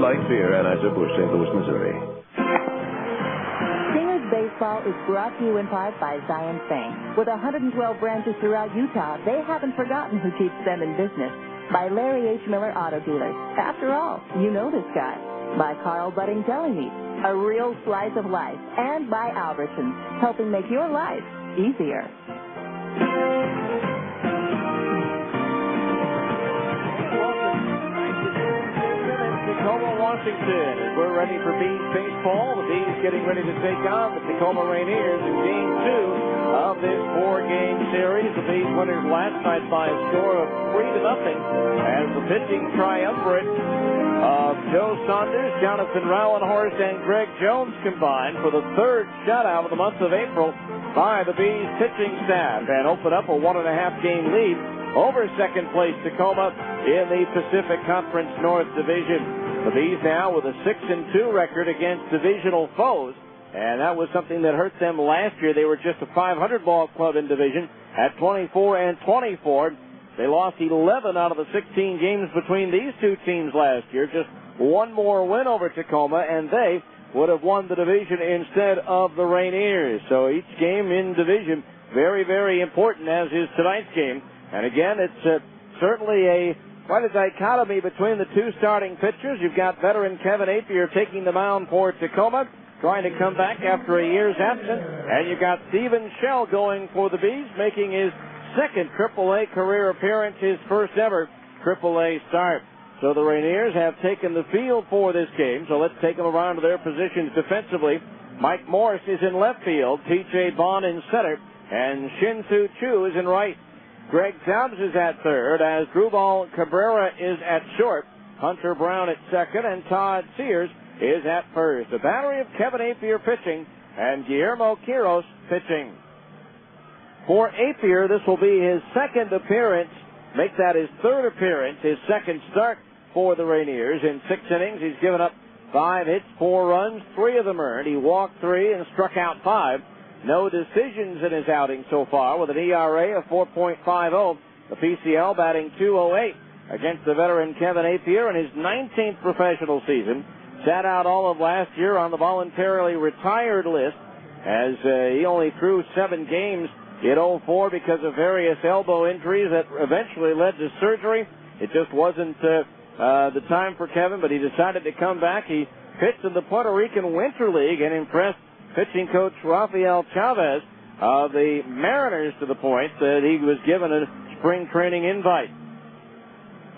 Light Beer, Anheuser-Busch, St. Louis, Missouri. Stingers Baseball is brought to you in part by Zion Bank. With 112 branches throughout Utah, they haven't forgotten who keeps them in business. By Larry H. Miller Auto Dealers. After all, you know this guy. By Carl Budding Deli Meat, a real slice of life. And by Albertsons, helping make your life easier. Tacoma, Washington, as we're ready for Bees baseball. The Bees getting ready to take on the Tacoma Rainiers in Game 2 of this 4-game series. The Bees winners last night by a score of 3-0 as the pitching triumvirate of Joe Saunders, Jonathan Rauenhorst, and Greg Jones combined for the third shutout of the month of April by the Bees pitching staff and open up a 1.5-game lead over second place Tacoma in the Pacific Conference North Division. The Bees now with a 6-2 record against divisional foes, and that was something that hurt them last year. They were just a 500 ball club in division at 24-24. They lost 11 out of the 16 games between these two teams last year. Just one more win over Tacoma, and they would have won the division instead of the Rainiers. So each game in division very, very important, as is tonight's game. And again, it's certainly quite a dichotomy between the two starting pitchers. You've got veteran Kevin Apier taking the mound for Tacoma, trying to come back after a year's absence. And you've got Steven Shell going for the Bees, making his second AAA career appearance, his first ever AAA start. So the Rainiers have taken the field for this game. So let's take them around to their positions defensively. Mike Morris is in left field, T.J. Bond in center, and Shin-Soo Choo is in right. Greg Dobbs is at third, as Drubal Cabrera is at short, Hunter Brown at second, and Todd Sears is at first. A battery of Kevin Apier pitching and Guillermo Quiros pitching. For Apier, this will be his second appearance, make that his third appearance, his second start for the Rainiers. In 6 innings, he's given up 5 hits, 4 runs, 3 of them earned. He walked 3 and struck out 5. No decisions in his outing so far, with an ERA of 4.50. The PCL batting .208 against the veteran Kevin Apier in his 19th professional season. Sat out all of last year on the voluntarily retired list, as he only threw 7 games in 04 because of various elbow injuries that eventually led to surgery. It just wasn't the time for Kevin, but he decided to come back. He pitched in the Puerto Rican Winter League and impressed pitching coach Rafael Chavez of the Mariners to the point that he was given a spring training invite.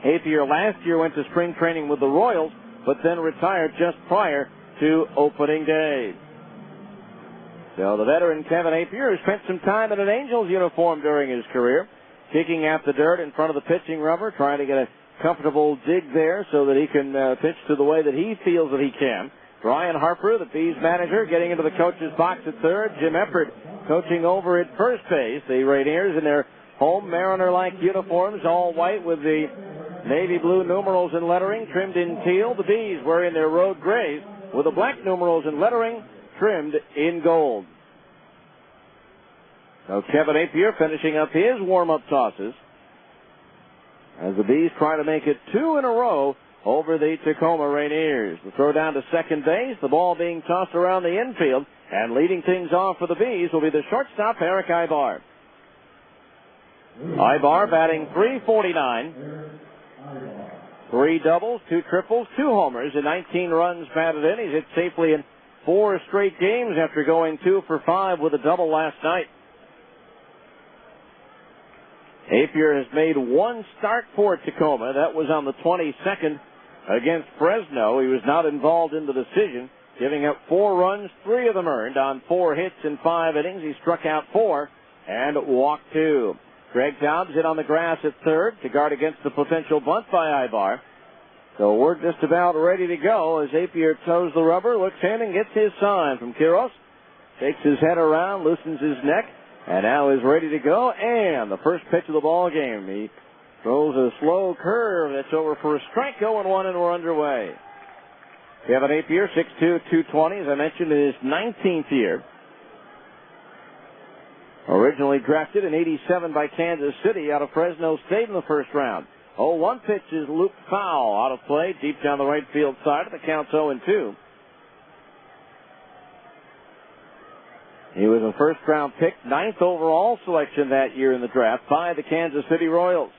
Apier last year went to spring training with the Royals, but then retired just prior to opening day. So the veteran Kevin Apier has spent some time in an Angels uniform during his career, kicking at the dirt in front of the pitching rubber, trying to get a comfortable dig there so that he can pitch to the way that he feels that he can. Brian Harper, the Bees manager, getting into the coach's box at third. Jim Eppert coaching over at first base. The Rainiers in their home Mariner-like uniforms, all white with the navy blue numerals and lettering trimmed in teal. The Bees wearing their road grays with the black numerals and lettering trimmed in gold. So Kevin Apier finishing up his warm-up tosses as the Bees try to make it 2 in a row over the Tacoma Rainiers. The throw down to second base, the ball being tossed around the infield, and leading things off for the Bees will be the shortstop, Eric Ibar. Ibar batting .349, 3 doubles, 2 triples, 2 homers, and 19 runs batted in. He's hit safely in 4 straight games after going 2 for 5 with a double last night. Apier has made 1 start for Tacoma. That was on the 22nd against Fresno. He was not involved in the decision, giving up 4 runs, 3 of them earned on 4 hits in 5 innings. He struck out 4 and walked 2. Greg Dobbs in on the grass at third to guard against the potential bunt by Ibar. So we're just about ready to go as Apier toes the rubber, looks in and gets his sign from Quiros. Takes his head around, loosens his neck, and now is ready to go. And the first pitch of the ball game. He throws a slow curve that's over for a strike. 0-1, and we're underway. Kevin Apier, 6'2", 220, as I mentioned, in his 19th year. Originally drafted in '87 by Kansas City out of Fresno State in the first round. 0-1 pitch is looped foul, out of play, deep down the right field side. The count's 0-2. He was a first-round pick, 9th overall selection that year in the draft by the Kansas City Royals.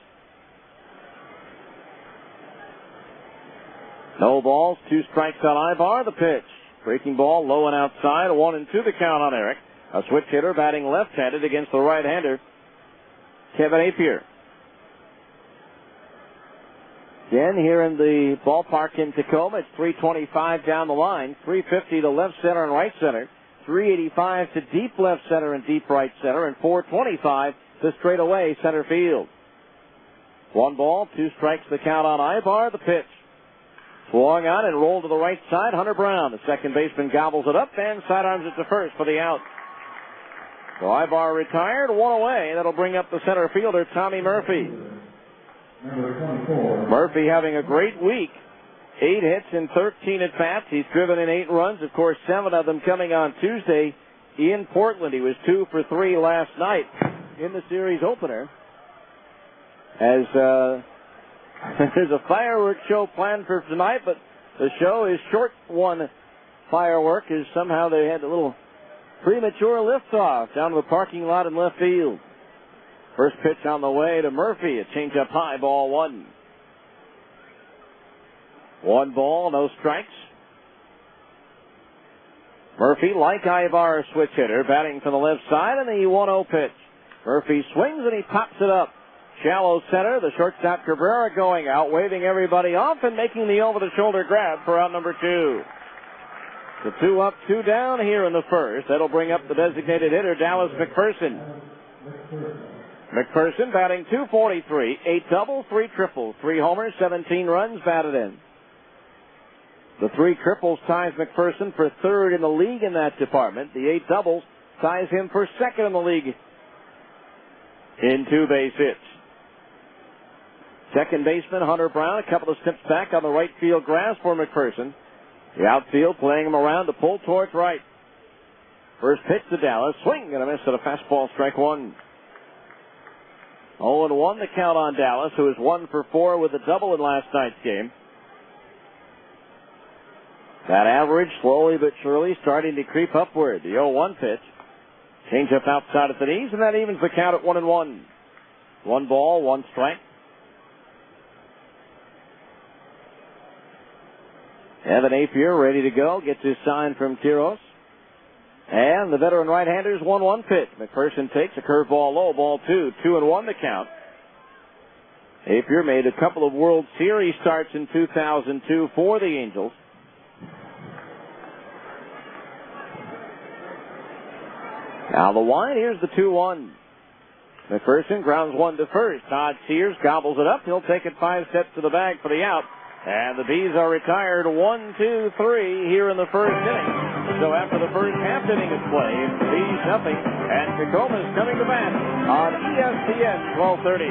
No balls, 2 strikes on Ibar. The pitch. Breaking ball, low and outside. 1-2 the count on Eric. A switch hitter batting left-handed against the right-hander, Kevin Apier. Again, here in the ballpark in Tacoma, it's 325 down the line, 350 to left center and right center, 385 to deep left center and deep right center, and 425 to straightaway center field. 1 ball, 2 strikes the count on Ibar. The pitch. Swung on and rolled to the right side. Hunter Brown, the second baseman, gobbles it up and sidearms it to first for the out. So Ibar retired, 1 away. That'll bring up the center fielder, Tommy Murphy. Murphy having a great week. 8 hits in 13 at-bats. He's driven in 8 runs. Of course, 7 of them coming on Tuesday in Portland. He was 2 for 3 last night in the series opener. As there's a fireworks show planned for tonight, but the show is short. One firework is somehow they had a little premature liftoff down to the parking lot in left field. First pitch on the way to Murphy. A changeup high, ball 1. 1 ball, no strikes. Murphy, like Ibar, a switch hitter, batting from the left side, and the 1-0 pitch. Murphy swings and he pops it up. Shallow center, the shortstop Cabrera going out, waving everybody off and making the over-the-shoulder grab for out number 2. The 2 up, 2 down here in the first. That'll bring up the designated hitter, Dallas McPherson. McPherson batting .243, 8 doubles, 3 triples, 3 homers, 17 runs batted in. The 3 triples ties McPherson for 3rd in the league in that department. The 8 doubles ties him for 2nd in the league in 2 base hits. Second baseman Hunter Brown, a couple of steps back on the right field grass for McPherson. The outfield playing him around to pull towards right. First pitch to Dallas, swing and a miss at a fastball, strike 1. 0-1 the count on Dallas, who is 1 for 4 with a double in last night's game. That average slowly but surely starting to creep upward. The 0-1 pitch. Change up outside at the knees, and that evens the count at 1-1. 1 ball, 1 strike. Evan Apier ready to go. Gets his sign from Quiros. And the veteran right-hander's 1-1 pitch. McPherson takes a curveball low, ball 2. 2-1 the count. Apier made a couple of World Series starts in 2002 for the Angels. Now the wide, here's the 2-1. McPherson grounds 1 to first. Todd Sears gobbles it up. He'll take it 5 steps to the bag for the out. And the Bees are retired 1, 2, 3 here in the first inning. So after the first half inning is played, Bees nothing, and Tacoma's coming to bat on ESPN 1230.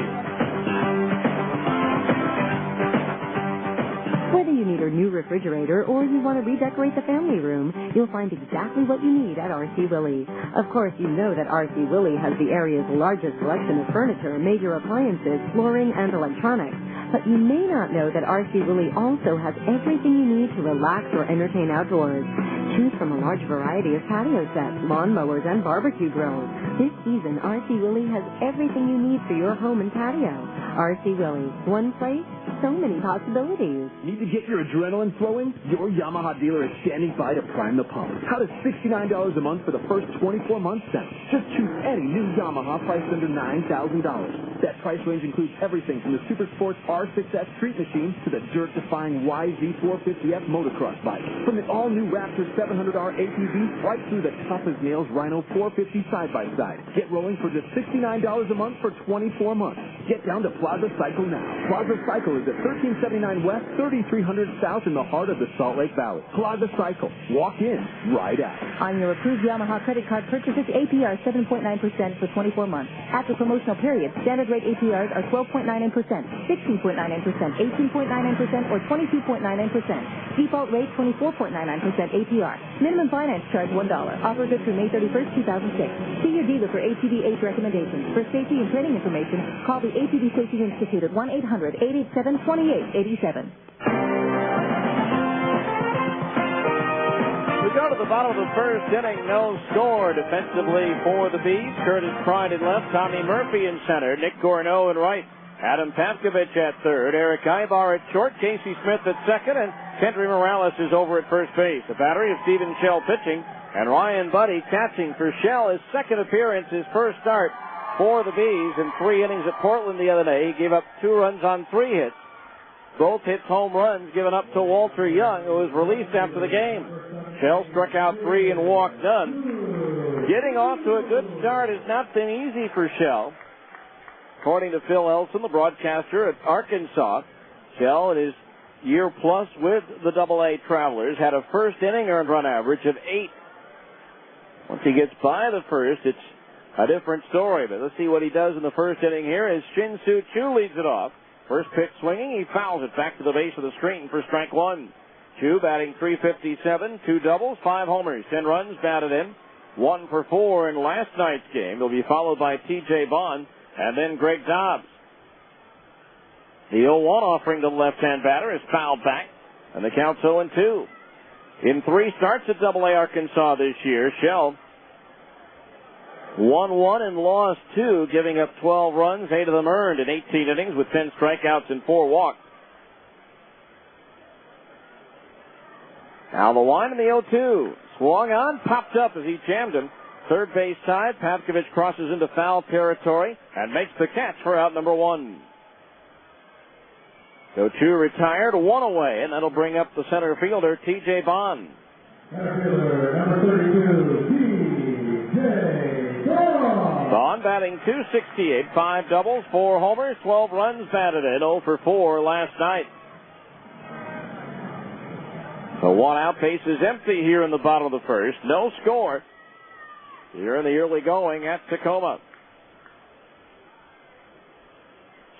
Whether you need a new refrigerator or you want to redecorate the family room, you'll find exactly what you need at R.C. Willey. Of course, you know that R.C. Willey has the area's largest selection of furniture, major appliances, flooring, and electronics. But you may not know that R.C. Willey also has everything you need to relax or entertain outdoors. Choose from a large variety of patio sets, lawn mowers, and barbecue grills. This season, R.C. Willey has everything you need for your home and patio. R.C. Willey, one place, so many possibilities. Need to get your adrenaline flowing? Your Yamaha dealer is standing by to prime the pump. How does $69 a month for the first 24 months sound? Just choose any new Yamaha priced under $9,000. That price range includes everything from the Super Sports R6S street machine to the dirt-defying YZ450F motocross bike. From the all-new Raptor 700R ATV right through the tough-as-nails Rhino 450 side-by-side. Get rolling for just $69 a month for 24 months. Get down to Plaza Cycle now. Plaza Cycle is at 1379 West, 3300 South in the heart of the Salt Lake Valley. Plaza Cycle. Walk in, right out. On your approved Yamaha credit card purchases, APR 7.9% for 24 months. After promotional period, standard rate APRs are 12.99%, 16.99%, 18.99%, or 22.99%. Default rate 24.99% APR. Minimum finance charge $1. Offer good through May 31st, 2006. See your dealer for ATV age recommendations. For safety and training information, call the ATV Safety Institute at 1-800-887-2887. We go to the bottom of the first inning. No score defensively for the Bees. Curtis Pride in left, Tommy Murphy in center, Nick Gorneau in right, Adam Pavkovich at third, Eric Ibar at short, Casey Smith at second, and Kendry Morales is over at first base. A battery of Stephen Shell pitching, and Ryan Buddy catching for Shell. His second appearance, his first start for the Bees in 3 innings at Portland the other day. He gave up 2 runs on 3 hits. Both hits home runs given up to Walter Young, who was released after the game. Shell struck out 3 and walked none. Getting off to a good start has not been easy for Shell. According to Phil Elson, the broadcaster at Arkansas, Shell in his year plus with the AA Travelers had a first inning earned run average of 8. Once he gets by the first, it's a different story. But let's see what he does in the first inning here as Shin-Soo Choo leads it off. First pitch swinging, he fouls it back to the base of the screen for strike 1. Choo batting .357, 2 doubles, 5 homers, 10 runs batted in, 1 for 4 in last night's game. He'll be followed by T.J. Bond and then Greg Dobbs. The 0-1 offering to the left-hand batter is fouled back, and the count's 0-2. In 3 starts at AA Arkansas this year, Shell won 1 and lost 2, giving up 12 runs, 8 of them earned in 18 innings with 10 strikeouts and 4 walks. Now the line in the 0-2. Swung on, popped up as he jammed him. Third base side, Pavkovich crosses into foul territory and makes the catch for out number 1. So 2 retired, 1 away, and that'll bring up the center fielder, T.J. Bond. Center fielder, number 32, T.J. Bond batting .268, 5 doubles, 4 homers, 12 runs batted in, 0 for 4 last night. The 1 out, base is empty here in the bottom of the first. No score here in the early going at Tacoma.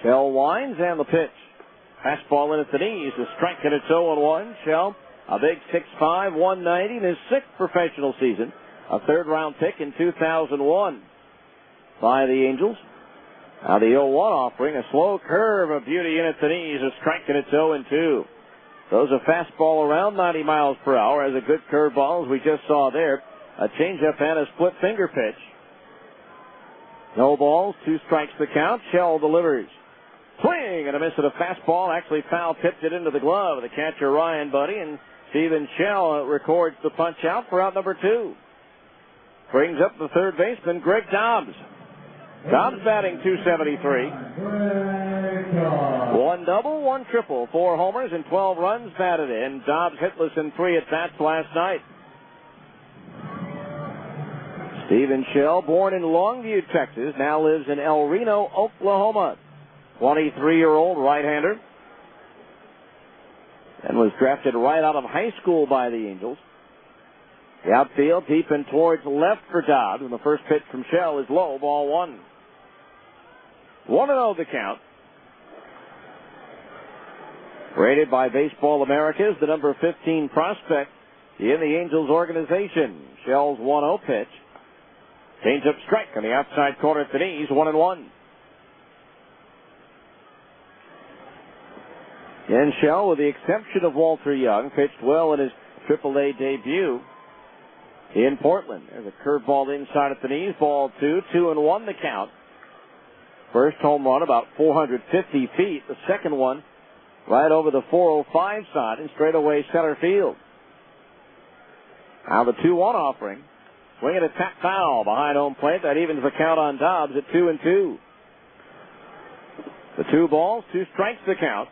Shell winds and the pitch. Fastball in at the knees, a strike, and it's 0-1. Shell, a big 6'5", 190 in his 6th professional season. A 3rd-round pick in 2001 by the Angels. Now the 0-1 offering, a slow curve of beauty in at the knees, a strike, and it's 0-2. Throws a fastball around 90 miles per hour, has a good curveball, as we just saw there. A changeup and a split finger pitch. No balls, 2 strikes the count. Shell delivers. Swing and a miss at a fastball. Actually foul tipped it into the glove of the catcher Ryan Buddy, and Stephen Shell records the punch out for out number 2. Brings up the third baseman, Greg Dobbs. Dobbs batting .273. 1 double, 1 triple, 4 homers, and 12 runs batted in. Dobbs hitless in 3 at-bats last night. Stephen Shell, born in Longview, Texas, now lives in El Reno, Oklahoma. 23-year-old right-hander. And was drafted right out of high school by the Angels. The outfield deep and towards left for Dobbs, and the first pitch from Shell is low, ball 1. 1-0 the count. Rated by Baseball America as the number 15 prospect in the Angels organization. Shell's 1-0 pitch. Change-up strike on the outside corner at the knees, 1-1. And Shell, with the exception of Walter Young, pitched well in his AAA debut in Portland. There's a curveball inside at the knees, ball 2, 2-1 the count. First home run about 450 feet. The second one right over the 405 side in straightaway center field. Now the 2-1 offering. Swinging a tap foul behind home plate. That evens the count on Dobbs at 2-2. The 2 balls, 2 strikes the count.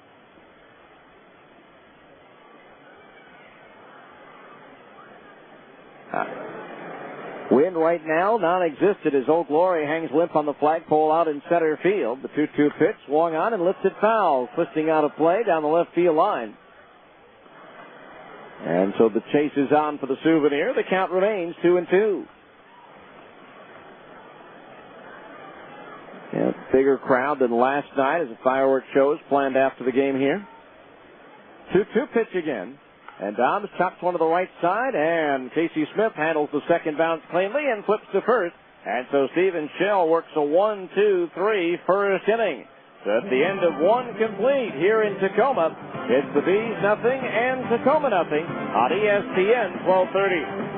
Wind right now, non-existent as Old Glory hangs limp on the flagpole out in center field. The 2-2 pitch swung on and lifted foul, twisting out of play down the left field line. And so the chase is on for the Souvenir. The count remains 2-2. Yeah, bigger crowd than last night as the fireworks show is planned after the game here. 2-2 pitch again. And Dobbs chops one to the right side, and Casey Smith handles the second bounce cleanly and flips to first. And so Steven Shell works a 1-2-3 first inning. So at the end of one complete here in Tacoma, it's the Bees nothing and Tacoma nothing on ESPN 1230.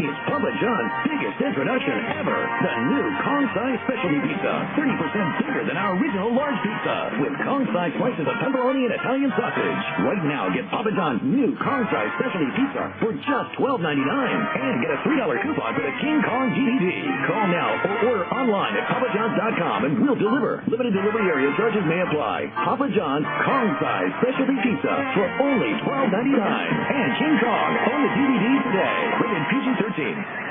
It's Papa John's biggest introduction ever. The new Kong-size specialty pizza. 30% bigger than our original large pizza. With Kong-size slices of pepperoni and Italian sausage. Right now, get Papa John's new Kong-size specialty pizza for just $12.99. And get a $3 coupon for the King Kong DVD. Call now or order online at papajohns.com and we'll deliver. Limited delivery area charges may apply. Papa John's Kong-size specialty pizza for only $12.99. And King Kong, own the DVD today. Rated PG-13.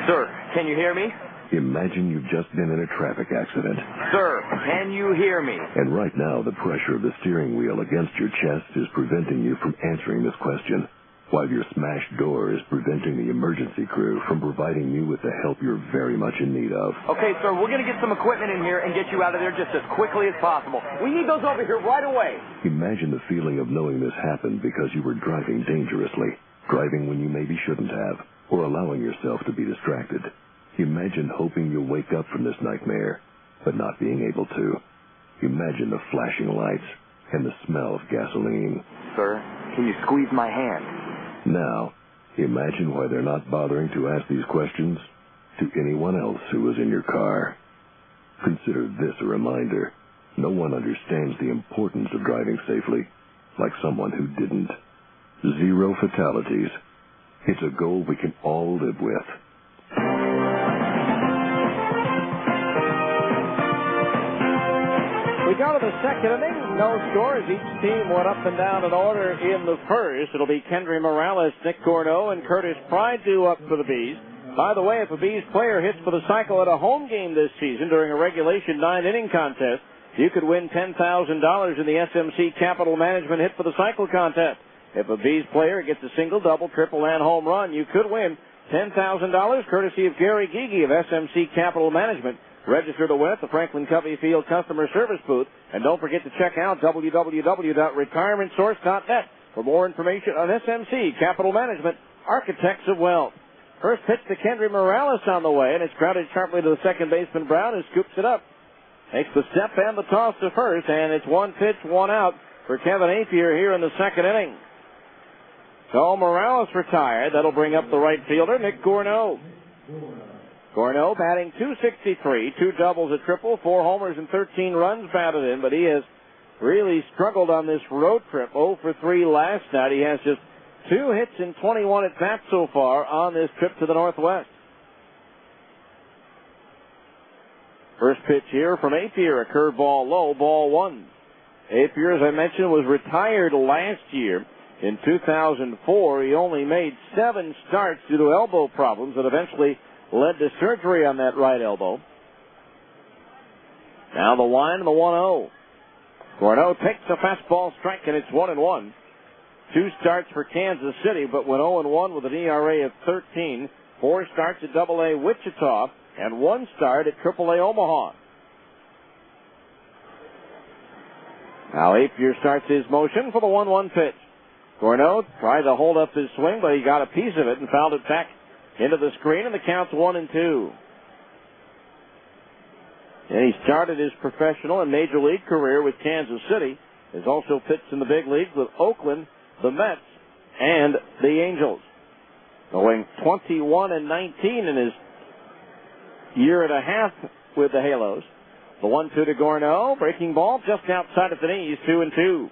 Sir, can you hear me? Imagine you've just been in a traffic accident. Sir, can you hear me? And right now, the pressure of the steering wheel against your chest is preventing you from answering this question, while your smashed door is preventing the emergency crew from providing you with the help you're very much in need of. Okay, sir, we're going to get some equipment in here and get you out of there just as quickly as possible. We need those over here right away. Imagine the feeling of knowing this happened because you were driving dangerously, driving when you maybe shouldn't have, or allowing yourself to be distracted. Imagine hoping you'll wake up from this nightmare, but not being able to. Imagine the flashing lights and the smell of gasoline. Sir, can you squeeze my hand? Now, imagine why they're not bothering to ask these questions to anyone else who was in your car. Consider this a reminder. No one understands the importance of driving safely like someone who didn't. 0 fatalities. It's a goal we can all live with. We go to the second inning. No scores. Each team went up and down in order in the first. It'll be Kendry Morales, Nick Gorneau, and Curtis Pride due up for the Bees. By the way, if a Bees player hits for the cycle at a home game this season during a regulation 9-inning contest, you could win $10,000 in the SMC Capital Management Hit for the Cycle contest. If a Bees player gets a single, double, triple, and home run, you could win $10,000 courtesy of Gary Gigi of SMC Capital Management. Register to win at the Franklin Covey Field Customer Service booth. And don't forget to check out www.retirementsource.net for more information on SMC Capital Management, Architects of Wealth. First pitch to Kendry Morales on the way, and it's grounded sharply to the second baseman Brown, who scoops it up. Makes the step and the toss to first, and it's one pitch, one out for Kevin Apier here in the second inning. So Morales retired. That'll bring up the right fielder, Nick Gorneau. Gorneau batting .263, 2 doubles, a triple, 4 homers, and 13 runs batted in, but he has really struggled on this road trip. 0 for 3 last night. He has just 2 hits and 21 at-bats so far on this trip to the Northwest. First pitch here from Apier, a curveball low, ball 1. Apier, as I mentioned, was retired last year. In 2004, he only made 7 starts due to elbow problems that eventually led to surgery on that right elbow. Now the line and the 1-0. Gorneau takes a fastball strike, and it's 1-1. 2 starts for Kansas City, but went 0-1 with an ERA of 13. 4 starts at AA Wichita, and 1 start at AAA Omaha. Now Apier starts his motion for the 1-1 pitch. Gorneau tried to hold up his swing, but he got a piece of it and fouled it back into the screen, and the count's 1-2. And he started his professional and major league career with Kansas City. Has also pitched in the big leagues with Oakland, the Mets, and the Angels. Going 21-19 in his year and a half with the Halos. The 1-2 to Gorneau. Breaking ball just outside of the knees, 2-2.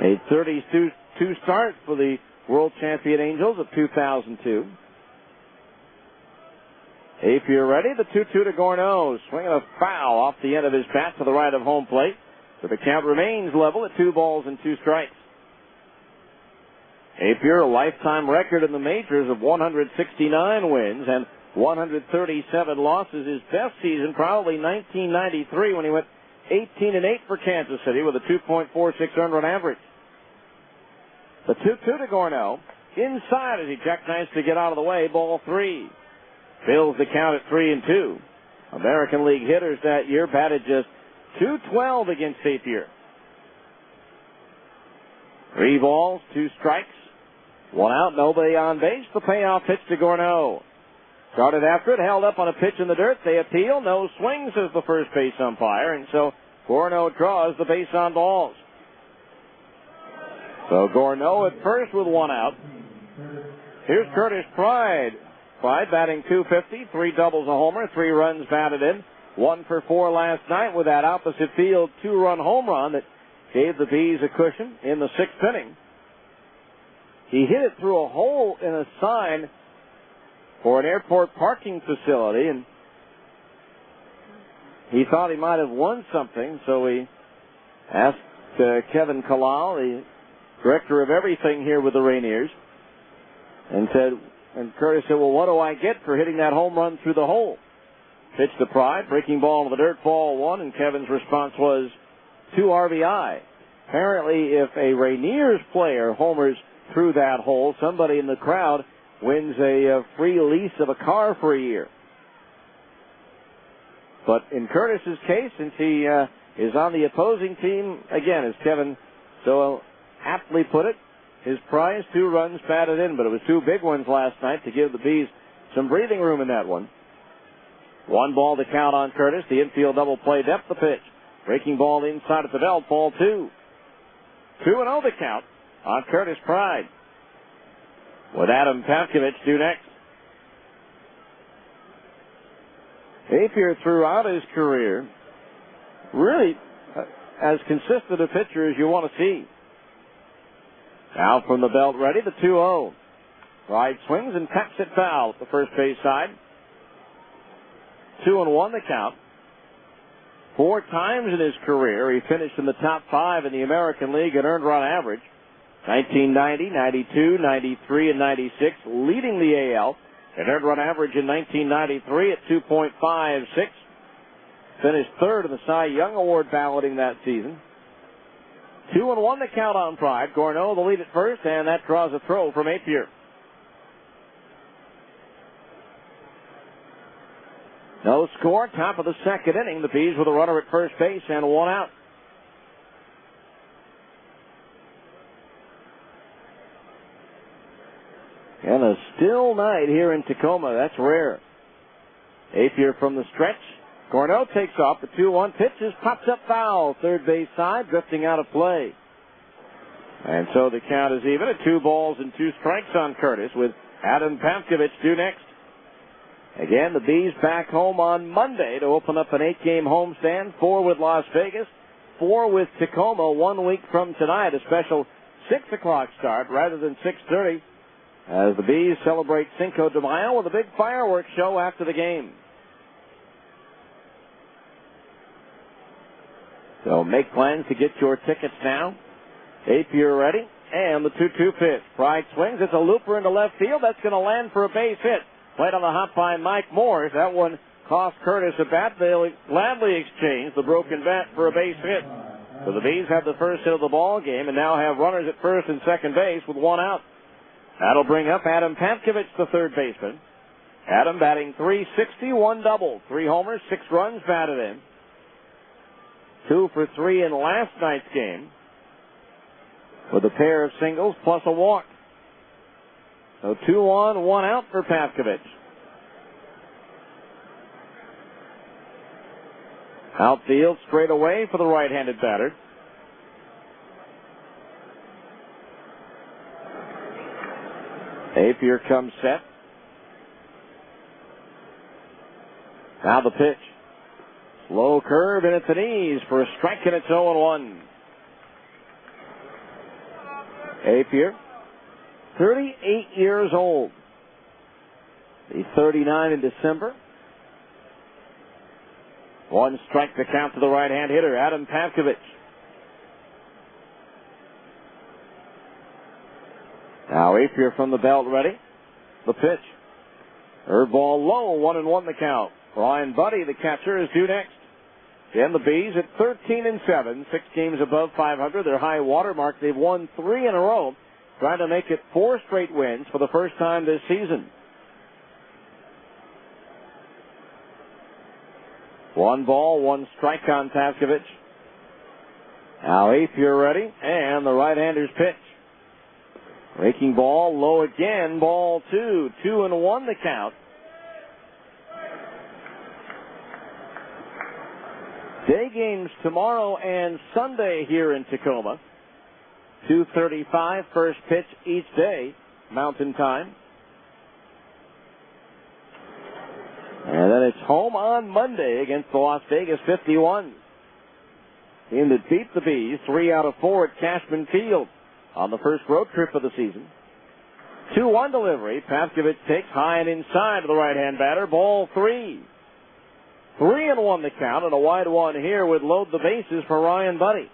A 32 start for the world champion Angels of 2002. Apier ready. The 2-2 to Gorneau. Swinging a foul off the end of his bat to the right of home plate. So the count remains level at 2 balls and 2 strikes. Apier, a lifetime record in the majors of 169 wins and 137 losses. His best season probably 1993 when he went 18-8 for Kansas City with a 2.46 earned run average. The 2-2 to Gorneau. Inside as he jackknifes to get out of the way. Ball 3. Fills the count at 3-2. American League hitters that year batted just .212 against Apier. 3 balls, 2 strikes, 1 out, nobody on base. The payoff pitch to Gorneau. Started after it, held up on a pitch in the dirt. They appeal. No swing, says the first base umpire. And so Gorneau draws the base on balls. So Gorneau at first with 1 out. Here's Curtis Pride. Pride batting .250, 3 doubles, a homer, 3 runs batted in. 1 for 4 last night with that opposite field 2-run home run that gave the Bees a cushion in the 6th inning. He hit it through a hole in a sign for an airport parking facility, and he thought he might have won something, so he asked Kevin Kalal, the director of everything here with the Rainiers, and Curtis said, well, what do I get for hitting that home run through the hole? Pitch to Pride, breaking ball to the dirt, ball 1, and Kevin's response was 2 RBI. Apparently, if a Rainiers player homers through that hole, somebody in the crowd wins a free lease of a car for a year. But in Curtis's case, since he is on the opposing team, again, as Kevin so aptly put it, his prize 2 runs batted in, but it was 2 big ones last night to give the Bees some breathing room in that one. 1 ball to count on Curtis. The infield double play depth the pitch. Breaking ball inside of the belt, ball 2. 2-0 the count on Curtis Pride. With Adam Pavkovich due next. Apier throughout his career, really as consistent a pitcher as you want to see. Now from the belt ready, the 2-0. Pride swings and taps it foul at the first base side. 2-1 the count. 4 times in his career, he finished in the top 5 in the American League in earned run average. 1990, 92, 93, and 96, leading the AL. An earned run average in 1993 at 2.56. Finished 3rd in the Cy Young Award balloting that season. 2-1 the count on Pride. Gorneau the lead at first, and that draws a throw from Apier. No score, top of the 2nd inning. The Bees with a runner at first base and 1 out. And a still night here in Tacoma. That's rare. Apier from the stretch. Gorneau takes off. The 2-1 pitches, pops up foul. Third base side, drifting out of play. And so the count is even at 2 balls and 2 strikes on Curtis with Adam Pavkovich due next. Again, the Bees back home on Monday to open up an 8-game homestand. 4 with Las Vegas, 4 with Tacoma 1 week from tonight. A special 6 o'clock start rather than 6:30 as the Bees celebrate Cinco de Mayo with a big fireworks show after the game. So make plans to get your tickets now. Apier ready, and the 2-2 pitch. Pride swings. It's a looper into left field. That's going to land for a base hit. Played on the hop by Mike Morris. That one cost Curtis a bat. They'll gladly exchange the broken bat for a base hit. So the Bees have the first hit of the ball game and now have runners at first and second base with 1 out. That'll bring up Adam Pavkovich, the third baseman. Adam batting .360, 1 double, 3 homers, 6 runs batted in. 2 for 3 in last night's game with a pair of singles plus a walk. So 2 on, 1 out for Pavkovich. Outfield straight away for the right-handed batter. Apier comes set. Now the pitch. Slow curve and at the knees for a strike, and it's 0-1. Apier, 38 years old. He's 39 in December. 1 strike to count to the right-hand hitter, Adam Pavkovich. Now Apier from the belt ready. The pitch. Third ball low, 1-1 the count. Ryan Buddy, the catcher, is due next. And the Bees at 13-7, 6 games above 500. Their high water mark. They've won 3 in a row, trying to make it 4 straight wins for the first time this season. 1 ball, 1 strike on Paskovich. Now Apier ready, and the right-hander's pitch. Breaking ball, low again, ball 2, 2-1 the count. Day games tomorrow and Sunday here in Tacoma. 2:35, first pitch each day, Mountain Time. And then it's home on Monday against the Las Vegas 51. Team that beat the Bees 3 out of 4 at Cashman Field on the first road trip of the season. 2-1 delivery. Paskovich takes high and inside to the right-hand batter. Ball 3. 3-1 the count, and a wide one here would load the bases for Ryan Buddy.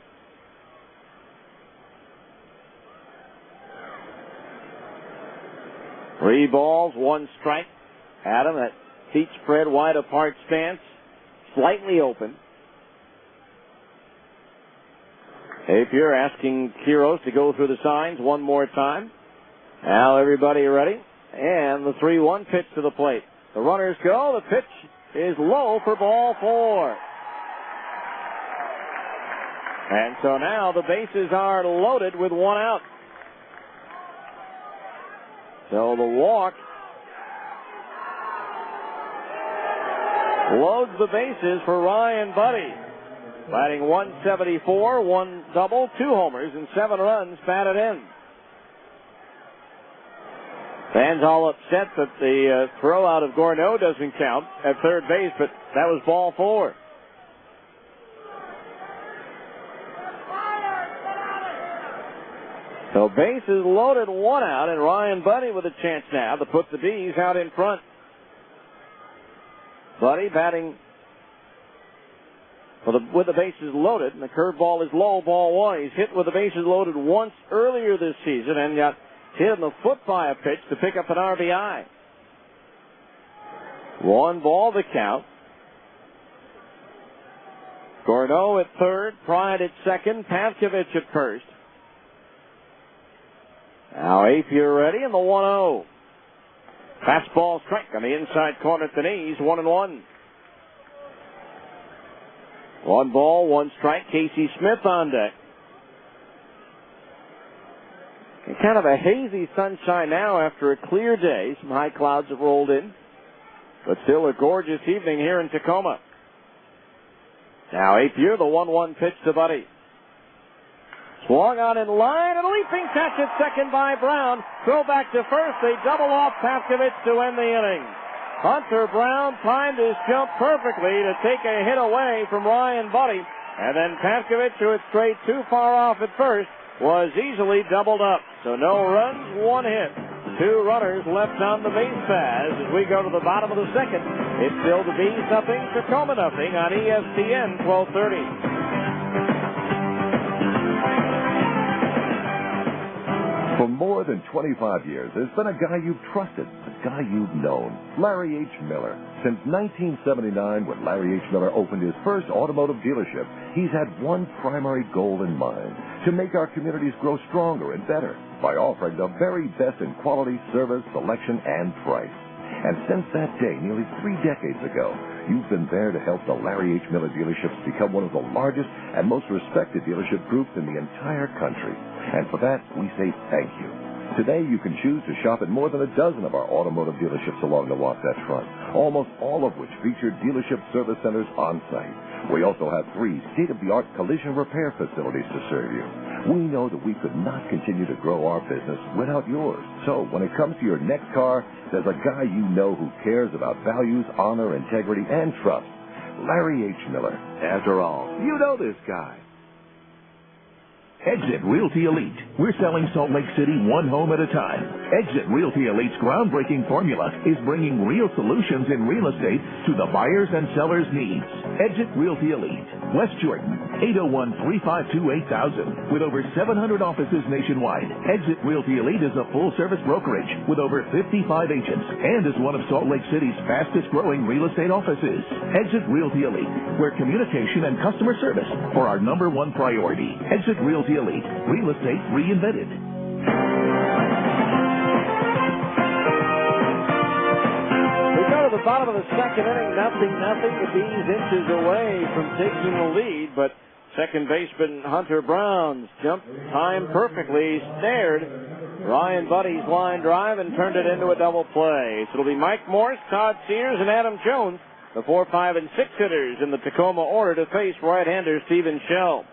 Three balls, 1 strike. Adam, that feet spread wide apart stance, slightly open. Apier asking Quiros to go through the signs one more time. Now everybody ready, and the 3-1 pitch to the plate. The runners go, the pitch is low for ball 4. And so now the bases are loaded with 1 out. So the walk loads the bases for Ryan Buddy. Batting 174, 1 double, 2 homers, and 7 runs batted in. Fans all upset that the throw out of Gourneau doesn't count at third base, but that was ball 4. So bases loaded, 1 out, and Ryan Buddy with a chance now to put the Bees out in front. Buddy batting with the bases loaded, and the curveball is low, ball 1. He's hit with the bases loaded once earlier this season and got hit in the foot by a pitch to pick up an RBI. 1 ball the count. Gourneau at third, Pride at second, Paskovich at first. Now Apier ready, and the 1-0. Fastball strike on the inside corner at the knees, 1-1. 1 ball, 1 strike. Casey Smith on deck. And kind of a hazy sunshine now after a clear day. Some high clouds have rolled in, but still a gorgeous evening here in Tacoma. Now Apier, the 1-1 pitch to Buddy. Swung on in line, and a leaping catch at second by Brown. Throw back to first. They double off Paskovich to end the inning. Hunter Brown timed his jump perfectly to take a hit away from Ryan Buddy. And then Paskovich, who had strayed too far off at first, was easily doubled up. So no runs, 1 hit. 2 runners left on the base paths as we go to the bottom of the second. It's still the Bees nothing, Tacoma nothing on ESPN 1230. For more than 25 years, there's been a guy you've trusted, a guy you've known, Larry H. Miller. Since 1979, when Larry H. Miller opened his first automotive dealership, he's had one primary goal in mind: to make our communities grow stronger and better by offering the very best in quality, service, selection, and price. And since that day, nearly 3 decades ago, you've been there to help the Larry H. Miller dealerships become one of the largest and most respected dealership groups in the entire country. And for that, we say thank you. Today, you can choose to shop at more than a dozen of our automotive dealerships along the Wasatch Front, almost all of which feature dealership service centers on site. We also have 3 state-of-the-art collision repair facilities to serve you. We know that we could not continue to grow our business without yours. So when it comes to your next car, there's a guy you know who cares about values, honor, integrity, and trust. Larry H. Miller. After all, you know this guy. Exit Realty Elite. We're selling Salt Lake City one home at a time. Exit Realty Elite's groundbreaking formula is bringing real solutions in real estate to the buyers and sellers' needs. Exit Realty Elite, West Jordan, 801-352-8000. With over 700 offices nationwide, Exit Realty Elite is a full-service brokerage with over 55 agents and is one of Salt Lake City's fastest-growing real estate offices. Exit Realty Elite, where communication and customer service are our number one priority. Exit Realty Elite, real estate reinvented. We go to the bottom of the second inning, 0-0. The Bees inches away from taking the lead, but second baseman Hunter Brown's jump timed perfectly, snared Ryan Buddy's line drive and turned it into a double play. So it'll be Mike Morse, Todd Sears, and Adam Jones, the 4, 5, and 6 hitters in the Tacoma order to face right-hander Stephen Shell.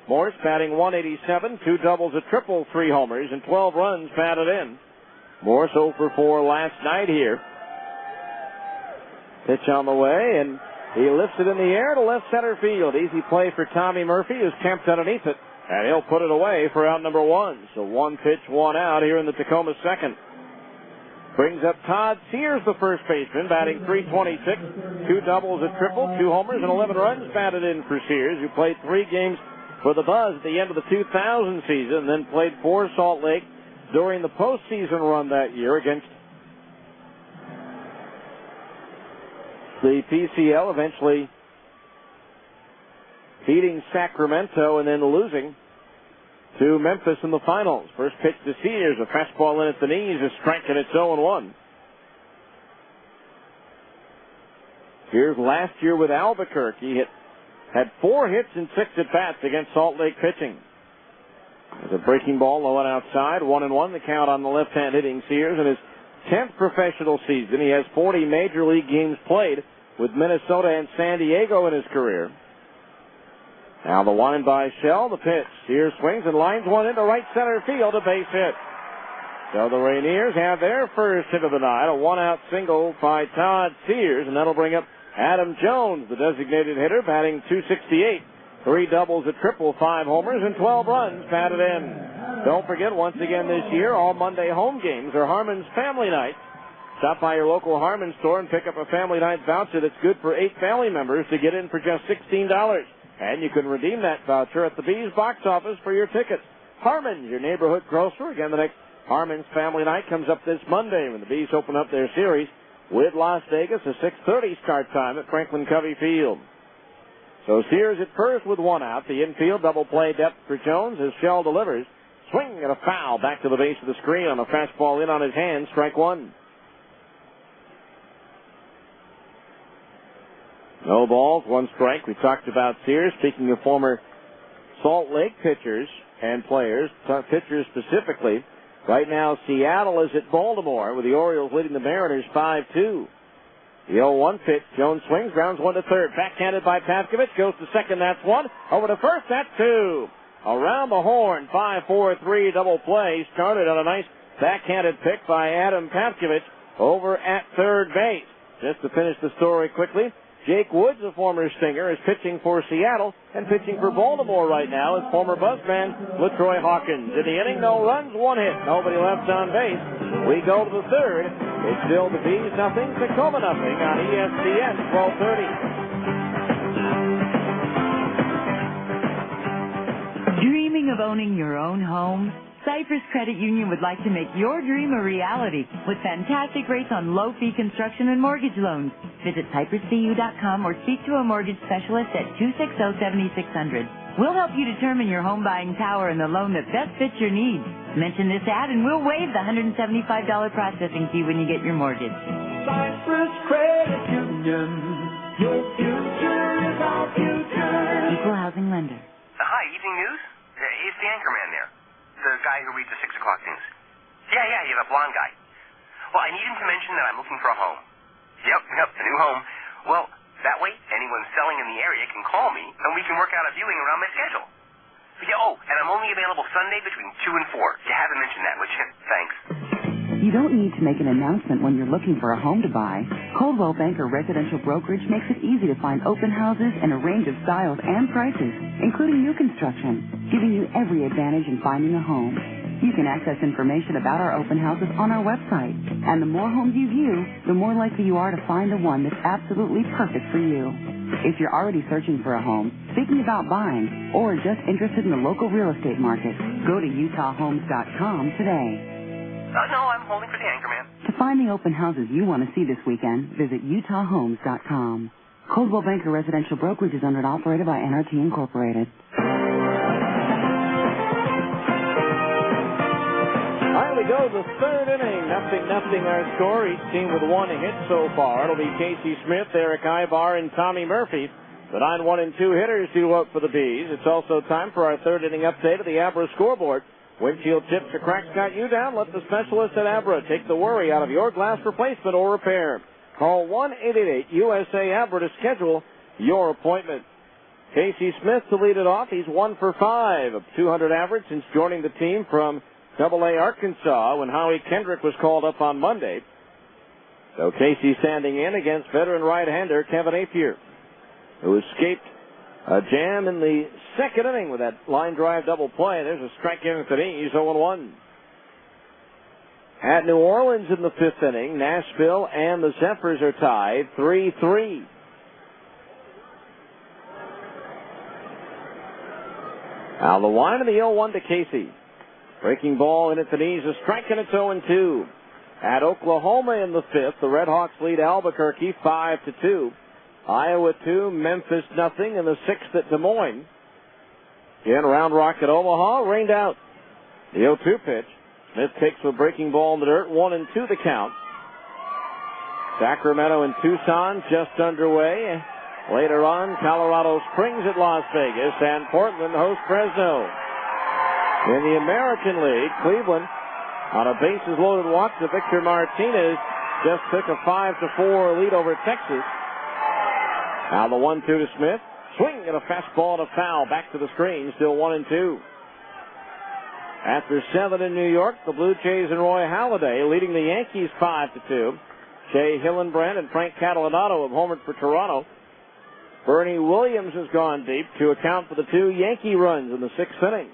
Morse batting .187, 2 doubles, a triple, 3 homers, and 12 runs batted in. Morse 0 for 4 last night here. Pitch on the way, and he lifts it in the air to left center field. Easy play for Tommy Murphy, who's camped underneath it, and he'll put it away for out number 1. So 1 pitch, 1 out here in the Tacoma second. Brings up Todd Sears, the first baseman, batting .326, 2 doubles, a triple, 2 homers, and 11 runs batted in for Sears, who played 3 games for the Buzz at the end of the 2000 season, then played for Salt Lake during the postseason run that year against the PCL, eventually beating Sacramento and then losing to Memphis in the finals. First pitch to Sears, a fastball in at the knees, is striking at 0-1. Here's last year with Albuquerque. Had 4 hits and 6 at-bats against Salt Lake pitching. There's a breaking ball low and outside, 1-1 the count on the left-hand hitting Sears in his 10th professional season. He has 40 major league games played with Minnesota and San Diego in his career. Now the line by Shell, the pitch. Sears swings and lines one into right center field, a base hit. So the Rainiers have their first hit of the night, a 1-out single by Todd Sears, and that'll bring up Adam Jones, the designated hitter, batting .268. 3 doubles, a triple, 5 homers, and 12 runs batted in. Don't forget, once again this year, all Monday home games are Harmon's Family Night. Stop by your local Harmon store and pick up a Family Night voucher that's good for 8 family members to get in for just $16. And you can redeem that voucher at the Bees box office for your tickets. Harmon's, your neighborhood grocer. Again, the next Harmon's Family Night comes up this Monday when the Bees open up their series with Las Vegas, a 6:30 start time at Franklin Covey Field. So Sears at first with 1 out. The infield double play depth for Jones as Shell delivers. Swing and a foul back to the base of the screen on a fastball in on his hand, strike 1. No balls, 1 strike. We talked about Sears. Speaking of former Salt Lake pitchers and players, pitchers specifically, right now Seattle is at Baltimore with the Orioles leading the Mariners 5-2. The 0-1 pitch. Jones swings, grounds 1 to third. Backhanded by Pavkovich. Goes to second. That's 1. Over to first. That's 2. Around the horn. 5-4-3 double play. Started on a nice backhanded pick by Adam Pavkovich over at third base. Just to finish the story quickly, Jake Woods, a former Stinger, is pitching for Seattle and pitching for Baltimore right now is former Buzzman LaTroy Hawkins. In the inning, no runs, 1 hit. Nobody left on base. We go to the third. It's still the Bees nothing, Tacoma nothing on ESPN 1230. Dreaming of owning your own home? Cypress Credit Union would like to make your dream a reality with fantastic rates on low-fee construction and mortgage loans. Visit cypresscu.com or speak to a mortgage specialist at 260-7600. We'll help you determine your home buying power and the loan that best fits your needs. Mention this ad and we'll waive the $175 processing fee when you get your mortgage. Cypress Credit Union. Your future is our future. Equal housing lender. Hi, evening news? Is the anchorman there? The guy who reads the 6 o'clock news. Yeah, he's a blonde guy. Well, I need him to mention that I'm looking for a home. Yep, a new home. Well, that way, anyone selling in the area can call me, and we can work out a viewing around my schedule. Yeah, and I'm only available Sunday between 2 and 4. You haven't mentioned that, would you? Thanks. You don't need to make an announcement when you're looking for a home to buy. Coldwell Banker Residential Brokerage makes it easy to find open houses in a range of styles and prices, including new construction, giving you every advantage in finding a home. You can access information about our open houses on our website. And the more homes you view, the more likely you are to find the one that's absolutely perfect for you. If you're already searching for a home, thinking about buying, or just interested in the local real estate market, go to UtahHomes.com today. No, I'm holding for the Anchorman. To find the open houses you want to see this weekend, visit UtahHomes.com. Coldwell Banker Residential Brokerage is owned and operated by NRT Incorporated. All right, we go to the third inning. 0-0 our score. Each team with one hit so far. It'll be Casey Smith, Eric Ibar, and Tommy Murphy. The 9, 1, and 2 hitters due up for the Bees. It's also time for our third inning update of the Abra scoreboard. Windshield chips or cracks got you down? Let the specialist at Abra take the worry out of your glass replacement or repair. Call 1-888-USA-ABRA to schedule your appointment. Casey Smith to lead it off. He's 1 for 5 of 200 average since joining the team from AA Arkansas when Howie Kendrick was called up on Monday. So Casey standing in against veteran right-hander Kevin Apier, who escaped a jam in the second inning with that line drive double play. There's a strike in for He's 0-1. At New Orleans in the fifth inning, Nashville and the Zephyrs are tied 3-3. Now the line of the 0-1 to Casey. Breaking ball in at the knees, a strike, and it's 0-2. At Oklahoma in the fifth, the Red Hawks lead Albuquerque 5-2. Iowa 2, Memphis nothing in the sixth at Des Moines. Again, Round Rock at Omaha, rained out. The 0-2 pitch. Smith takes a breaking ball in the dirt, 1-2 the count. Sacramento and Tucson just underway. Later on, Colorado Springs at Las Vegas, and Portland hosts Fresno. In the American League, Cleveland, on a bases-loaded walk to Victor Martinez, just took a 5-4 lead over Texas. Now the 1-2 to Smith. Swing and a fastball and a foul. Back to the screen. Still 1-2. After 7 in New York, the Blue Jays and Roy Halladay leading the Yankees 5-2. Shea Hillenbrand and Frank Catalanato have homered for Toronto. Bernie Williams has gone deep to account for the 2 Yankee runs in the sixth inning.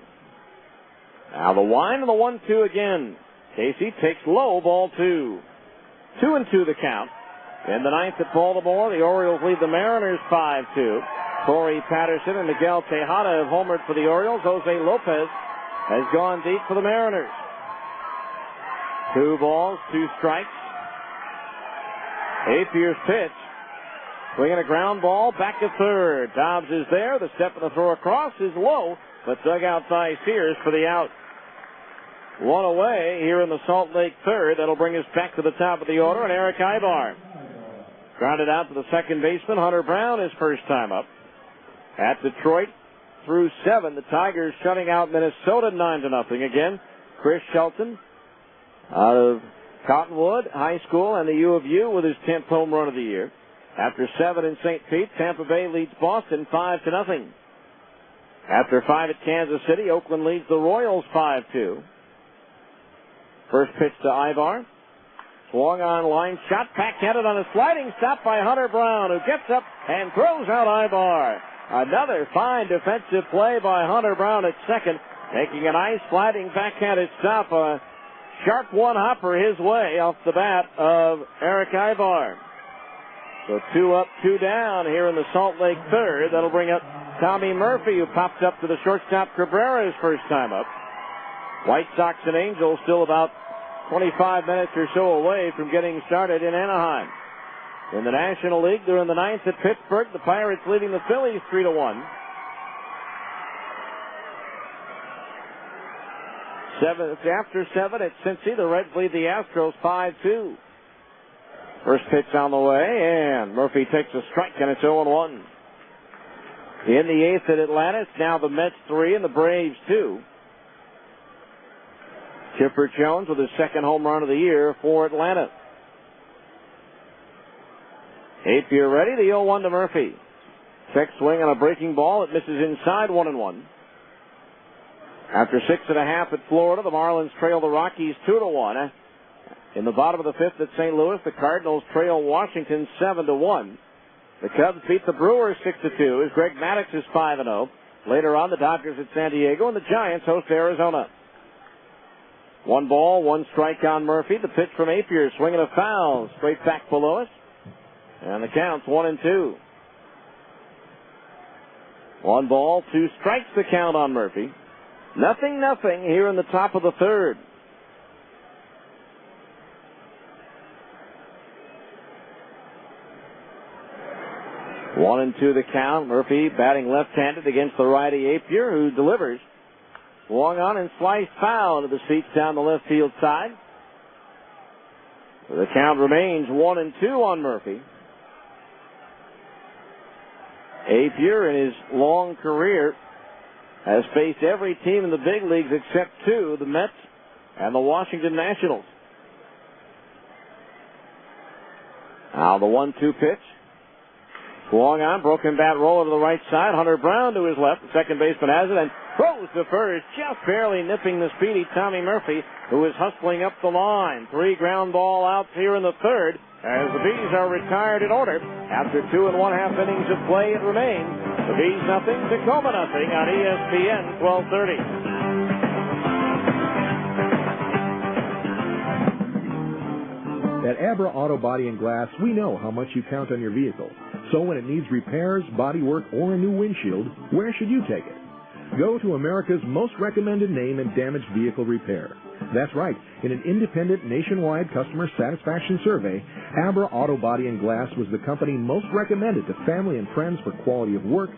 Now the wind of the 1-2 again. Casey takes low, ball 2. 2-2 the count. In the ninth at Baltimore, the Orioles lead the Mariners 5-2. Corey Patterson and Miguel Tejada have homered for the Orioles. Jose Lopez has gone deep for the Mariners. 2 balls, 2 strikes. Apier's pitch. Swinging a ground ball back to third. Dobbs is there. The step of the throw across is low, but dug outside Sears for the out. 1 away here in the Salt Lake third. That'll bring us back to the top of the order, and Eric Ibar grounded out to the second baseman. Hunter Brown his first time up. At Detroit, through 7, the Tigers shutting out Minnesota 9-0 again. Chris Shelton out of Cottonwood High School and the U of U with his 10th home run of the year. After 7 in St. Pete, Tampa Bay leads Boston 5-0. After 5 at Kansas City, Oakland leads the Royals 5-2. First pitch to Ibar. Swung on line, shot backhanded on a sliding stop by Hunter Brown, who gets up and throws out Ibar. Another fine defensive play by Hunter Brown at second, taking a nice sliding backhanded stop. A sharp one-hopper his way off the bat of Eric Ibar. So 2 up, 2 down here in the Salt Lake third. That'll bring up Tommy Murphy, who popped up to the shortstop Cabrera's first time up. White Sox and Angels still about 25 minutes or so away from getting started in Anaheim. In the National League, they're in the ninth at Pittsburgh. The Pirates leading the Phillies 3-1. 7 after 7 at Cincy, the Reds lead the Astros 5-2. First pitch on the way, and Murphy takes a strike, and it's 0-1. In the eighth at Atlanta, it's now the Mets 3 and the Braves 2. Chipper Jones with his second home run of the year for Atlanta. Apier ready, the 0-1 to Murphy. Check swing on a breaking ball. It misses inside, 1-1. After 6.5 at Florida, the Marlins trail the Rockies 2-1. In the bottom of the fifth at St. Louis, the Cardinals trail Washington 7-1. The Cubs beat the Brewers 6-2 as Greg Maddux is 5-0. Later on, the Dodgers at San Diego, and the Giants host Arizona. 1 ball, 1 strike on Murphy. The pitch from Apier, swinging a foul straight back below us. And the count's 1-2. 1 ball, 2 strikes the count on Murphy. 0-0 here in the top of the third. One and 2 the count. Murphy batting left-handed against the righty Apier, who delivers. Swung on and sliced foul to the seats down the left field side. The count remains 1 and 2 on Murphy. Apier, in his long career, has faced every team in the big leagues except 2, the Mets and the Washington Nationals. Now the 1-2 pitch. Swung on, broken bat roller to the right side. Hunter Brown to his left. The second baseman has it and throws to first, just barely nipping the speedy Tommy Murphy, who is hustling up the line. 3 ground ball outs here in the third as the Bees are retired in order. After 2 1/2 innings of play, it remains the Bees 0, Tacoma 0 on ESPN 1230. At Abra Auto Body and Glass, we know how much you count on your vehicle. So when it needs repairs, body work, or a new windshield, where should you take it? Go to America's most recommended name in damaged vehicle repair. That's right. In an independent nationwide customer satisfaction survey, Abra Auto Body and Glass was the company most recommended to family and friends for quality of work,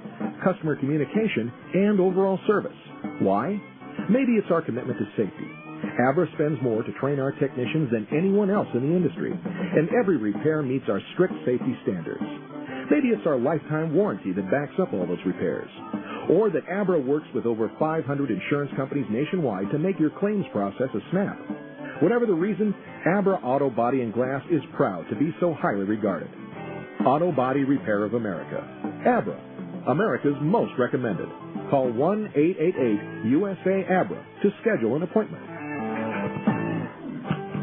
customer communication, and overall service. Why? Maybe it's our commitment to safety. Abra spends more to train our technicians than anyone else in the industry, and every repair meets our strict safety standards. Maybe it's our lifetime warranty that backs up all those repairs. Or that Abra works with over 500 insurance companies nationwide to make your claims process a snap. Whatever the reason, Abra Auto Body and Glass is proud to be so highly regarded. Auto Body Repair of America. Abra, America's most recommended. Call 1-888-USA-ABRA to schedule an appointment.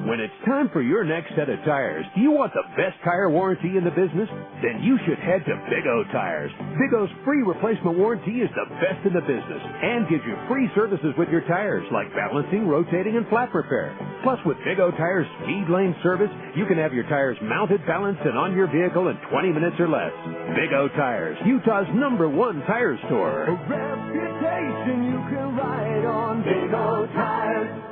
When it's time for your next set of tires, do you want the best tire warranty in the business? Then you should head to Big O Tires. Big O's free replacement warranty is the best in the business and gives you free services with your tires like balancing, rotating, and flat repair. Plus, with Big O Tires speed lane service, you can have your tires mounted, balanced, and on your vehicle in 20 minutes or less. Big O Tires, Utah's #1 tire store. A reputation you can ride on. Big O Tires.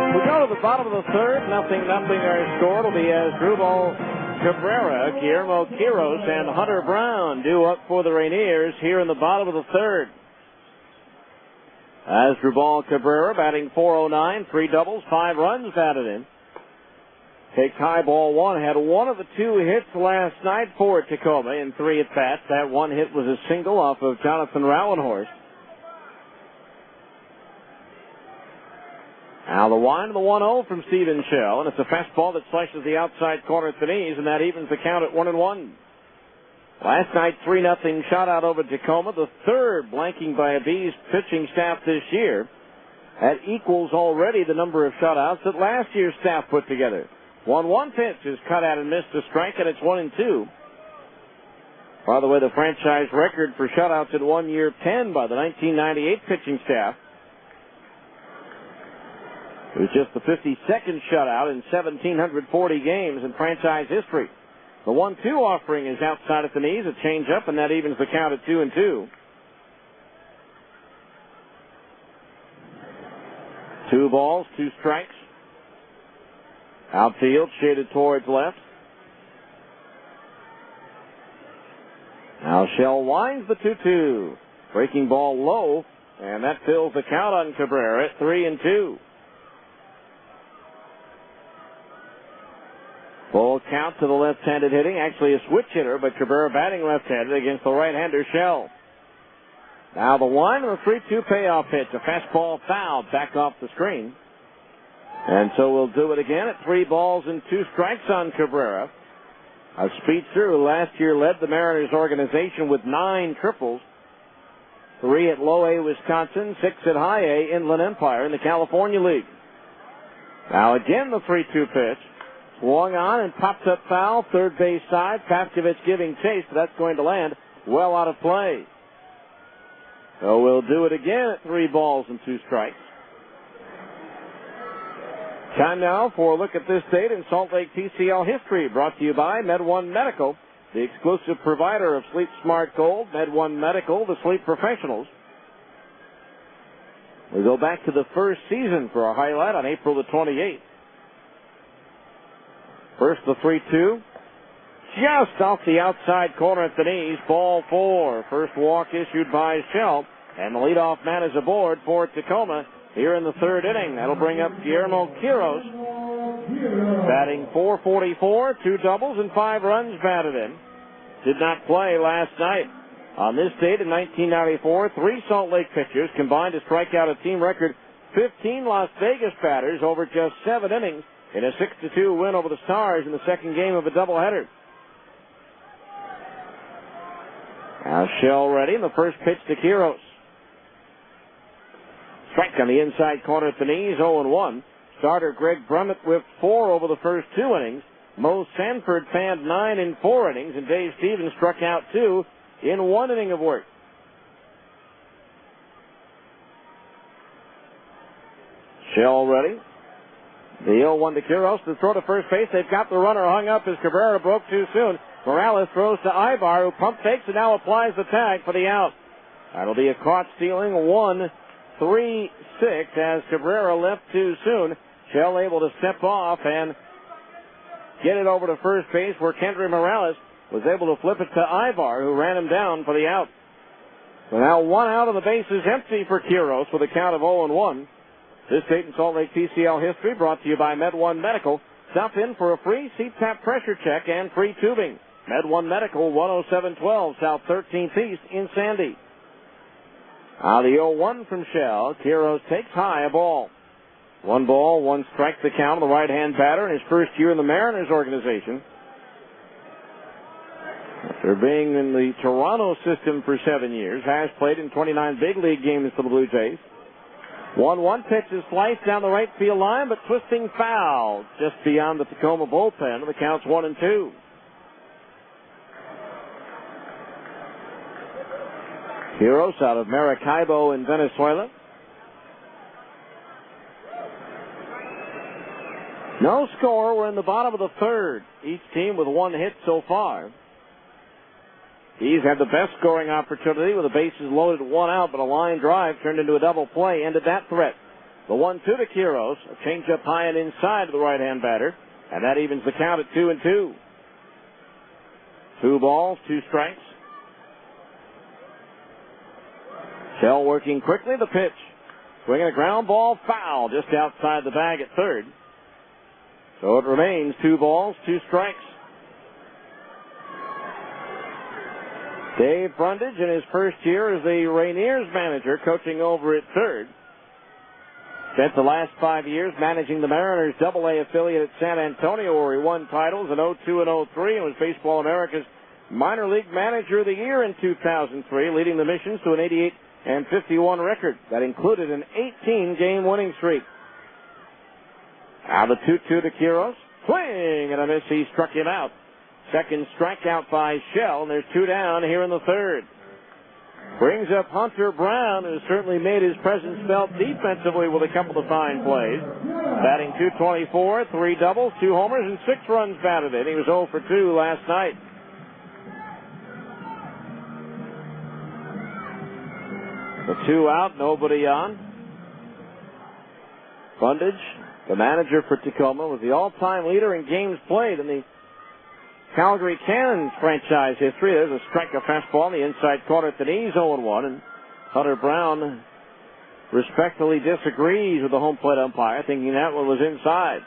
We go to the bottom of the third. 0-0 our score. It'll be Asdrubal Cabrera, Guillermo Quiros, and Hunter Brown due up for the Rainiers here in the bottom of the third. Asdrubal Cabrera batting .409, 3 doubles, 5 runs batted in. Takes high ball 1. Had 1 of the 2 hits last night for Tacoma in 3 at-bats. That 1 hit was a single off of Jonathan Rowenhorst. Now the wind of the 1-0 from Stephen Shell, and it's a fastball that slashes the outside corner at the knees, and that evens the count at 1-1. Last night, 3-0 shutout over Tacoma, the third blanking by a Bees pitching staff this year. That equals already the number of shutouts that last year's staff put together. 1-1 pitch is cut out and missed a strike, and it's 1-2. By the way, the franchise record for shutouts in 1 year, 10 by the 1998 pitching staff. It was just the 52nd shutout in 1,740 games in franchise history. The 1-2 offering is outside at the knees, a change-up, and that evens the count at 2-2. 2 balls, 2 strikes. Outfield shaded towards left. Now Shell winds the 2-2. Breaking ball low, and that fills the count on Cabrera at 3-2. Full count to the left-handed hitting. Actually a switch hitter, but Cabrera batting left-handed against the right-hander Shell. Now the 1 and the 3-2 payoff pitch. A fastball foul back off the screen. And so we'll do it again at 3 balls and 2 strikes on Cabrera. A speedster who last year led the Mariners organization with 9 triples. 3 at Low A, Wisconsin, 6 at High A, Inland Empire in the California League. Now again the 3-2 pitch. Swung on and pops up foul, third base side. Pavkovich giving chase, but that's going to land well out of play. So we'll do it again at 3 balls and 2 strikes. Time now for a look at this date in Salt Lake TCL history, brought to you by Med1 Medical, the exclusive provider of Sleep Smart Gold. Med1 Medical, the sleep professionals. We go back to the first season for our highlight on April the 28th. First, the 3-2. Just off the outside corner at the knees, ball 4. First walk issued by Shell, and the leadoff man is aboard for Tacoma here in the third inning. That'll bring up Guillermo Quiros, batting .444, 2 doubles and 5 runs batted in. Did not play last night. On this date in 1994, 3 Salt Lake pitchers combined to strike out a team record 15 Las Vegas batters over just 7 innings in a 6-2 win over the Stars in the second game of a doubleheader. Now Shell ready, and the first pitch to Quiros. Strike on the inside corner at the knees, 0-1. Starter Greg Brummett whipped 4 over the first 2 innings. Mo Sanford fanned 9 in 4 innings, and Dave Stevens struck out 2 in 1 inning of work. Shell ready. The 0-1 to Quiros. The throw to first base. They've got the runner hung up as Cabrera broke too soon. Morales throws to Ibar, who pump fakes and now applies the tag for the out. That'll be a caught stealing 1-3-6 as Cabrera left too soon. Shell able to step off and get it over to first base, where Kendry Morales was able to flip it to Ibar, who ran him down for the out. So now 1 out and the base is empty for Quiros with a count of 0-1. This date in Salt Lake TCL history brought to you by Med1 Medical. Stop in for a free CPAP pressure check and free tubing. Med1 Medical, 10712 South 13th East in Sandy. Now the 0-1 from Shell. Quiros takes high, a ball. 1 ball, 1 strike the count of the right-hand batter in his first year in the Mariners organization. After being in the Toronto system for 7 years, has played in 29 big league games for the Blue Jays. 1-1 pitch is sliced down the right field line, but twisting foul just beyond the Tacoma bullpen. The count's 1-2. Quiros out of Maracaibo in Venezuela. No score. We're in the bottom of the third. Each team with 1 hit so far. He's had the best scoring opportunity with the bases loaded, 1 out, but a line drive turned into a double play, ended that threat. The 1-2 to Quiros, a changeup high and inside to the right-hand batter, and that evens the count at 2-2. 2 balls, 2 strikes. Shell working quickly, the pitch. Swinging a ground ball, foul, just outside the bag at third. So it remains 2 balls, 2 strikes. Dave Brundage, in his first year as the Rainiers manager, coaching over at third. Spent the last 5 years managing the Mariners' Double-A affiliate at San Antonio, where he won titles in 02 and 03 and was Baseball America's Minor League Manager of the Year in 2003, leading the Missions to an 88-51 record. That included an 18-game winning streak. Now the 2-2 to Quiros. Swing and a miss. He struck him out. Second strikeout by Shell, and there's 2 down here in the third. Brings up Hunter Brown, who certainly made his presence felt defensively with a couple of fine plays. Batting .224, 3 doubles, 2 homers, and 6 runs batted in. He was 0 for 2 last night. The 2 out, nobody on. Brundage, the manager for Tacoma, was the all-time leader in games played in the Calgary Cannons franchise history. There's a strike, a fastball in the inside corner at the knees, 0-1, and Hunter Brown respectfully disagrees with the home plate umpire, thinking that one was inside.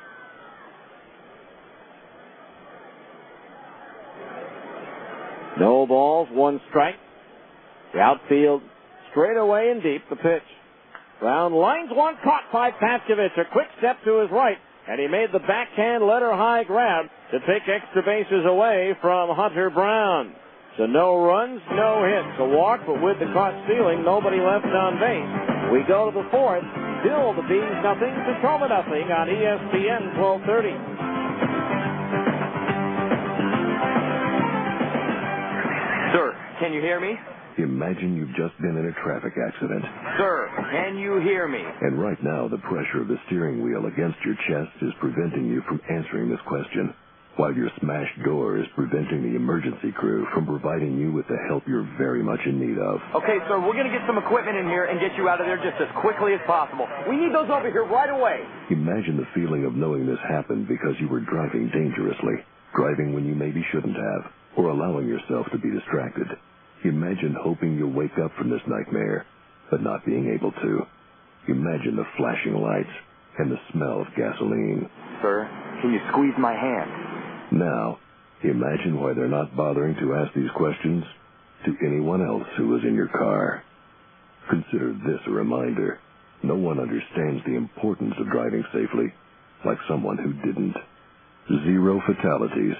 No balls, 1 strike. The outfield straight away and deep, the pitch. Brown lines one, caught by Pavkovich. A quick step to his right, and he made the backhand letter high grab to take extra bases away from Hunter Brown. So no runs, no hits. A walk, but with the caught stealing, nobody left on base. We go to the fourth. Still the Bees nothing, Tacoma nothing on ESPN 1230. Sir, can you hear me? Imagine you've just been in a traffic accident. Sir, can you hear me? And right now, the pressure of the steering wheel against your chest is preventing you from answering this question, while your smashed door is preventing the emergency crew from providing you with the help you're very much in need of. Okay, sir, we're going to get some equipment in here and get you out of there just as quickly as possible. We need those over here right away. Imagine the feeling of knowing this happened because you were driving dangerously, driving when you maybe shouldn't have, or allowing yourself to be distracted. Imagine hoping you'll wake up from this nightmare, but not being able to. Imagine the flashing lights and the smell of gasoline. Sir, can you squeeze my hand? Now, imagine why they're not bothering to ask these questions to anyone else who was in your car. Consider this a reminder. No one understands the importance of driving safely like someone who didn't. 0 fatalities.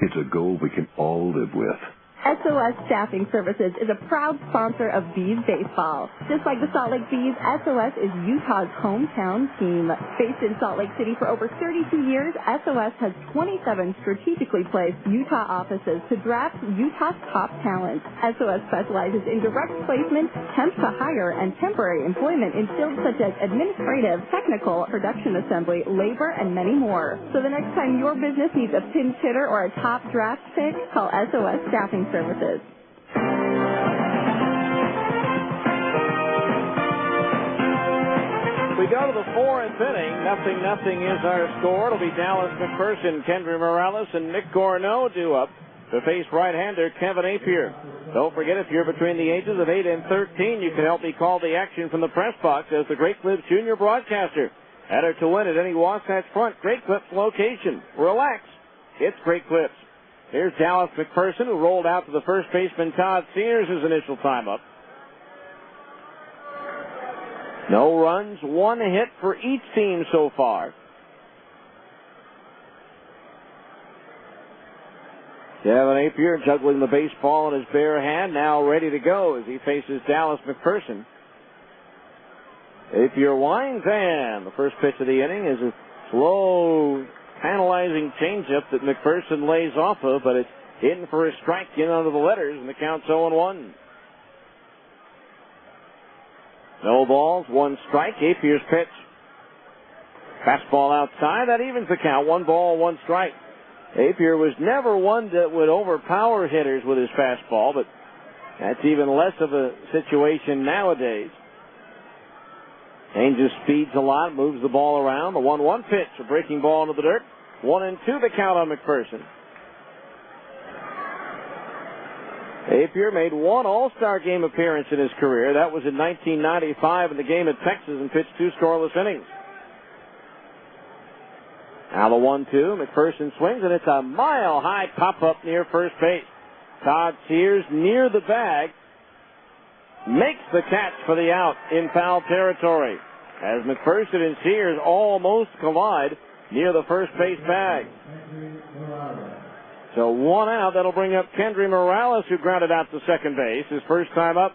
It's a goal we can all live with. SOS Staffing Services is a proud sponsor of Bees Baseball. Just like the Salt Lake Bees, SOS is Utah's hometown team. Based in Salt Lake City for over 32 years, SOS has 27 strategically placed Utah offices to draft Utah's top talent. SOS specializes in direct placement, temp to hire, and temporary employment in fields such as administrative, technical, production assembly, labor, and many more. So the next time your business needs a pinch hitter or a top draft pick, call SOS Staffing Services. We go to the 4th inning. 0-0 is our score. It'll be Dallas McPherson, Kendry Morales, and Nick Gorneau due up to face right-hander Kevin Apier. Don't forget, if you're between the ages of 8 and 13, you can help me call the action from the press box as the Great Clips Junior broadcaster. Enter to win at any Wasatch Front Great Clips location. Relax. It's Great Clips. Here's Dallas McPherson, who rolled out to the first baseman Todd Sears' initial time up. No runs, 1 hit for each team so far. Kevin Apier juggling the baseball in his bare hand, now ready to go as he faces Dallas McPherson. Apier winds, and the first pitch of the inning is a slow, analyzing changeup that McPherson lays off of, but it's in for a strike in under the letters, and the count's 0-1. No balls, 1 strike. Apier's pitch. Fastball outside, that evens the count. 1 ball, 1 strike. Apier was never one that would overpower hitters with his fastball, but that's even less of a situation nowadays. Changes speeds a lot, moves the ball around. The 1-1 pitch, a breaking ball into the dirt. 1-2 the count on McPherson. Apier made 1 All-Star game appearance in his career. That was in 1995 in the game at Texas, and pitched 2 scoreless innings. Now the 1-2, McPherson swings, and it's a mile-high pop-up near first base. Todd Sears near the bag makes the catch for the out in foul territory as McPherson and Sears almost collide near the first base bag. So 1 out. That'll bring up Kendry Morales, who grounded out to second base, his first time up.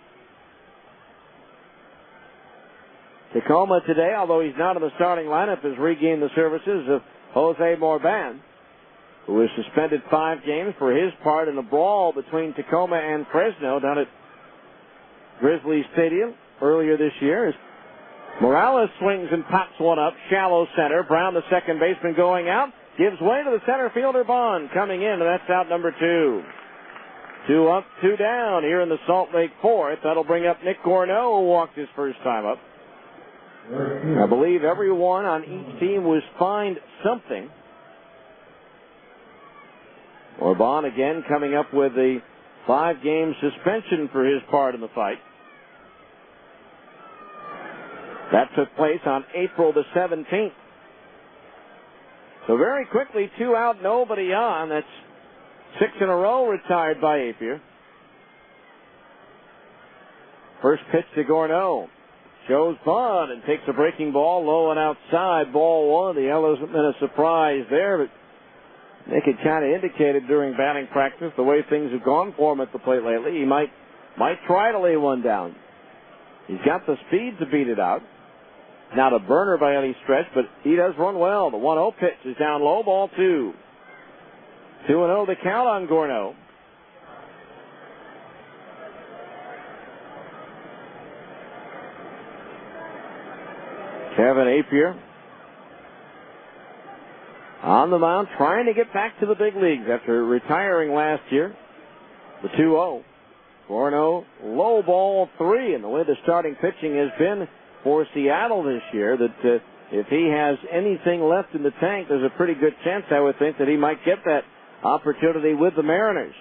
Tacoma today, although he's not in the starting lineup, has regained the services of Jose Morban, who was suspended 5 games for his part in the brawl between Tacoma and Fresno down at Grizzlies Stadium earlier this year. As Morales swings and pops one up, shallow center. Brown, the second baseman, going out, gives way to the center fielder Bond coming in, and that's out number 2. 2 up, 2 down here in the Salt Lake 4th. That'll bring up Nick Gorneau, who walked his first time up. I believe everyone on each team was fined something. Orban again coming up with a 5-game suspension for his part in the fight. That took place on April the 17th. So very quickly, 2 out, nobody on. That's 6 in a row retired by Apier. First pitch to Gorneau. Shows Bond and takes a breaking ball low and outside. Ball 1. The elephant been a surprise there, but Nick had kind of indicated during batting practice the way things have gone for him at the plate lately. He might try to lay one down. He's got the speed to beat it out. Not a burner by any stretch, but he does run well. The 1-0 pitch is down low, ball 2. 2-0 the count on Gorneau. Kevin Apier on the mound, trying to get back to the big leagues after retiring last year. The 2-0. 4-0, low ball 3, and the way the starting pitching has been for Seattle this year, that if he has anything left in the tank, there's a pretty good chance, I would think, that he might get that opportunity with the Mariners.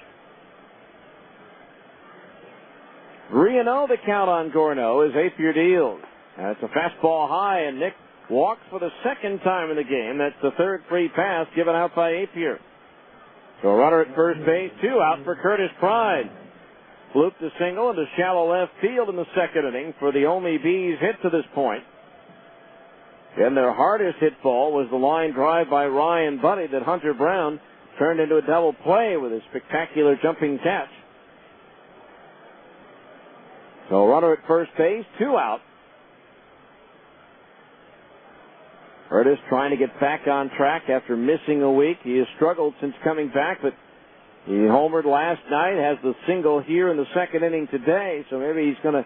3-0 the count on Gorno as Apier deals. That's a fastball high, and Nick walks for the second time in the game. That's the third free pass given out by Apier. So a runner at first base, 2 out for Curtis Pride. Looped a single into shallow left field in the second inning for the only Bees hit to this point. And their hardest hit ball was the line drive by Ryan Buddy that Hunter Brown turned into a double play with a spectacular jumping catch. So runner at first base, 2 out. Curtis trying to get back on track after missing a week. He has struggled since coming back, but he homered last night, has the single here in the second inning today, so maybe he's going to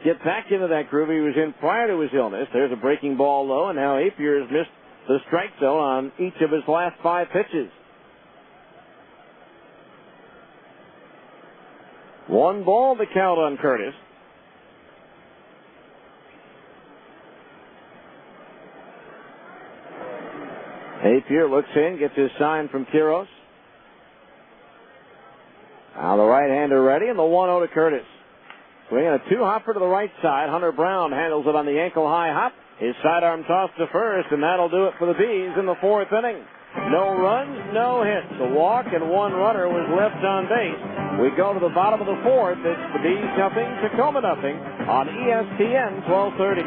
get back into that groove he was in prior to his illness. There's a breaking ball low, and now Apier has missed the strike zone on each of his last 5 pitches. 1 ball to count on Curtis. Apier looks in, gets his sign from Quiros. Now the right-hander ready, and the 1-0 to Curtis. Swinging a 2-hopper to the right side. Hunter Brown handles it on the ankle-high hop. His sidearm toss to first, and that'll do it for the Bees in the 4th inning. No runs, no hits. A walk and 1 runner was left on base. We go to the bottom of the 4th. It's the Bees nothing, Tacoma nothing on ESPN 1230.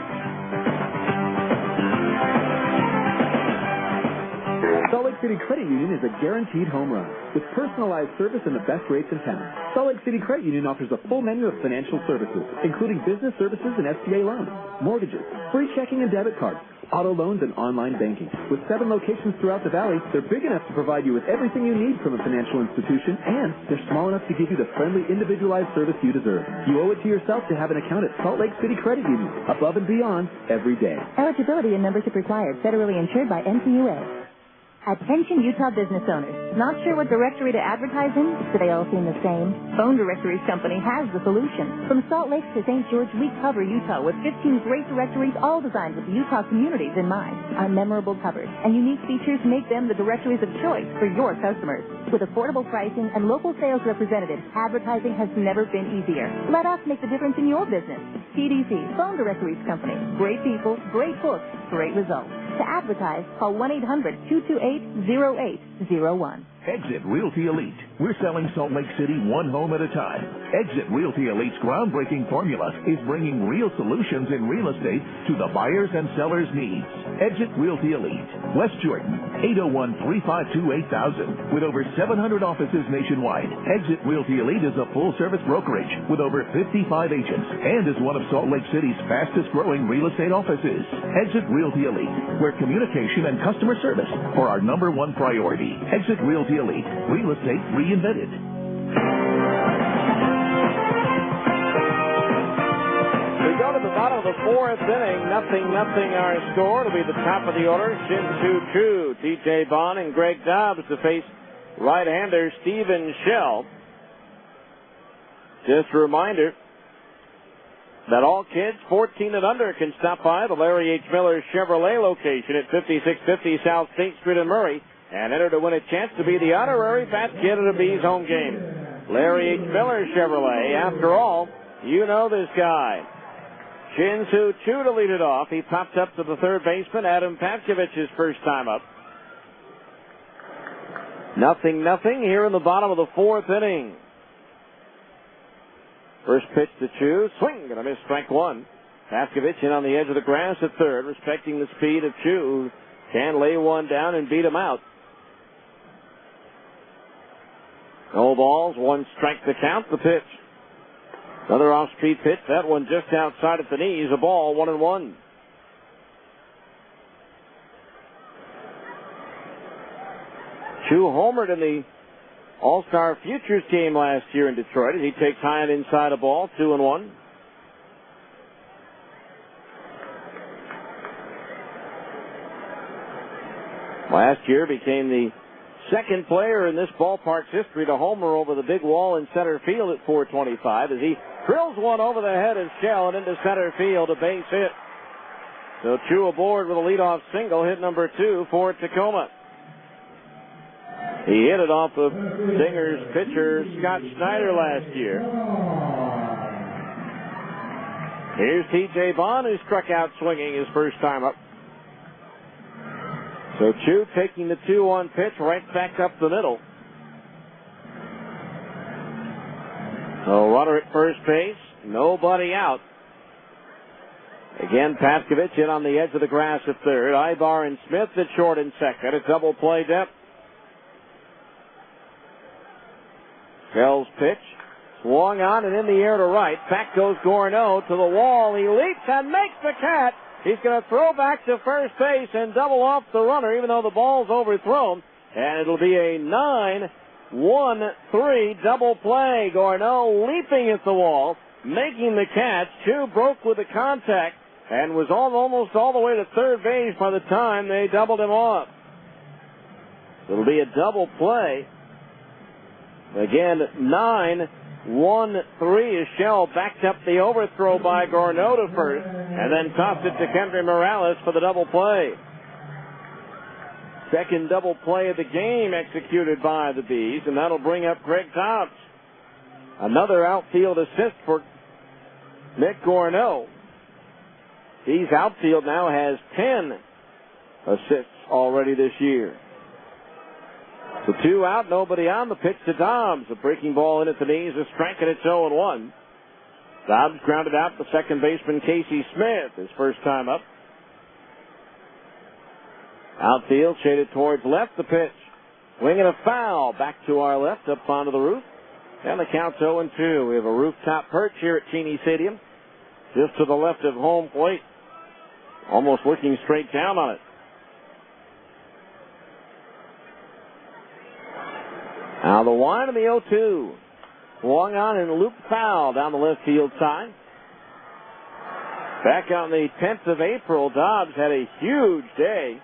Salt Lake City Credit Union is a guaranteed home run with personalized service and the best rates in town. Salt Lake City Credit Union offers a full menu of financial services, including business services and SBA loans, mortgages, free checking and debit cards, auto loans, and online banking. With 7 locations throughout the valley, they're big enough to provide you with everything you need from a financial institution, and they're small enough to give you the friendly, individualized service you deserve. You owe it to yourself to have an account at Salt Lake City Credit Union, above and beyond every day. Eligibility and membership required. Federally insured by NCUA. Attention Utah business owners. Not sure what directory to advertise in? Do they all seem the same? Phone Directories Company has the solution. From Salt Lake to St. George, we cover Utah with 15 great directories, all designed with the Utah communities in mind. Our memorable covers and unique features make them the directories of choice for your customers. With affordable pricing and local sales representatives, advertising has never been easier. Let us make the difference in your business. TDC, Phone Directories Company. Great people, great books, great results. To advertise, call 1-800-228-0801. Exit Realty Elite. We're selling Salt Lake City one home at a time. Exit Realty Elite's groundbreaking formula is bringing real solutions in real estate to the buyers and sellers' needs. Exit Realty Elite. West Jordan, 801-352-8000. With over 700 offices nationwide, Exit Realty Elite is a full-service brokerage with over 55 agents and is one of Salt Lake City's fastest-growing real estate offices. Exit Realty Elite, where communication and customer service are our #1 priority. Exit Realty Elite. Real estate reinvented. We go to the bottom of the 4th inning. 0-0 our score. It'll be the top of the order. Shin-Soo Choo, T.J. Bond, and Greg Dobbs to face right-hander Stephen Shell. Just a reminder that all kids 14 and under can stop by the Larry H. Miller Chevrolet location at 5650 South State Street in Murray and enter to win a chance to be the honorary Fat Kid at a Bees home game. Larry H. Miller Chevrolet, after all, you know this guy. Shin-Soo Choo to lead it off. He pops up to the third baseman, Adam Patkovich's first time up. 0-0 here in the bottom of the 4th inning. First pitch to Choo, swing and a miss, strike 1. Patkovich in on the edge of the grass at third, respecting the speed of Choo, who can lay one down and beat him out. No balls, 1 strike to count the pitch. Another off-speed pitch, that one just outside at the knees, a ball, 1-1. Choo homered in the All-Star Futures game last year in Detroit as he takes high and inside a ball, 2-1. Last year became the second player in this ballpark's history to homer over the big wall in center field at 425 as he drills one over the head of Shell and into center field, a base hit. So Chu aboard with a leadoff single, hit number 2 for Tacoma. He hit it off of Singer's pitcher Scott Snyder last year. Here's T.J. Bond, who struck out swinging his first time up. So Chu taking the 2-1 pitch right back up the middle. So runner at first base, nobody out. Again, Paskovich in on the edge of the grass at third. Ibar and Smith at short and second. A double play depth. Shell's pitch. Swung on and in the air to right. Back goes Gorneau to the wall. He leaps and makes the catch. He's going to throw back to first base and double off the runner, even though the ball's overthrown. And it'll be a 9-1-3 double play. Gorneau leaping at the wall, making the catch. Chu broke with the contact and was almost all the way to third base by the time they doubled him off. It'll be a double play. Again, 9-1-3 as Shell backed up the overthrow by Gorneau to first and then tossed it to Kendry Morales for the double play. Second double play of the game executed by the Bees, and that'll bring up Greg Dobbs. Another outfield assist for Nick Gorneau. Bees outfield now has 10 assists already this year. So 2 out, nobody on. The pitch to Dobbs. A breaking ball in at the knees, a strike, and it's 0-1. Dobbs grounded out the second baseman Casey Smith, his first time up. Outfield shaded towards left, the pitch. Swing and a foul. Back to our left, up onto the roof. And the count's 0-2. We have a rooftop perch here at Cheney Stadium, just to the left of home plate. Almost looking straight down on it. Now the one and the 0-2. Swung on and looped foul down the left field side. Back on the 10th of April, Dobbs had a huge day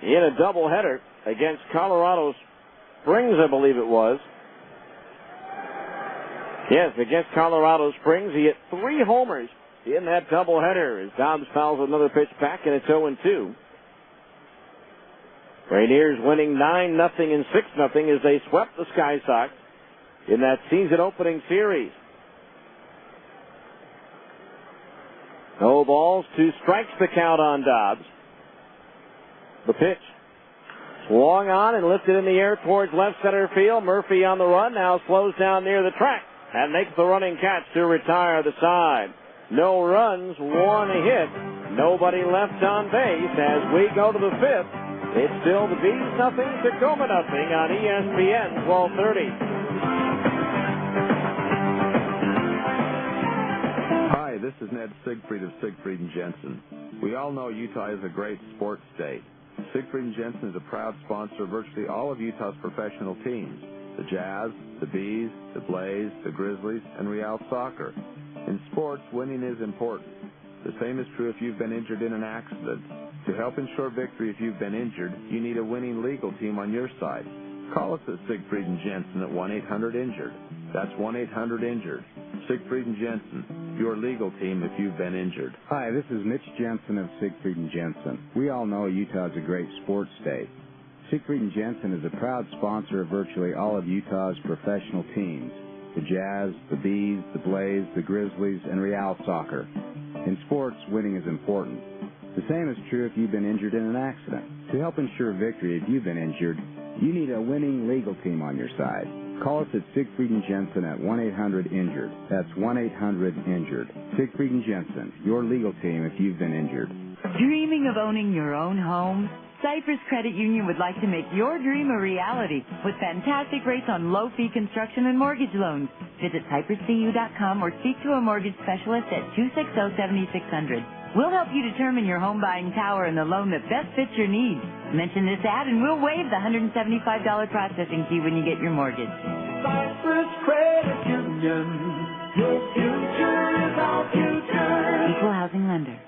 in a doubleheader against Colorado Springs, I believe it was. Yes, against Colorado Springs, he hit 3 homers in that doubleheader as Dobbs fouls another pitch back, and it's 0-2. Rainiers winning 9-0 and 6-0 as they swept the Sky Sox in that season opening series. No balls, 2 strikes the count on Dobbs. The pitch. Swung on and lifted in the air towards left center field. Murphy on the run, now slows down near the track and makes the running catch to retire the side. No runs, 1 hit, nobody left on base as we go to the 5th. It's still the Bees 0, Tacoma 0 on ESPN 1230. Hi, this is Ned Siegfried of Siegfried & Jensen. We all know Utah is a great sports state. Siegfried & Jensen is a proud sponsor of virtually all of Utah's professional teams: the Jazz, the Bees, the Blaze, the Grizzlies, and Real Soccer. In sports, winning is important. The same is true if you've been injured in an accident. To help ensure victory if you've been injured, you need a winning legal team on your side. Call us at Siegfried & Jensen at 1-800-INJURED. That's 1-800-INJURED. Siegfried & Jensen, your legal team if you've been injured. Hi, this is Mitch Jensen of Siegfried & Jensen. We all know Utah is a great sports state. Siegfried & Jensen is a proud sponsor of virtually all of Utah's professional teams: the Jazz, the Bees, the Blaze, the Grizzlies, and Real Soccer. In sports, winning is important. The same is true if you've been injured in an accident. To help ensure victory if you've been injured, you need a winning legal team on your side. Call us at Siegfried & Jensen at 1-800-INJURED. That's 1-800-INJURED. Siegfried & Jensen, your legal team if you've been injured. Dreaming of owning your own home? Cypress Credit Union would like to make your dream a reality with fantastic rates on low-fee construction and mortgage loans. Visit cypresscu.com or speak to a mortgage specialist at 260-7600. We'll help you determine your home buying power and the loan that best fits your needs. Mention this ad and we'll waive the $175 processing fee when you get your mortgage. Cypress Credit Union. Your future is our future. Equal housing lender.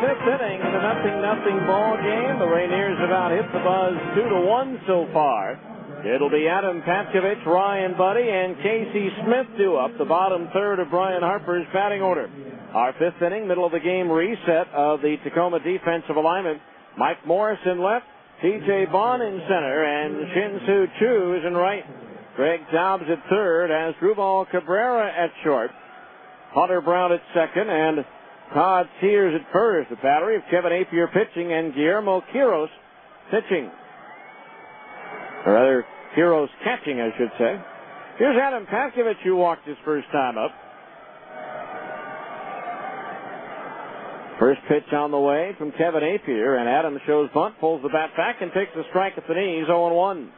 fifth inning in a 0-0 ball game. The Rainiers have out hit the Buzz 2-1 so far. It'll be Adam Patkovich, Ryan Buddy, and Casey Smith due up the bottom third of Brian Harper's batting order. Our fifth inning, middle of the game reset of the Tacoma defensive alignment. Mike Morris in left, T.J. Bond in center, and Shin-Soo Choo is in right. Greg Dobbs at third, as Drubal Cabrera at short. Hunter Brown at second, and Todd Sears at first. The battery of Kevin Apier pitching and Guillermo Quiros pitching. Or rather, Quiros catching, I should say. Here's Adam Patkovich, who walked his first time up. First pitch on the way from Kevin Apier, and Adam shows bunt, pulls the bat back, and takes a strike at the knees, 0-1.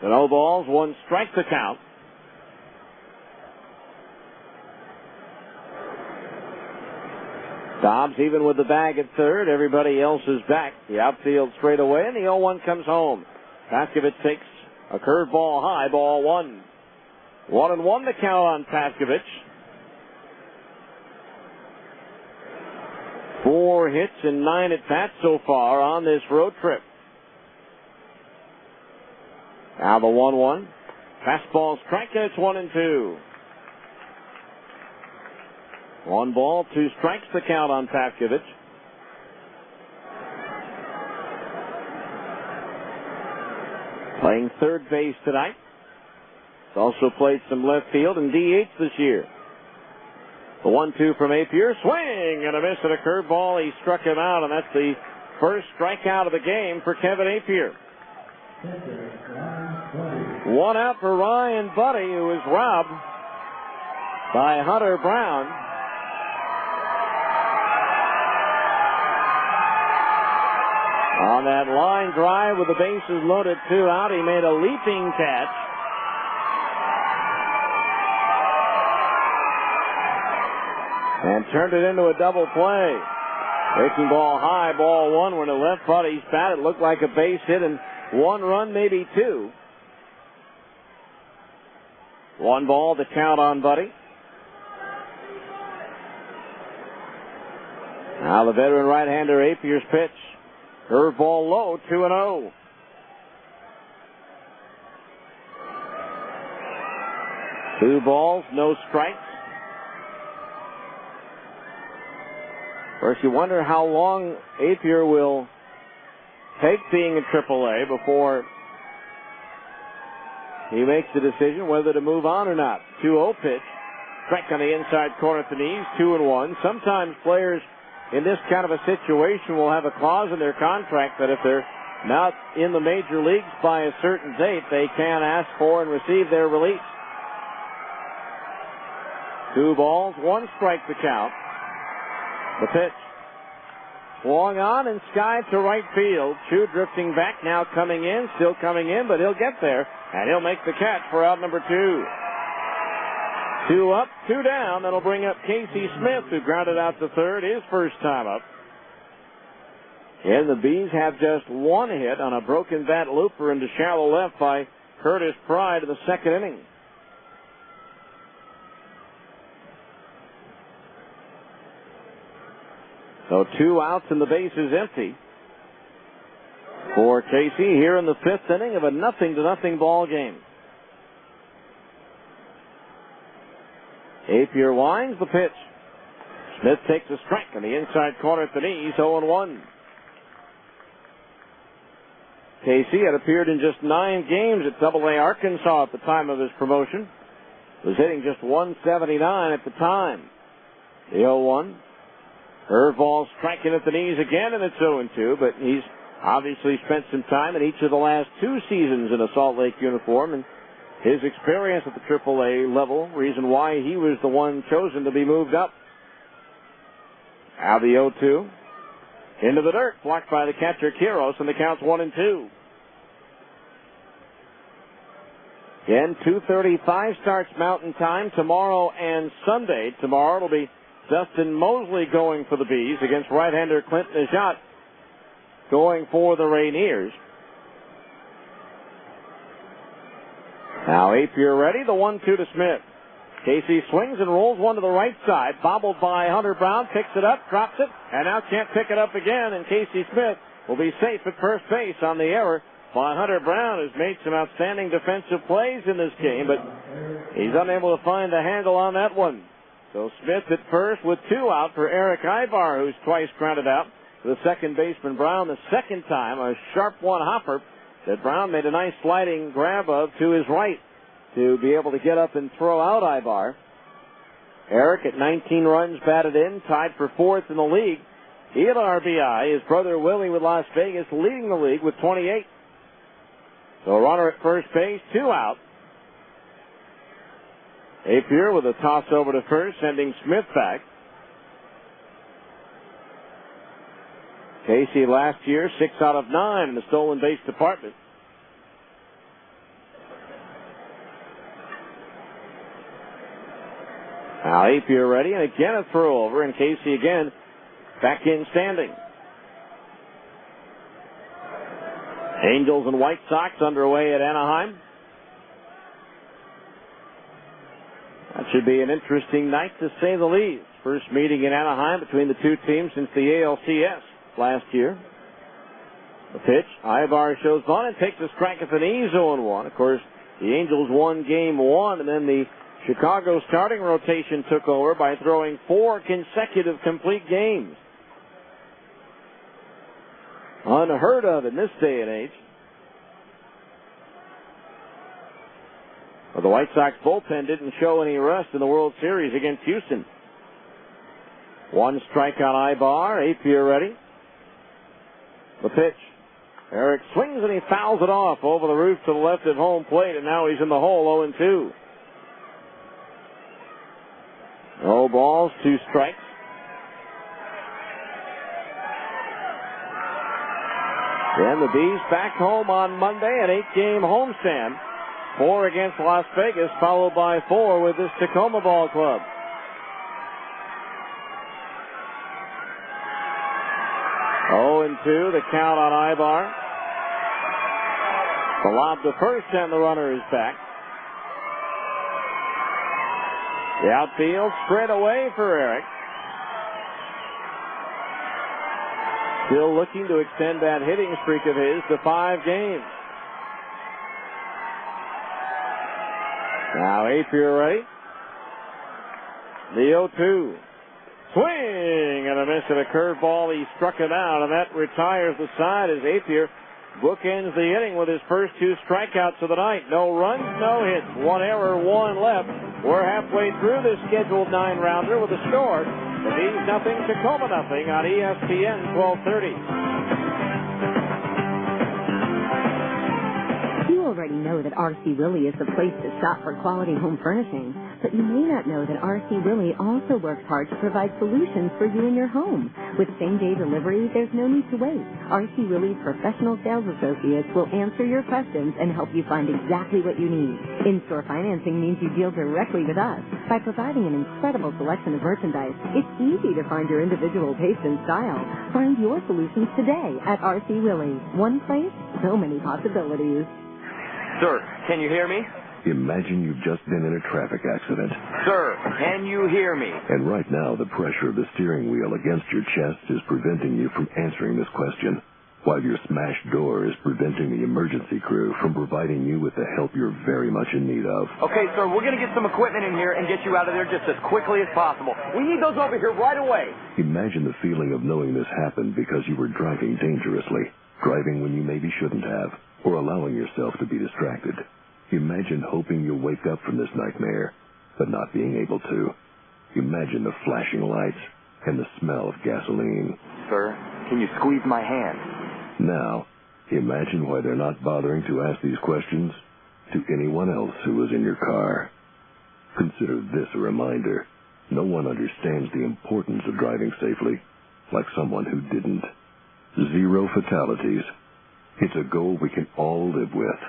The no balls, one strike to count. Dobbs even with the bag at third. Everybody else is back. The outfield straight away, and the 0-1 comes home. Patkovich takes a curveball high, ball one. 1-1 to count on Patkovich. 4 hits and 9 at bats so far on this road trip. Now the 1-1. Fastball strike, and it's 1-2. 1 ball, 2 strikes to count on Patkovich. Playing third base tonight. He's also played some left field and DH this year. The 1-2 from Apier, swing and a miss at a curveball. He struck him out, and that's the first strikeout of the game for Kevin Apier. 1 out for Ryan Buddy, who was robbed by Hunter Brown. On that line drive with the bases loaded, 2 out, he made a leaping catch. And turned it into a double play. Breaking ball high, ball one. When it left Buddy's bat, it looked like a base hit and 1 run, maybe 2. 1 ball to count on Buddy. Now the veteran right-hander Apier's pitch. Curveball low, 2-0. Two balls, no strikes. Of course, you wonder how long Apier will take being in AAA before he makes the decision whether to move on or not. 2-0 pitch. Strike on the inside corner at the knees, 2-1. Sometimes players in this kind of a situation will have a clause in their contract that if they're not in the major leagues by a certain date, they can ask for and receive their release. 2 balls, 1 strike to count. The pitch. Swung on and skied to right field. Choo drifting back, now coming in, still coming in, but he'll get there, and he'll make the catch for out number 2. 2 up, 2 down. That'll bring up Casey Smith, who grounded out to third his first time up. And the Bees have just 1 hit on a broken bat looper into shallow left by Curtis Pride in the second inning. So 2 outs and the base is empty for Casey here in the 5th inning of a 0-0 ball game. Apier winds the pitch. Smith takes a strike on the inside corner at the knees, 0-1. Casey had appeared in just 9 games at AA Arkansas at the time of his promotion. Was hitting just .179 at the time. The 0-1. Curveball striking at the knees again, and it's 0-2, but he's obviously spent some time in each of the last 2 seasons in a Salt Lake uniform, and his experience at the AAA level, reason why he was the one chosen to be moved up. Now the 0-2. Into the dirt, blocked by the catcher Quiros, and the count's 1-2. Again, 2:35 starts Mountain Time tomorrow and Sunday. Tomorrow it'll be Dustin Mosley going for the Bees against right-hander Clint Najat going for the Rainiers. Now Apier ready, the 1-2 to Smith. Casey swings and rolls one to the right side. Bobbled by Hunter Brown. Picks it up, drops it, and now can't pick it up again. And Casey Smith will be safe at first base on the error by Hunter Brown, who's made some outstanding defensive plays in this game, but he's unable to find the handle on that one. So Smith at first with 2 out for Eric Ibar, who's twice grounded out to the second baseman Brown. The second time, a sharp one hopper that Brown made a nice sliding grab of to his right to be able to get up and throw out Ibar. Eric at 19 runs batted in, tied for 4th in the league. He had an RBI. His brother Willie with Las Vegas leading the league with 28. So a runner at first base, 2 out. Apier with a toss over to first, sending Smith back. Casey last year, 6 out of 9 in the stolen base department. Now Apier ready, and again a throw over, and Casey again back in standing. Angels and White Sox underway at Anaheim. That should be an interesting night to say the least. First meeting in Anaheim between the two teams since the ALCS last year. The pitch, Ibar shows on and takes a strike at the knee, 0-1. Of course, the Angels won game 1, and then the Chicago starting rotation took over by throwing 4 consecutive complete games. Unheard of in this day and age. Well, the White Sox bullpen didn't show any rust in the World Series against Houston. 1 strike on Ibar. Apier ready. The pitch. Eric swings and he fouls it off over the roof to the left at home plate, and now he's in the hole, 0-2. No balls, 2 strikes. And the Bees back home on Monday, an 8-game homestand. 4 against Las Vegas, followed by 4 with this Tacoma ball club. Oh, 2, the count on Ibar. The lob to first, and the runner is back. The outfield spread away for Eric. Still looking to extend that hitting streak of his to 5 games. Now Apier ready. The 0-2. Swing and a miss at a curveball. He struck it out, and that retires the side as Apier bookends the inning with his first 2 strikeouts of the night. No runs, no hits. 1 error, 1 left. We're halfway through this scheduled 9-rounder with a score. The Bees nothing, Tacoma nothing on ESPN 1230. You already know that R.C. Willey is the place to shop for quality home furnishings, but you may not know that R.C. Willey also works hard to provide solutions for you in your home. With same-day delivery, there's no need to wait. R.C. Willey's professional sales associates will answer your questions and help you find exactly what you need. In-store financing means you deal directly with us. By providing an incredible selection of merchandise, it's easy to find your individual taste and style. Find your solutions today at R.C. Willey. One place, so many possibilities. Sir, can you hear me? Imagine you've just been in a traffic accident. Sir, can you hear me? And right now, the pressure of the steering wheel against your chest is preventing you from answering this question, while your smashed door is preventing the emergency crew from providing you with the help you're very much in need of. Okay, sir, we're going to get some equipment in here and get you out of there just as quickly as possible. We need those over here right away. Imagine the feeling of knowing this happened because you were driving dangerously, driving when you maybe shouldn't have, or allowing yourself to be distracted. Imagine hoping you'll wake up from this nightmare, but not being able to. Imagine the flashing lights and the smell of gasoline. Sir, can you squeeze my hand? Now, imagine why they're not bothering to ask these questions to anyone else who was in your car. Consider this a reminder. No one understands the importance of driving safely like someone who didn't. 0 fatalities. It's a goal we can all live with.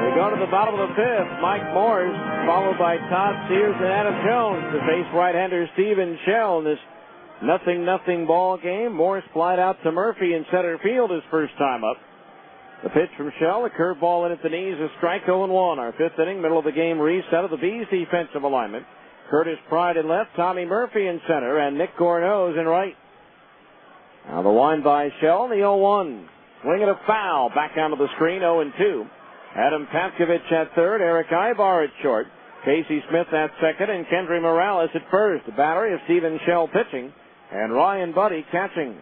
We go to the bottom of the 5th. Mike Morris, followed by Todd Sears and Adam Jones to face right-hander Stephen Shell in this 0-0 ball game. Morris flied out to Murphy in center field his first time up. The pitch from Shell, a curveball in at the knees, a strike 0-1. Our fifth inning, middle of the game reset of the Bees' defensive alignment. Curtis Pride in left, Tommy Murphy in center, and Nick Gornose in right. Now the wind by Shell, the 0-1. Swing and a foul, back onto the screen, 0-2. Adam Papkovich at third, Eric Ibar at short, Casey Smith at second, and Kendry Morales at first. The battery of Stephen Shell pitching, and Ryan Buddy catching.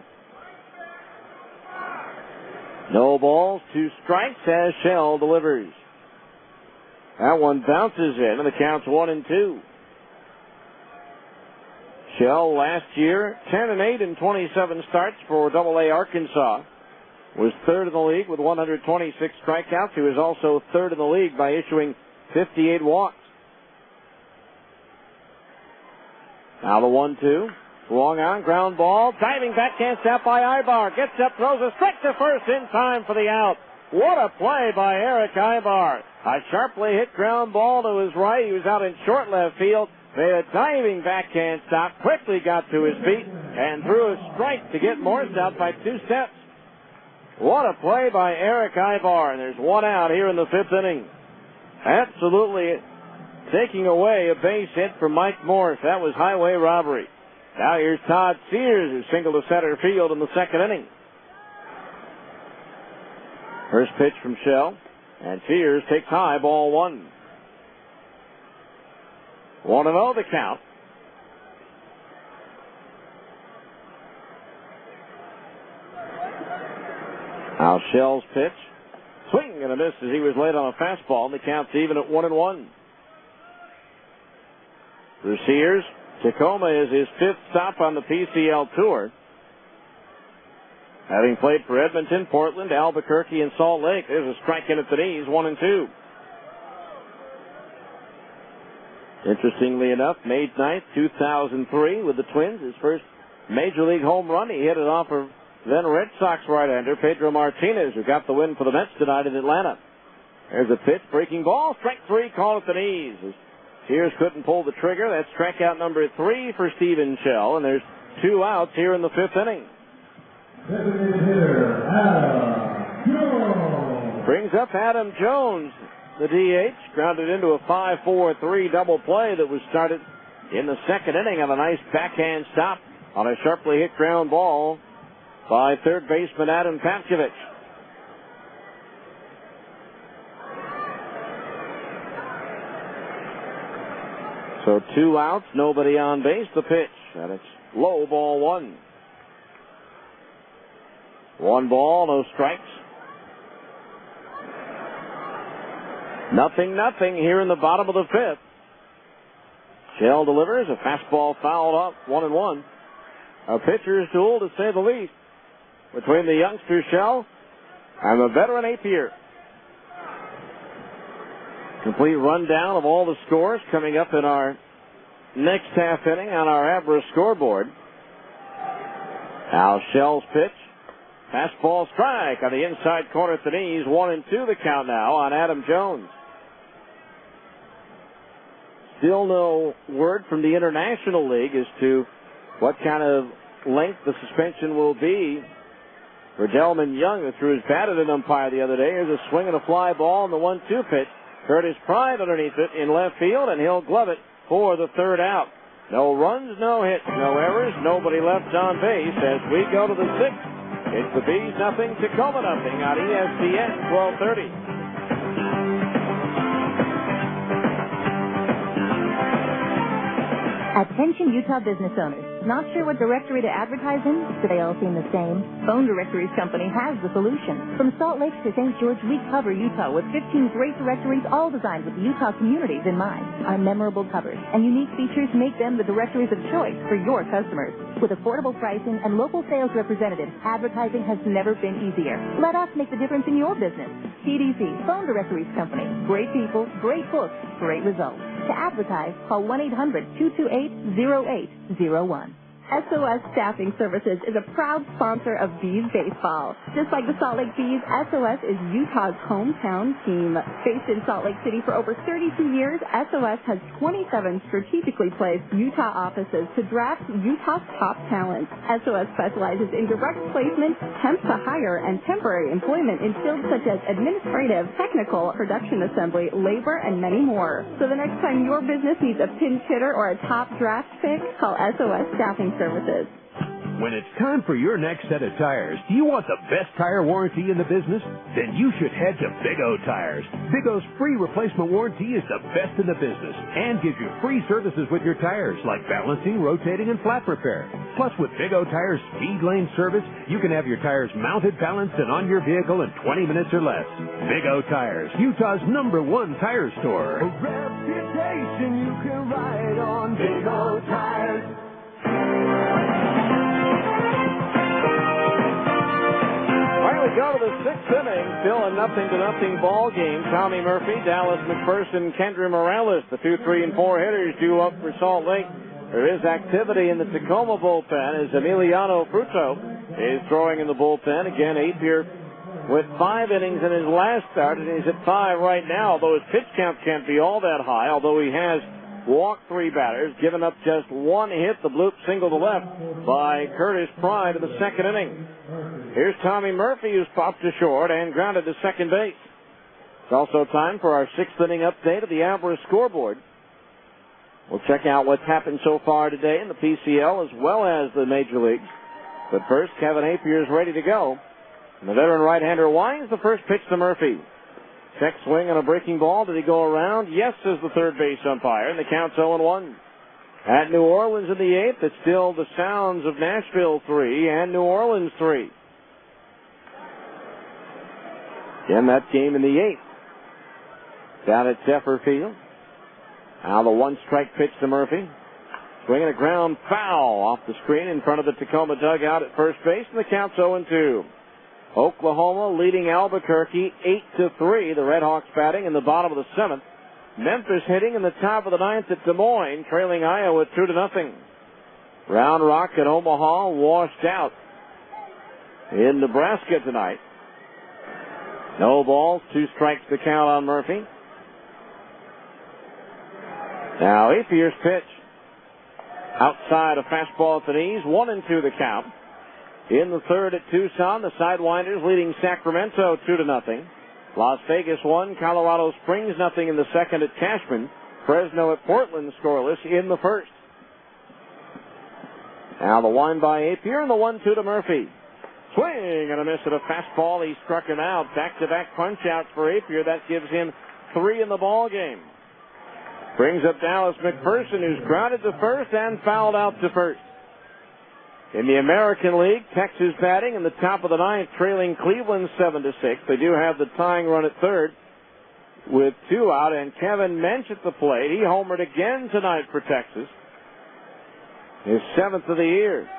No balls, 2 strikes as Shell delivers. That one bounces in, and the count's 1-2. Shell last year, 10-8 in 27 starts for AA Arkansas. Was third in the league with 126 strikeouts. He was also third in the league by issuing 58 walks. Now the 1-2. Swung on, ground ball. Diving backhand stop by Ibar. Gets up, throws a strike to first in time for the out. What a play by Eric Ibar. A sharply hit ground ball to his right. He was out in short left field. Made a diving backhand stop. Quickly got to his feet and threw a strike to get Morse out by 2 steps. What a play by Eric Ibar. And there's 1 out here in the 5th inning. Absolutely taking away a base hit from Mike Morse. That was highway robbery. Now here's Todd Sears, who singled to center field in the 2nd inning. First pitch from Shell, and Sears takes high, ball 1. 1-0 the count. Now Shell's pitch. Swing and a miss as he was late on a fastball, and the count's even at 1-1. For Sears, Tacoma is his 5th stop on the PCL Tour. Having played for Edmonton, Portland, Albuquerque, and Salt Lake, there's a strike in at the knees, 1-2. Interestingly enough, May 9th, 2003, with the Twins, his first Major League home run, he hit it off of then Red Sox right-hander Pedro Martinez, who got the win for the Mets tonight in Atlanta. There's a pitch, breaking ball, strike 3, called at the knees. Sears couldn't pull the trigger. That's strikeout number 3 for Stephen Shell, and there's 2 outs here in the 5th inning. Brings up Adam Jones, the DH, grounded into a 5-4-3 double play that was started in the 2nd inning on a nice backhand stop on a sharply hit ground ball by third baseman Adam Papkovich. So 2 outs, nobody on base. The pitch, and it's low, ball 1. 1 ball, no strikes. 0-0 here in the bottom of the 5th. Shell delivers a fastball fouled up, 1-1. A pitcher's duel, to say the least, between the youngster Shell and the veteran Apier. Complete rundown of all the scores coming up in our next half inning on our Abra scoreboard. Now Shell's pitch. Fastball strike on the inside corner at the knees. 1-2 the count now on Adam Jones. Still no word from the International League as to what kind of length the suspension will be for Delman Young, who threw his bat at an umpire the other day. Here's a swing and a fly ball on the 1-2 pitch. Curtis Pride underneath it in left field, and he'll glove it for the 3rd out. No runs, no hits, no errors, nobody left on base as we go to the 6th. It's the Bees 0, Tacoma 0 on ESPN 1230. Attention Utah business owners. Not sure what directory to advertise in? Do they all seem the same? Phone Directories Company has the solution. From Salt Lake to St. George, we cover Utah with 15 great directories, all designed with the Utah communities in mind. Our memorable covers and unique features make them the directories of choice for your customers. With affordable pricing and local sales representatives, advertising has never been easier. Let us make the difference in your business. TDC, Phone Directories Company. Great people, great books, great results. To advertise, call 1-800-228-0801. SOS Staffing Services is a proud sponsor of Bees baseball. Just like the Salt Lake Bees, SOS is Utah's hometown team. Based in Salt Lake City for over 32 years, SOS has 27 strategically placed Utah offices to draft Utah's top talent. SOS specializes in direct placement, temp to hire, and temporary employment in fields such as administrative, technical, production assembly, labor, and many more. So the next time your business needs a pinch hitter or a top draft pick, call SOS Staffing Services. When it's time for your next set of tires, do you want the best tire warranty in the business? Then you should head to Big O Tires. Big O's free replacement warranty is the best in the business and gives you free services with your tires like balancing, rotating, and flat repair. Plus, with Big O Tires speed lane service, you can have your tires mounted, balanced, and on your vehicle in 20 minutes or less. Big O Tires, Utah's #1 tire store. A reputation you can ride on. Big O Tires. All right, we go to the 6th inning. Still a 0-0 ball game. Tommy Murphy, Dallas McPherson, Kendry Morales, the 2, 3, and 4 hitters due up for Salt Lake. There is activity in the Tacoma bullpen as Emiliano Fruto is throwing in the bullpen. Again, Apier with 5 innings in his last start, and he's at 5 right now, although his pitch count can't be all that high, although he has walked 3 batters, given up just 1 hit, the bloop single to left by Curtis Pride in the 2nd inning. Here's Tommy Murphy, who's popped to short and grounded to second base. It's also time for our 6th inning update of the Abra scoreboard. We'll check out what's happened so far today in the PCL as well as the Major Leagues. But first, Kevin Apier is ready to go. And the veteran right-hander winds the first pitch to Murphy. Check swing on a breaking ball. Did he go around? Yes, says the third base umpire, and the count's 0-1. At New Orleans in the 8th, it's still the sounds of Nashville 3 and New Orleans 3. Again, that game in the 8th. Down at Zephyr Field. Now the 1-strike pitch to Murphy. Swinging a ground foul off the screen in front of the Tacoma dugout at first base, and the count's 0-2. Oklahoma leading Albuquerque 8-3. The Redhawks batting in the bottom of the 7th. Memphis hitting in the top of the 9th at Des Moines, trailing Iowa 2-0. Round Rock at Omaha washed out in Nebraska tonight. No balls, 2 strikes to count on Murphy. Now Apier's pitch. Outside a fastball at the knees, 1-2 the count. In the 3rd at Tucson, the Sidewinders leading Sacramento 2-0. Las Vegas 1, Colorado Springs 0 in the 2nd at Cashman. Fresno at Portland scoreless in the 1st. Now the wind by Apier and the 1-2 to Murphy. Swing and a miss at a fastball. He struck him out. Back-to-back punch-outs for Apier. That gives him 3 in the ball game. Brings up Dallas McPherson, who's grounded to first and fouled out to first. In the American League, Texas batting in the top of the 9th, trailing Cleveland 7-6. They do have the tying run at 3rd with 2 out, and Kevin Mensch at the plate. He homered again tonight for Texas. His 7th of the year.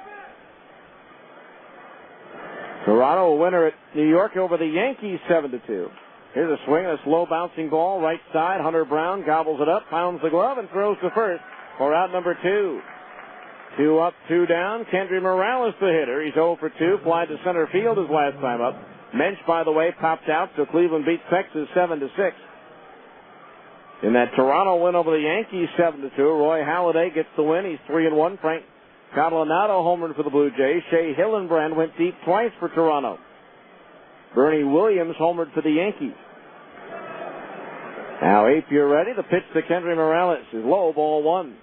Toronto a winner at New York over the Yankees 7-2. Here's a swing, a slow bouncing ball, right side. Hunter Brown gobbles it up, pounds the glove, and throws to first for out number 2. 2 up, 2 down. Kendry Morales, the hitter. He's 0 for 2. Fly to center field his last time up. Mensch, by the way, popped out, so Cleveland beats Texas 7-6. In that Toronto win over the Yankees 7-2, Roy Halladay gets the win. He's 3-1. Frank Catalanato homered for the Blue Jays. Shea Hillenbrand went deep twice for Toronto. Bernie Williams homered for the Yankees. Now Apier ready. The pitch to Kendry Morales is low, ball 1.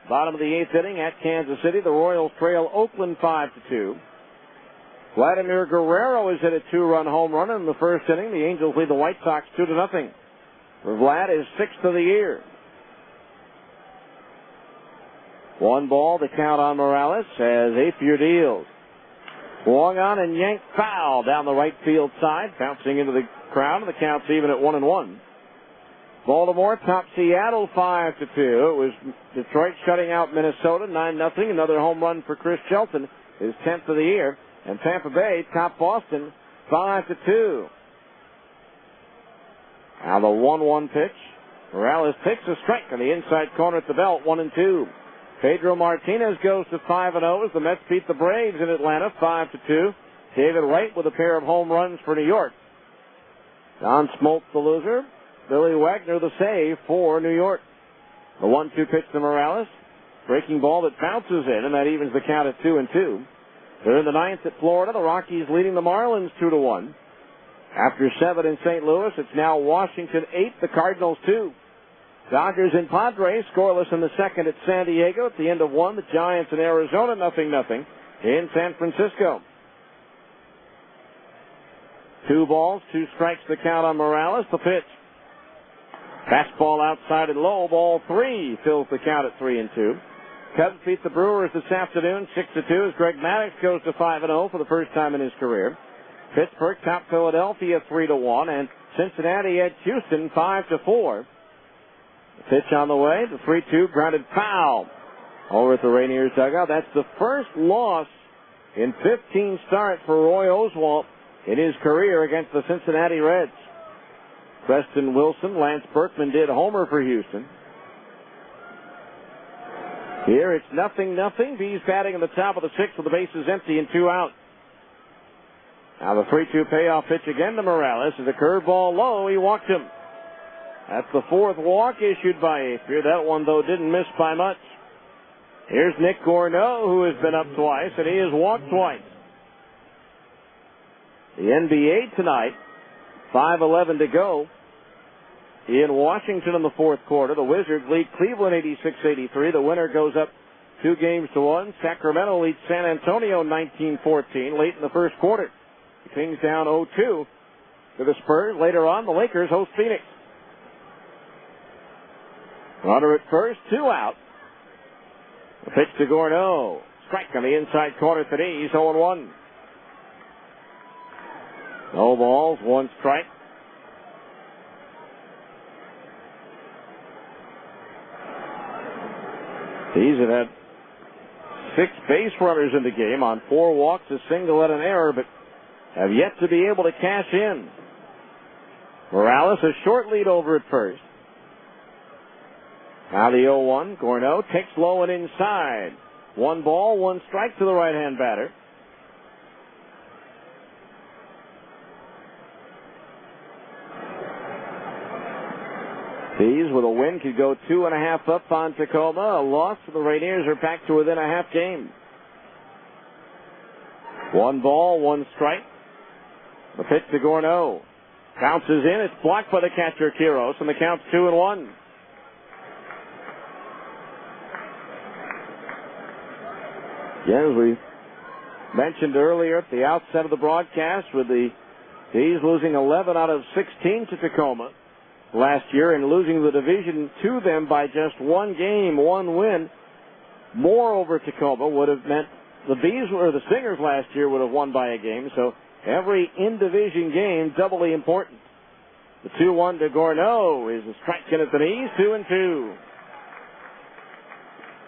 Bottom of the 8th inning at Kansas City. The Royals trail Oakland 5-2. Vladimir Guerrero is hit a 2-run home run in the 1st inning. The Angels lead the White Sox 2-0. For Vlad, his 6th of the year. 1 ball to count on Morales as Apier deals. Swung on and yanked foul down the right field side, bouncing into the crowd, and the count's even at 1-1. Baltimore topped Seattle 5-2. It was Detroit shutting out Minnesota 9-0. Another home run for Chris Shelton, his 10th of the year. And Tampa Bay topped Boston 5-2. Now the 1-1 pitch. Morales takes a strike on the inside corner at the belt, 1-2. Pedro Martinez goes to 5-0 as the Mets beat the Braves in Atlanta 5-2. David Wright with a pair of home runs for New York. Don Smoltz the loser. Billy Wagner the save for New York. The 1-2 pitch to Morales. Breaking ball that bounces in, and that evens the count at 2-2. They're in the ninth at Florida. The Rockies leading the Marlins 2-1. After 7 in St. Louis, it's now Washington 8, the Cardinals 2. Dodgers and Padres scoreless in the second at San Diego. At the end of 1, the Giants in Arizona 0-0 in San Francisco. 2 balls, 2 strikes the count on Morales. The pitch. Fastball outside and low. Ball 3 fills the count at 3-2. Cubs beat the Brewers this afternoon 6-2 as Greg Maddux goes to 5-0 for the first time in his career. Pittsburgh topped Philadelphia 3-1, and Cincinnati edged Houston 5-4. The pitch on the way, the 3-2 grounded foul over at the Rainiers dugout. That's the first loss in 15 starts for Roy Oswalt in his career against the Cincinnati Reds. Preston Wilson, Lance Berkman did homer for Houston. Here it's 0-0. Bees batting in the top of the 6th with the bases empty and 2 out. Now the 3-2 payoff pitch again to Morales. Is a curveball low. He walked him. That's the 4th walk issued by Apier. That one, though, didn't miss by much. Here's Nick Gorneau, who has been up twice, and he has walked twice. The NBA tonight, 5:11 to go. In Washington in the 4th quarter, the Wizards lead Cleveland 86-83. The winner goes up 2-1. Sacramento leads San Antonio 19-14 late in the 1st quarter. The Kings down 0-2 to the Spurs. Later on, the Lakers host Phoenix. Runner at first, 2 out. The pitch to Gorneau. Strike on the inside corner to He's 0-1. No balls, 1 strike. These have had 6 base runners in the game on 4 walks, a single and an error, but have yet to be able to cash in. Morales a short lead over at first. Now the 0-1. Gorneau takes low and inside. 1 ball, 1 strike to the right-hand batter. These, with a win, could go 2.5 up on Tacoma. A loss, the Rainiers are back to within a half game. 1 ball, 1 strike. The pitch to Gorneau. Bounces in. It's blocked by the catcher, Quiros, and the count's 2-1. Yeah, as we mentioned earlier at the outset of the broadcast, with the D's losing 11 out of 16 to Tacoma last year and losing the division to them by just 1 game, 1 win. More over Tacoma would have meant the Bees or the Stingers last year would have won by a game. So every in-division game doubly important. The 2-1 to Gorneau is a strike in at the knees, 2-2.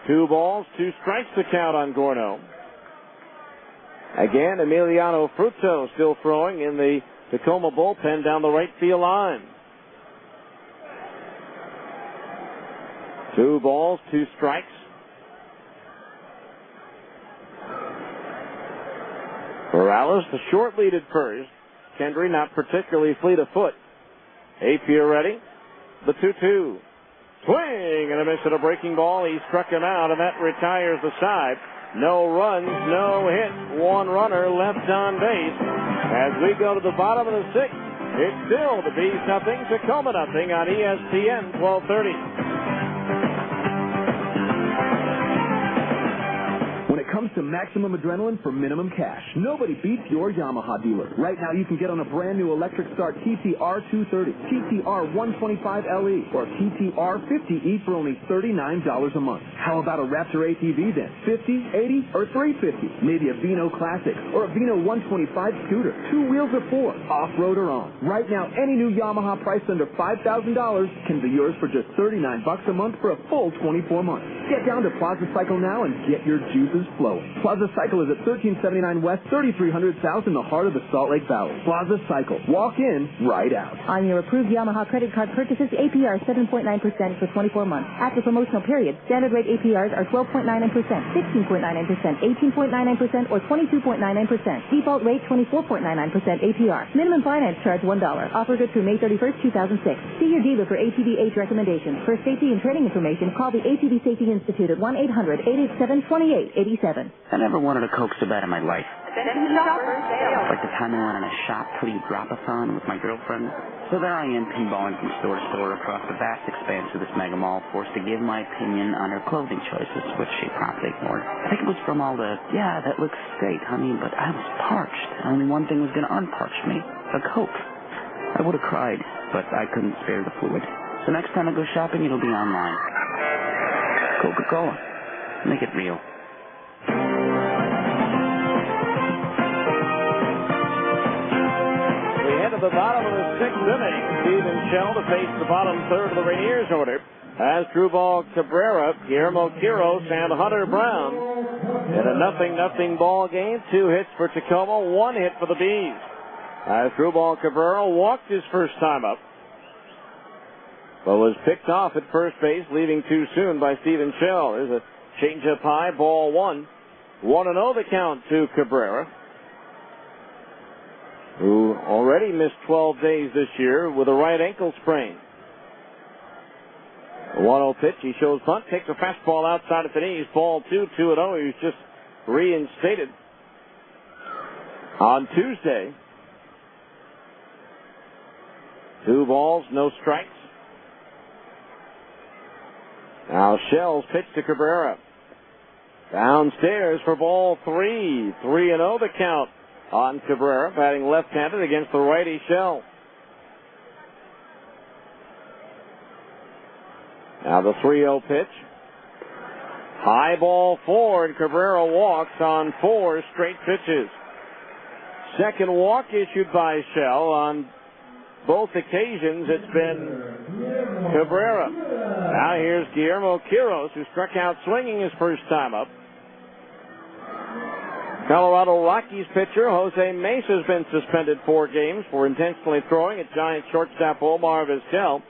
2 balls, 2 strikes to count on Gorneau. Again, Emiliano Fruto still throwing in the Tacoma bullpen down the right field line. 2 balls, 2 strikes. Morales, the short lead at first. Kendry not particularly fleet of foot. Apier ready. The 2-2. Swing and a miss at a breaking ball. He struck him out, and that retires the side. No runs, no hits. 1 runner left on base. As we go to the bottom of the 6th, it's still the Bees 0, Tacoma 0 on ESPN 1230. When it comes to maximum adrenaline for minimum cash, nobody beats your Yamaha dealer. Right now, you can get on a brand new electric start TTR 230, TTR 125 LE, or TTR 50E for only $39 a month. How about a Raptor ATV then? 50, 80, or 350? Maybe a Vino Classic or a Vino 125 scooter. 2 wheels or 4, off-road or on. Right now, any new Yamaha priced under $5,000 can be yours for just $39 a month for a full 24 months. Get down to Plaza Cycle now and get your juices flowing. Plaza Cycle is at 1379 West, 3300 South in the heart of the Salt Lake Valley. Plaza Cycle. Walk in, ride out. On your approved Yamaha credit card purchases, APR 7.9% for 24 months. After promotional period, standard rate APRs are 12.99%, 16.99%, 18.99%, or 22.99%. Default rate 24.99% APR. Minimum finance charge $1. Offer good through May 31st, 2006. See your dealer for ATV age recommendations. For safety and training information, call the ATV Safety Institute at 1-800-887-2887. I never wanted a Coke so bad in my life. Like the time I went on a shop fleet drop-a-thon with my girlfriend. So there I am, pinballing from store to store across the vast expanse of this mega mall, forced to give my opinion on her clothing choices, which she promptly ignored. I think it was from all the, yeah, that looks great, honey, but I was parched. Only one thing was going to unparch me, a Coke. I would have cried, but I couldn't spare the fluid. So next time I go shopping, it'll be online. Coca-Cola. Make it real. The bottom of the sixth inning. Steven Shell to face the bottom third of the Rainiers order. As Trubal Cabrera, Guillermo Quiros, and Hunter Brown. In a 0-0 ball game, 2 hits for Tacoma, 1 hit for the Bees. As Trubal Cabrera walked his first time up, but was picked off at first base, leaving too soon by Steven Shell. There's a changeup high, ball 1. 1-0 the count to Cabrera, who already missed 12 days this year with a right ankle sprain. The 1-0 pitch, he shows bunt, takes a fastball outside at the knees, ball 2, 2-0. He was just reinstated on Tuesday. 2 balls, no strikes. Now Shell's pitch to Cabrera. Downstairs for ball 3. 3-0 the count on Cabrera, batting left-handed against the righty Shell. Now the 3-0 pitch. High ball 4, and Cabrera walks on 4 straight pitches. Second walk issued by Shell. On both occasions, it's been Cabrera. Now here's Guillermo Quiros, who struck out swinging his first time up. Colorado Rockies pitcher Jose Mesa has been suspended 4 games for intentionally throwing at Giants shortstop Omar Vizquel.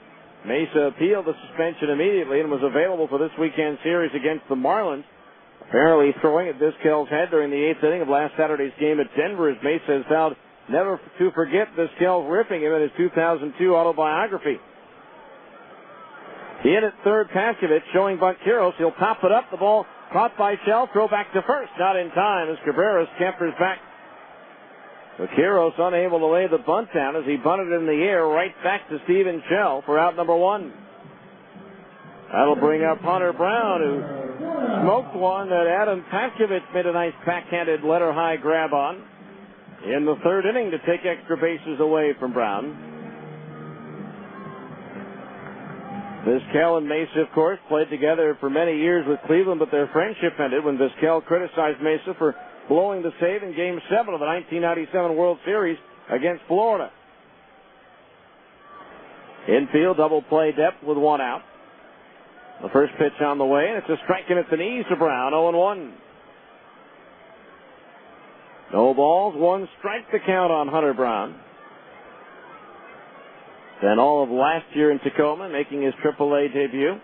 Mesa appealed the suspension immediately and was available for this weekend series against the Marlins. Apparently throwing at Vizquel's head during the 8th inning of last Saturday's game at Denver, as Mesa has vowed never to forget Vizquel ripping him in his 2002 autobiography. The in at third, Paskovich showing bunt Quiros. He'll pop it up. The ball caught by Shell. Throw back to first. Not in time as Cabrera scampers back. So Quiros unable to lay the bunt down as he bunted in the air right back to Steven Shell for out number 1. That'll bring up Hunter Brown, who smoked one that Adam Paskovich made a nice backhanded letter high grab on in the 3rd inning to take extra bases away from Brown. Vizquel and Mesa, of course, played together for many years with Cleveland, but their friendship ended when Vizquel criticized Mesa for blowing the save in Game 7 of the 1997 World Series against Florida. Infield, double play depth with 1 out. The first pitch on the way, and it's a strike in at the knees to Brown, 0-1. No balls, 1 strike to count on Hunter Brown. Then all of last year in Tacoma, making his AAA debut.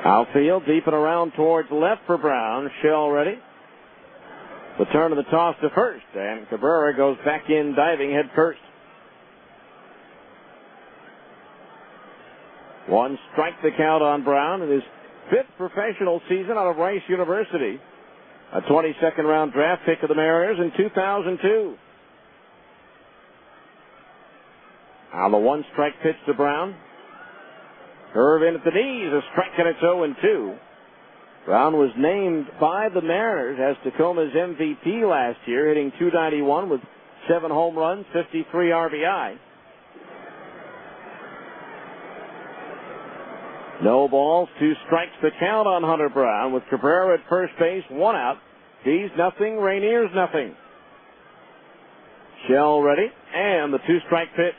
Outfield, deep and around towards left for Brown. Shell ready. The turn of the toss to first, and Cabrera goes back in diving head first. 1 strike the count on Brown in his 5th professional season out of Rice University. A 22nd round draft pick of the Mariners in 2002. Now the 1 strike pitch to Brown. Curve in at the knees, a strike, and it's 0-2. Brown was named by the Mariners as Tacoma's MVP last year, hitting .291 with 7 home runs, 53 RBI. No balls, 2 strikes to count on Hunter Brown with Cabrera at first base, 1 out. Bees nothing, Rainiers nothing. Shell ready, and the 2 strike pitch.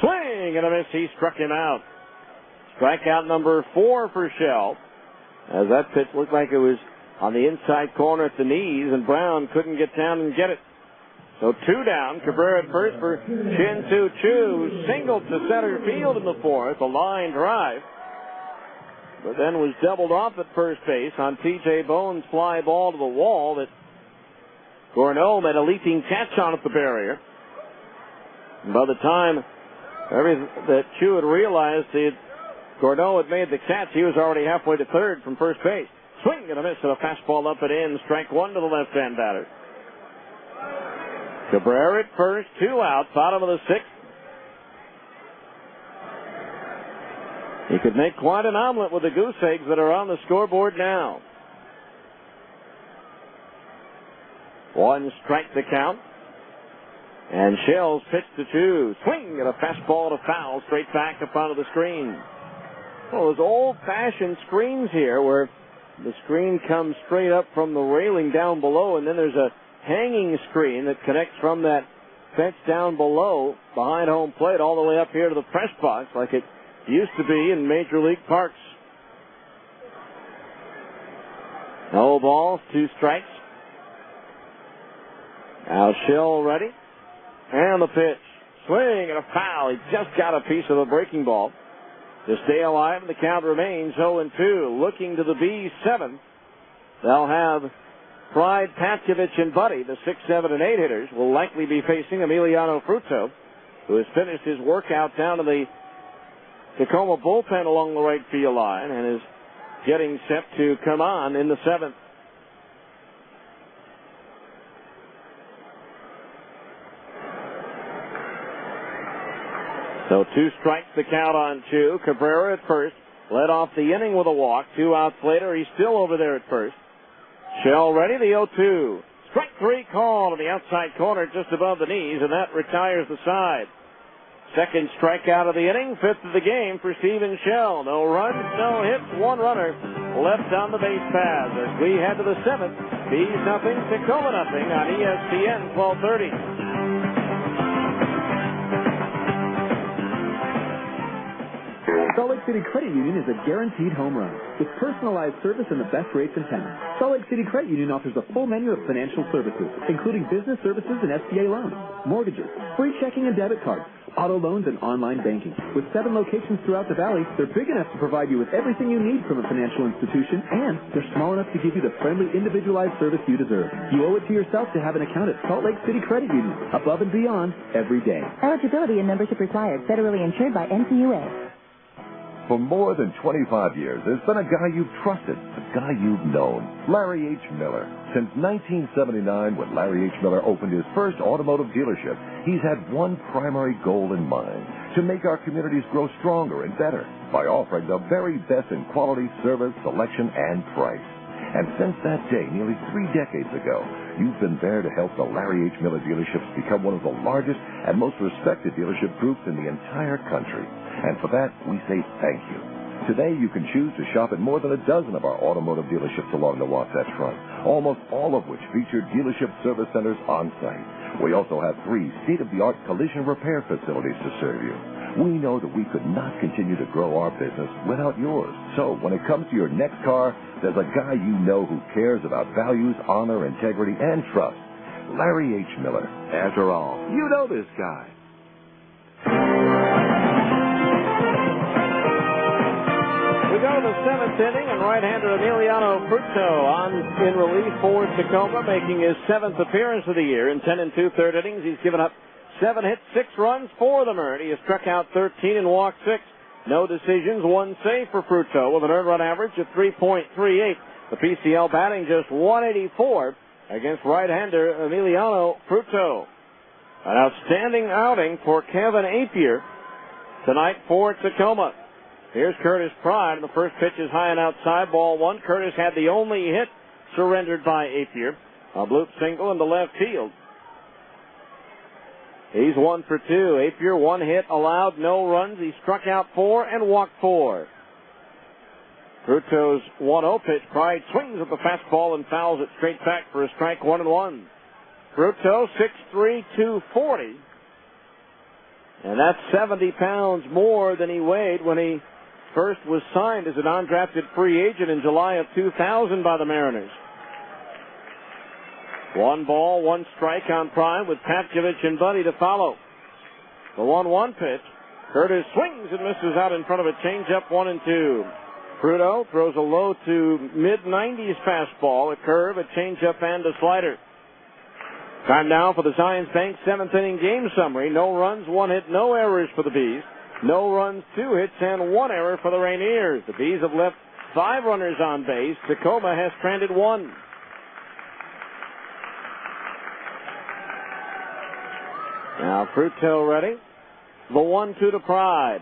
Swing and a miss, he struck him out. Strikeout number 4 for Shell, as that pitch looked like it was on the inside corner at the knees, and Brown couldn't get down and get it. So 2 down. Cabrera at first for Shin-Soo Choo, who singled to center field in the 4th, a line drive, but then was doubled off at first base on T.J. Bone's fly ball to the wall that Gorneau made a leaping catch on at the barrier. And by the time that Choo had realized Gorneau had made the catch, he was already halfway to third from first base. Swing and a miss, and a fastball up and in. Strike 1 to the left-hand batter. Cabrera at first, 2 outs, bottom of the 6th. He could make quite an omelet with the goose eggs that are on the scoreboard now. 1 strike the count. And Shell's pitch to Choo. Swing and a fastball to foul, straight back up onto the screen. Well, those old-fashioned screens here where the screen comes straight up from the railing down below, and then there's a hanging screen that connects from that fence down below behind home plate all the way up here to the press box like it used to be in Major League parks. No balls, 2 strikes. Now Shell ready. And the pitch. Swing and a foul. He just got a piece of the breaking ball. To stay alive, and the count remains 0-2. Looking to the B7. They'll have Pride, Patkovich, and Buddy, the 6, 7, and 8 hitters, will likely be facing Emiliano Fruto, who has finished his workout down in the Tacoma bullpen along the right field line and is getting set to come on in the 7th. So 2 strikes the count on Choo. Cabrera at first led off the inning with a walk. 2 outs later, he's still over there at first. Shell ready, the 0-2. Strike 3 call to the outside corner just above the knees, and that retires the side. Second strikeout of the inning, 5th of the game for Stephen Shell. No runs, no hits, 1 runner left on the base paths. As we head to the 7th, Bees nothing, Tacoma nothing on ESPN 1230. Salt Lake City Credit Union is a guaranteed home run with personalized service and the best rates in town. Salt Lake City Credit Union offers a full menu of financial services, including business services and SBA loans, mortgages, free checking and debit cards, auto loans, and online banking. With 7 locations throughout the valley, they're big enough to provide you with everything you need from a financial institution, and they're small enough to give you the friendly, individualized service you deserve. You owe it to yourself to have an account at Salt Lake City Credit Union, above and beyond every day. Eligibility and membership required. Federally insured by NCUA. For more than 25 years, there's been a guy you've trusted, a guy you've known, Larry H. Miller. Since 1979, when Larry H. Miller opened his first automotive dealership, he's had one primary goal in mind, to make our communities grow stronger and better by offering the very best in quality, service, selection, and price. And since that day, nearly 3 decades ago, you've been there to help the Larry H. Miller dealerships become one of the largest and most respected dealership groups in the entire country. And for that, we say thank you. Today, you can choose to shop at more than a dozen of our automotive dealerships along the Wasatch Front, almost all of which feature dealership service centers on site. We also have 3 state-of-the-art collision repair facilities to serve you. We know that we could not continue to grow our business without yours. So when it comes to your next car, there's a guy you know who cares about values, honor, integrity, and trust. Larry H. Miller. After all, you know this guy. We go to the 7th inning, and right-hander Emiliano Fruto in relief for Tacoma, making his 7th appearance of the year. In 10 2/3 innings, he's given up 7 hits, 6 runs, 4 of them earned. He has struck out 13 and walked 6. No decisions, 1 save for Fruto with an earned run average of 3.38. The PCL batting just 184 against right-hander Emiliano Fruto. An outstanding outing for Kevin Apier tonight for Tacoma. Here's Curtis Pride. The first pitch is high and outside, ball 1. Curtis had the only hit surrendered by Apier. A bloop single into left field. He's 1 for 2. Apier, 1 hit allowed, no runs. He struck out 4 and walked 4. Fruto's 1-0 pitch. Pride swings at the fastball and fouls it straight back for a strike, 1-1. Fruto, 6'3", 240. And that's 70 pounds more than he weighed when he first was signed as an undrafted free agent in July of 2000 by the Mariners. 1 ball, 1 strike on Prime with Patkovich and Buddy to follow. The 1-1 pitch. Curtis swings and misses out in front of a changeup, 1-2. Prudo throws a low to mid-90s fastball, a curve, a changeup, and a slider. Time now for the Zions Bank 7th inning game summary. No runs, 1 hit, no errors for the Bees. No runs, 2 hits, and 1 error for the Rainiers. The Bees have left 5 runners on base. Tacoma has stranded 1. Now Fruto ready. The 1-2 to Pride.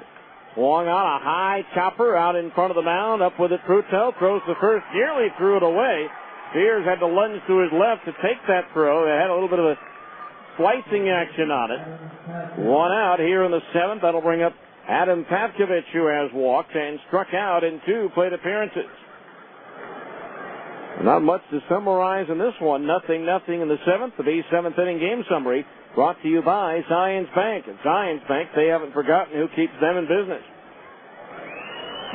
Swung on a high chopper out in front of the mound. Up with it, Fruto throws the first, nearly threw it away. Spears had to lunge to his left to take that throw. They had a little bit of a slicing action on it. 1 out here in the 7th. That'll bring up Adam Patkovich, who has walked and struck out in 2 plate appearances. Not much to summarize in this one. 0-0 in the 7th. The Bees 7th inning game summary brought to you by Zions Bank. At Zions Bank, they haven't forgotten who keeps them in business.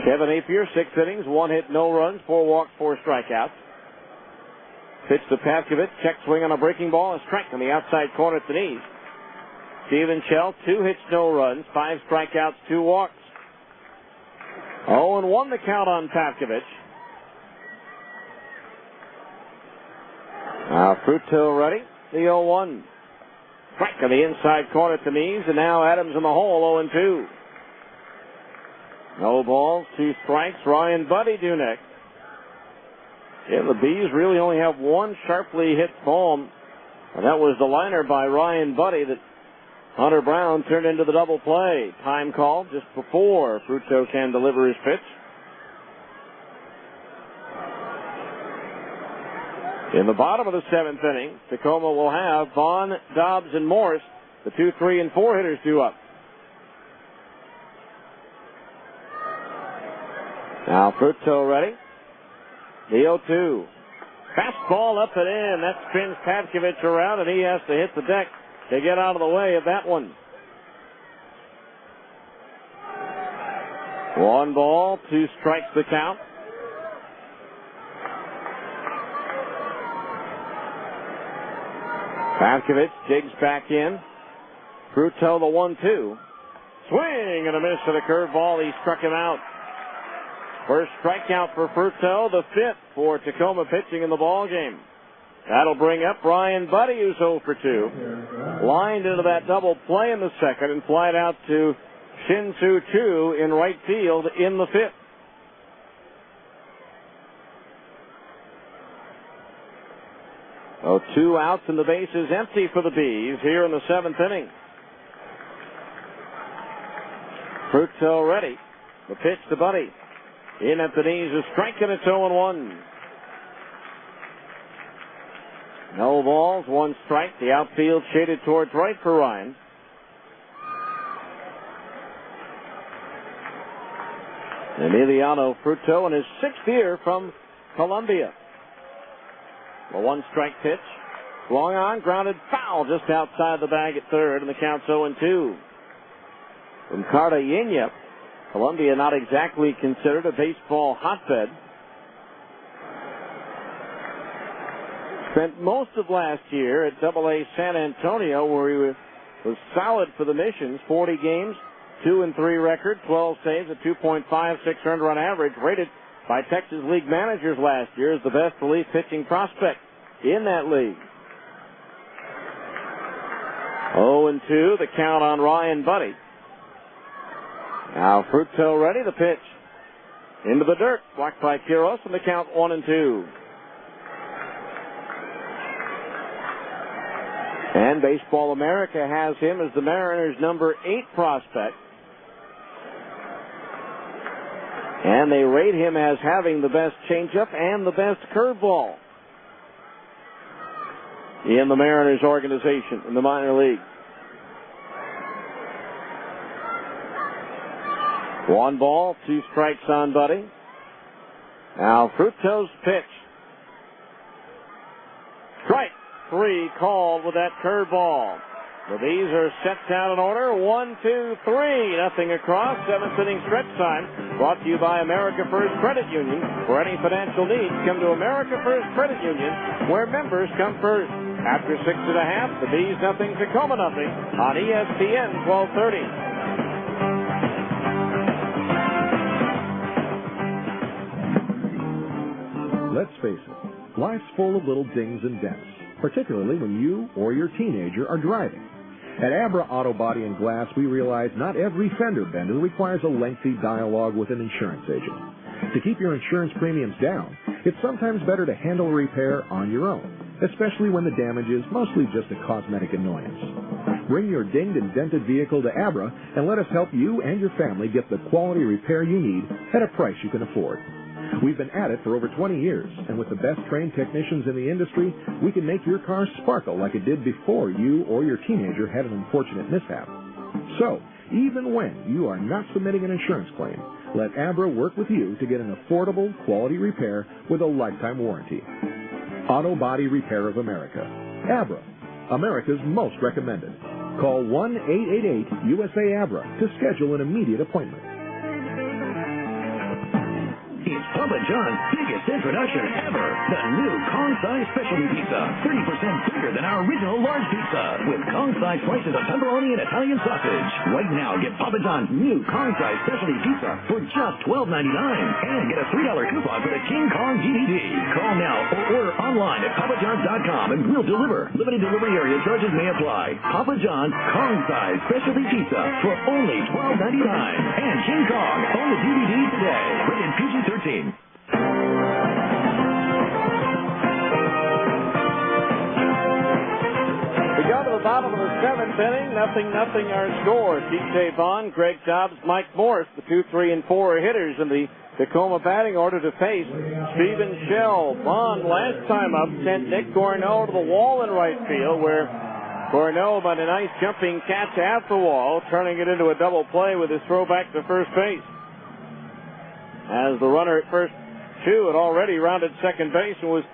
Kevin Napier, 6 innings, 1 hit, no runs, 4 walks, 4 strikeouts. Pitch to Patkovich, check swing on a breaking ball, a strike on the outside corner at the knees. Steven Schell, 2 hits, no runs, 5 strikeouts, 2 walks. 0-1 the count on Patkovich. Now Fruto ready, the 0-1. Strike on the inside corner at the knees, and now Adams in the hole, 0-2. No balls, 2 strikes. Ryan Buddy due next. Yeah, the Bees really only have 1 sharply hit ball, and that was the liner by Ryan Buddy that Hunter Brown turned into the double play. Time call just before Fruto can deliver his pitch. In the bottom of the 7th inning, Tacoma will have Vaughn, Dobbs, and Morris, the 2, 3, and 4 hitters due up. Now Fruto ready. The 0-2. Fastball up and in. That spins Patkovich around, and he has to hit the deck to get out of the way of that one. 1 ball, 2 strikes the count. Patkovich digs back in. Fruto the 1-2. Swing and a miss to the curveball. He struck him out. First strikeout for Fruto, the 5th for Tacoma pitching in the ball game. That'll bring up Ryan Buddy, who's 0 for 2. Lined into that double play in the 2nd and flied out to Shin-Soo Choo in right field in the 5th. So 2 outs and the base is empty for the Bees here in the 7th inning. Fruto ready. The pitch to Buddy. In at the knees, a strike, and it's 0-1. No balls, 1 strike. The outfield shaded towards right for Ryan. Emiliano Fruto in his 6th year from Columbia. A 1-strike pitch. Long on, grounded foul just outside the bag at 3rd, and the count's 0-2. From Cartagena, Columbia not exactly considered a baseball hotbed. Spent most of last year at AA San Antonio, where he was solid for the Missions. 40 games, 2-3 record, 12 saves, a 2.56 earned run average, rated by Texas League managers last year as the best relief pitching prospect in that league. 0-2, the count on Ryan Buddy. Now Fruto ready, the pitch. Into the dirt, blocked by Quiros, and the count 1-2. And Baseball America has him as the Mariners' number 8 prospect. And they rate him as having the best changeup and the best curveball in the Mariners organization in the minor league. 1 ball, 2 strikes on Buddy. Now Fruto's pitch. Strike 3 called with that curveball. The Bees are set down in order. 1, 2, 3. Nothing across. 7th inning stretch time. Brought to you by America First Credit Union. For any financial needs, come to America First Credit Union, where members come first. After 6.5, the Bees nothing, Tacoma nothing on ESPN 1230. Let's face it, life's full of little dings and dents, particularly when you or your teenager are driving. At Abra Auto Body and Glass, we realize not every fender bender requires a lengthy dialogue with an insurance agent. To keep your insurance premiums down, it's sometimes better to handle a repair on your own, especially when the damage is mostly just a cosmetic annoyance. Bring your dinged and dented vehicle to Abra and let us help you and your family get the quality repair you need at a price you can afford. We've been at it for over 20 years, and with the best trained technicians in the industry, we can make your car sparkle like it did before you or your teenager had an unfortunate mishap. So, even when you are not submitting an insurance claim, let Abra work with you to get an affordable, quality repair with a lifetime warranty. Auto Body Repair of America. Abra, America's most recommended. Call 1-888-USA-ABRA to schedule an immediate appointment. It's Papa John's biggest introduction ever. The new Kong-size specialty pizza. 30% bigger than our original large pizza. With Kong-size slices of pepperoni and Italian sausage. Right now, get Papa John's new Kong-size specialty pizza for just $12.99. And get a $3 coupon for the King Kong DVD. Call now or order online at papajohns.com and we'll deliver. Limited delivery area charges may apply. Papa John's Kong-size specialty pizza for only $12.99. And King Kong, own the DVD today. Rated PG-13. We got to the bottom of the 7th inning. Nothing our score. T.J. Vaughn, Greg Dobbs, Mike Morse, the 2, 3, and 4 hitters in the Tacoma batting order to face Stephen Shell. Vaughn, last time up, sent Nick Gorneau to the wall in right field, where Gorneau made a nice jumping catch at the wall, turning it into a double play with his throw back to first base. As the runner at first, two, had already rounded second base and was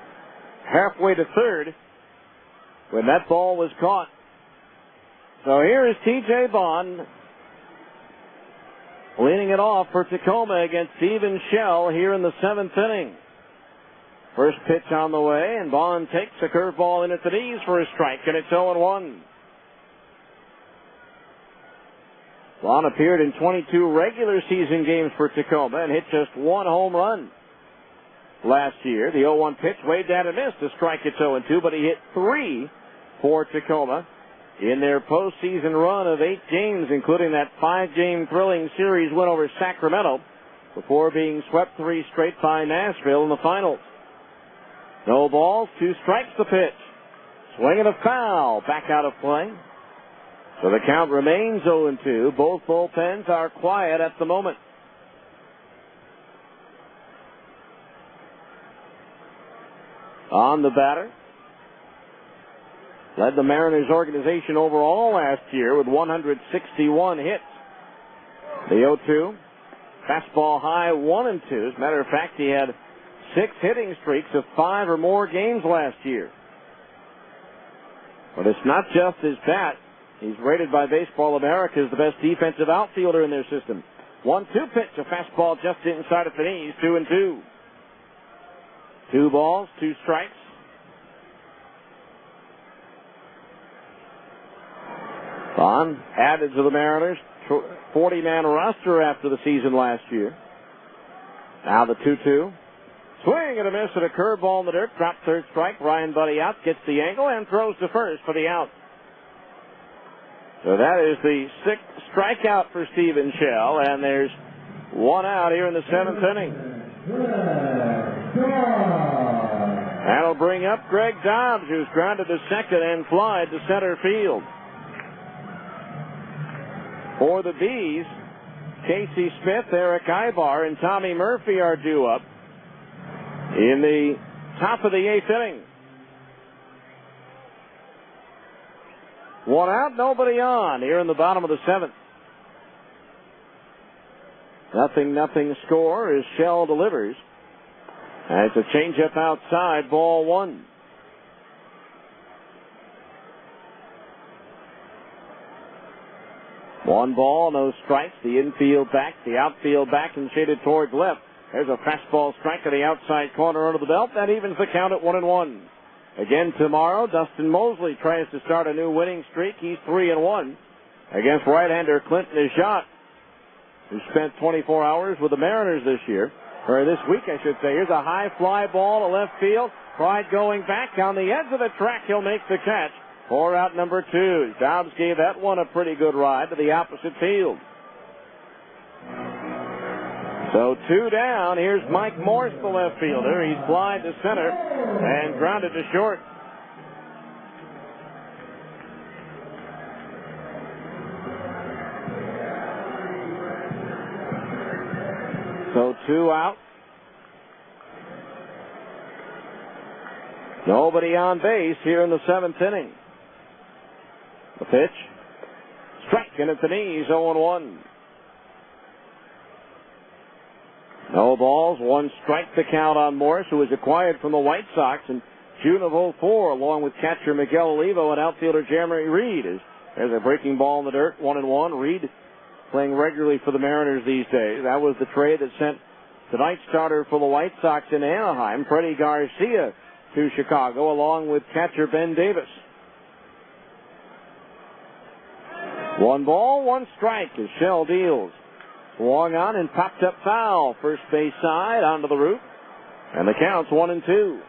halfway to third when that ball was caught. So here is T.J. Vaughn leading it off for Tacoma against Stephen Shell here in the 7th inning. First pitch on the way, and Vaughn takes a curveball in at the knees for a strike, and it's 0-1. Vaughn appeared in 22 regular season games for Tacoma and hit just one home run last year. The 0-1 pitch, way down and missed. A strike at 0-2, but he hit 3 for Tacoma in their postseason run of 8 games, including that 5-game thrilling series win over Sacramento before being swept 3 straight by Nashville in the finals. No balls, 2 strikes the pitch. Swing and a foul, back out of play. So the count remains 0-2. Both bullpens are quiet at the moment. On the batter, led the Mariners organization overall last year with 161 hits. The 0-2, fastball high, 1-2. As a matter of fact, he had 6 hitting streaks of 5 or more games last year. But it's not just his bat. He's rated by Baseball America as the best defensive outfielder in their system. 1-2 pitch, a fastball just inside of the knees, 2-2. 2 balls, 2 strikes. Vaughn added to the Mariners 40-man roster after the season last year. Now the 2-2. Swing and a miss at a curveball in the dirt. Drop third strike. Ryan Buddy out, gets the angle, and throws to first for the out. So that is the 6th strikeout for Stephen Shell, and there's 1 out here in the 7th inning. That'll bring up Greg Dobbs, who's grounded to second and flied to center field. For the Bees, Casey Smith, Eric Ibar, and Tommy Murphy are due up in the top of the 8th inning. 1 out, nobody on here in the bottom of the 7th. 0-0 score as Shell delivers. And it's a changeup outside, ball 1. 1 ball, no strikes. The infield back, the outfield back, and shaded towards left. There's a fastball strike on the outside corner under the belt. That evens the count at 1-1. Again tomorrow, Dustin Mosley tries to start a new winning streak. He's 3-1 against right-hander Clinton Ishot, who spent 24 hours with the Mariners this week, I should say. Here's a high fly ball to left field. Pride going back on the edge of the track. He'll make the catch for out number 2. Dobbs gave that one a pretty good ride to the opposite field. So 2 down. Here's Mike Morse, the left fielder. He's flied to center and grounded to short. So 2 out. Nobody on base here in the 7th inning. The pitch. Strike, and at the knees, 0-1. No balls, 1 strike to count on Morris, who was acquired from the White Sox in June of 2004, along with catcher Miguel Olivo and outfielder Jeremy Reed. There's a breaking ball in the dirt, 1-1. Reed playing regularly for the Mariners these days. That was the trade that sent tonight's starter for the White Sox in Anaheim, Freddie Garcia, to Chicago, along with catcher Ben Davis. 1 ball, 1 strike as Shell deals. Swung on and popped up foul. First base side onto the roof. And the count's 1-2.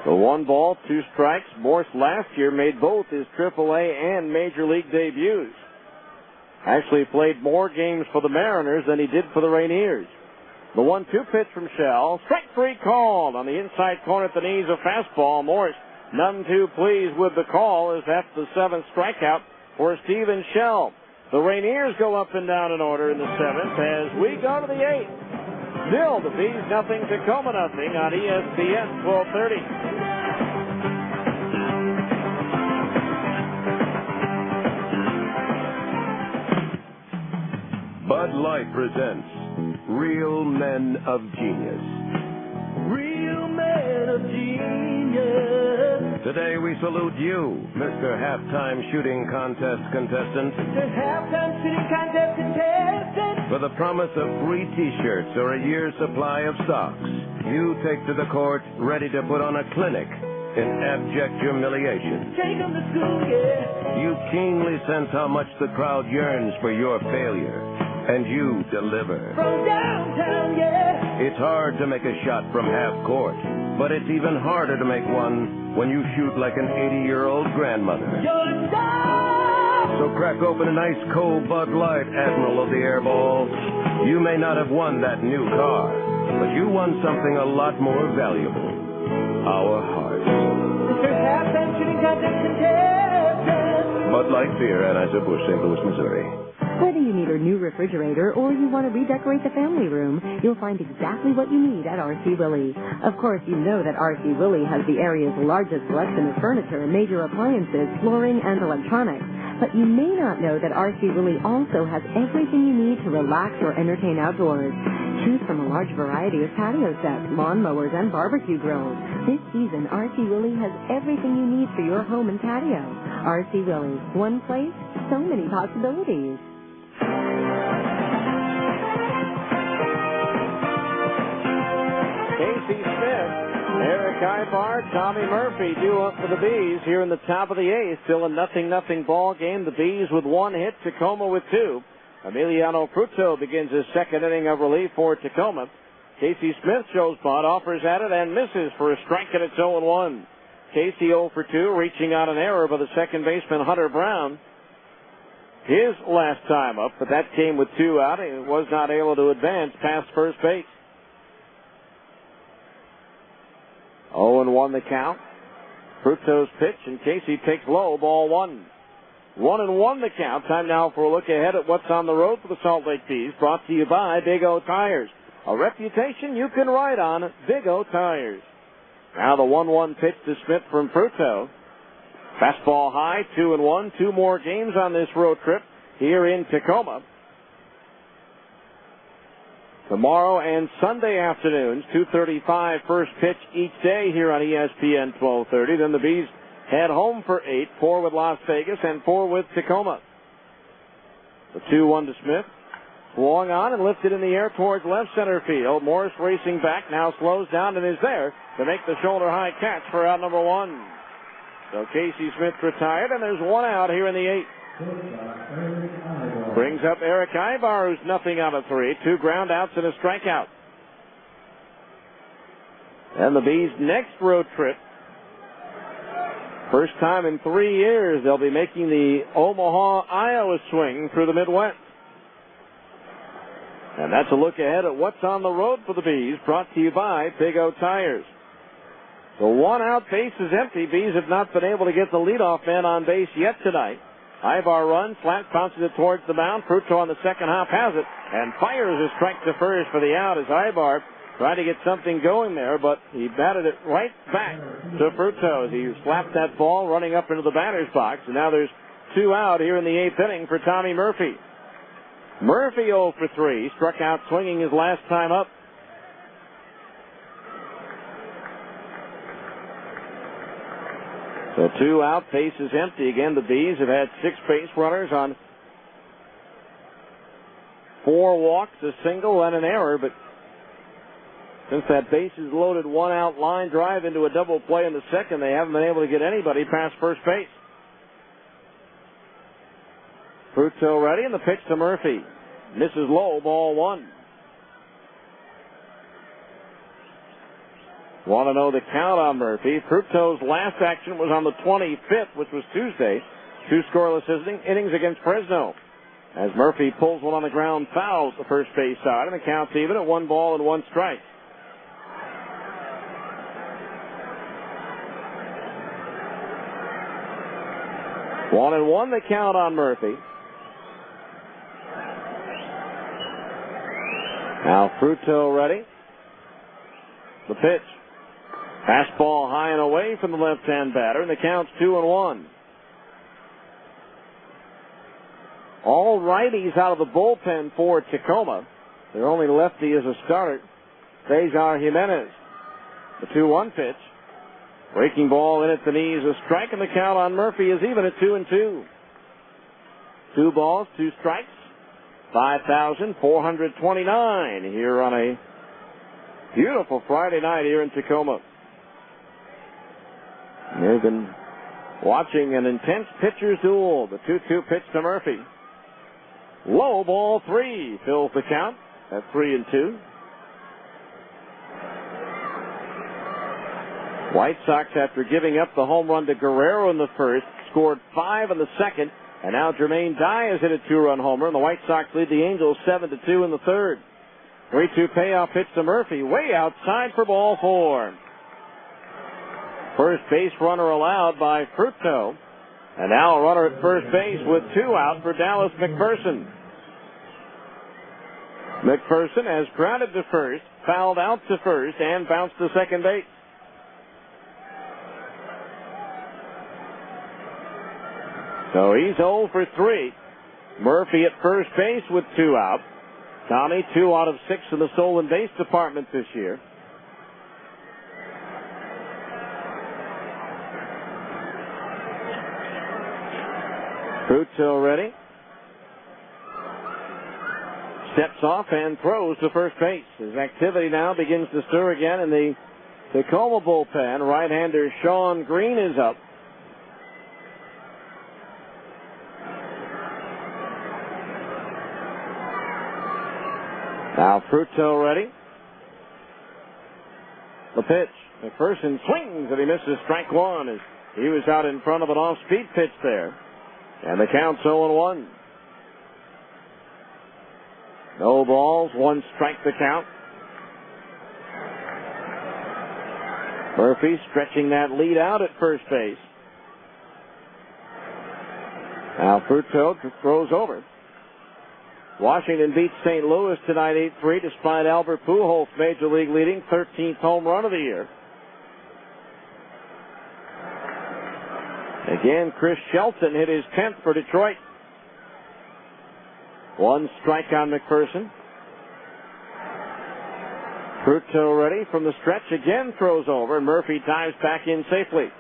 The 1 ball, 2 strikes. Morse last year made both his AAA and Major League debuts. Actually played more games for the Mariners than he did for the Rainiers. The 1-2 pitch from Shell. Strike 3 called on the inside corner at the knees, a fastball. Morse none too pleased with the call, as that's the 7th strikeout for Stephen Shell. The Rainiers go up and down in order in the 7th as we go to the 8th. Still, the Bees nothing, Tacoma nothing on ESPN 1230. Bud Light presents Real Men of Genius. Real men of genius. Today we salute you, Mr. Halftime Shooting Contest contestant. Mr. Halftime Shooting Contest contestant. For the promise of free T-shirts or a year's supply of socks, you take to the court ready to put on a clinic in abject humiliation. Take 'em to school, yeah. You keenly sense how much the crowd yearns for your failure, and you deliver. From downtown, yeah. It's hard to make a shot from half court, but it's even harder to make one when you shoot like an 80-year-old grandmother. You're a star. So crack open an ice cold Bud Light, Admiral of the Airball. You may not have won that new car, but you won something a lot more valuable. Our hearts. Mr. Halftime Shooting Contest contestant. Bud Light Beer, Anheuser-Busch, St. Louis, Missouri. Whether you need a new refrigerator or you want to redecorate the family room, you'll find exactly what you need at R.C. Willey. Of course, you know that R.C. Willey has the area's largest selection of furniture, major appliances, flooring, and electronics. But you may not know that R.C. Willey also has everything you need to relax or entertain outdoors. Choose from a large variety of patio sets, lawn mowers, and barbecue grills. This season, R.C. Willey has everything you need for your home and patio. R.C. Willey, one place, so many possibilities. Casey Smith, Eric Ibar, Tommy Murphy due up for the Bees here in the top of the 8th. Still a 0-0 ball game. The Bees with 1 hit, Tacoma with 2. Emiliano Fruto begins his 2nd inning of relief for Tacoma. Casey Smith shows bunt, offers at it, and misses for a strike, and it's 0-1. Casey 0 for 2, reaching on an error by the second baseman Hunter Brown. His last time up, but that came with 2 out. He was not able to advance past first base. 0-1 the count. Fruto's pitch, and Casey takes low, ball 1. 1-1 the count. Time now for a look ahead at what's on the road for the Salt Lake Bees. Brought to you by Big O Tires. A reputation you can ride on, Big O Tires. Now the 1-1 pitch to Smith from Fruto. Fastball high, 2-1. 2 more games on this road trip here in Tacoma. Tomorrow and Sunday afternoons, 2:35 first pitch each day here on ESPN 1230. Then the Bees had home for 8, 4 with Las Vegas, and 4 with Tacoma. The 2-1 to Smith. Swung on and lifted in the air towards left center field. Morris racing back, now slows down and is there to make the shoulder high catch for out number 1. So Casey Smith retired, and there's 1 out here in the 8th. Brings up Eric Ibar, who's nothing out of 3. 2 ground outs and a strikeout. And the Bees' next road trip, first time in 3 years, they'll be making the Omaha, Iowa swing through the Midwest. And that's a look ahead at what's on the road for the Bees, brought to you by Big O Tires. The 1 out, base is empty. Bees have not been able to get the leadoff man on base yet tonight. Ibar runs, flat bounces it towards the mound. Fruto on the second hop has it and fires a strike to first for the out as Ibar tried to get something going there, but he batted it right back to Fruto as he slapped that ball running up into the batter's box. And now there's 2 out here in the 8th inning for Tommy Murphy. Murphy 0 for 3, struck out swinging his last time up. So 2 out, base is empty. Again, the Bees have had 6 base runners on 4 walks, a single, and an error. But since that base is loaded 1 out line drive into a double play in the second, they haven't been able to get anybody past first base. Fruto ready, and the pitch to Murphy. Misses low, ball 1. Want to know the count on Murphy. Fruto's last action was on the 25th, which was Tuesday. 2 scoreless innings against Fresno. As Murphy pulls one on the ground, fouls the first base side, and the count's even at 1 ball and 1 strike. One and 1 the count on Murphy. Now Fruto ready. The pitch. Fastball high and away from the left-hand batter, and the count's 2-1. All righties out of the bullpen for Tacoma. Their only lefty is a starter, Cesar Jimenez. The 2-1 pitch. Breaking ball in at the knees, a strike, and the count on Murphy is even at 2-2. 2 balls, 2 strikes. 5,429 here on a beautiful Friday night here in Tacoma. They've been watching an intense pitcher's duel. The 2-2 pitch to Murphy. Low, ball 3 fills the count at 3-2. White Sox, after giving up the home run to Guerrero in the first, scored 5 in the second, and now Jermaine Dye has hit a 2-run homer, and the White Sox lead the Angels 7-2 in the third. 3-2 payoff pitch to Murphy, way outside for ball 4. First base runner allowed by Fruto, and now a runner at first base with 2 out for Dallas McPherson. McPherson has grounded to first, fouled out to first, and bounced to second base. So he's 0 for 3. Murphy at first base with 2 out. Tommy 2 out of 6 in the stolen base department this year. Fruto ready. Steps off and throws to first base. His activity now begins to stir again in the Tacoma bullpen. Right-hander Sean Green is up. Now Fruto ready. The pitch. McPherson swings and he misses strike 1 as he was out in front of an off-speed pitch there. And the count's 0-1. No balls, 1 strike the count. Murphy stretching that lead out at first base. Now Fruto throws over. Washington beats St. Louis tonight 8-3 despite Albert Pujols' Major League leading 13th home run of the year. Again, Chris Shelton hit his 10th for Detroit. 1 strike on McPherson. Fruto ready from the stretch, again throws over, and Murphy dives back in safely.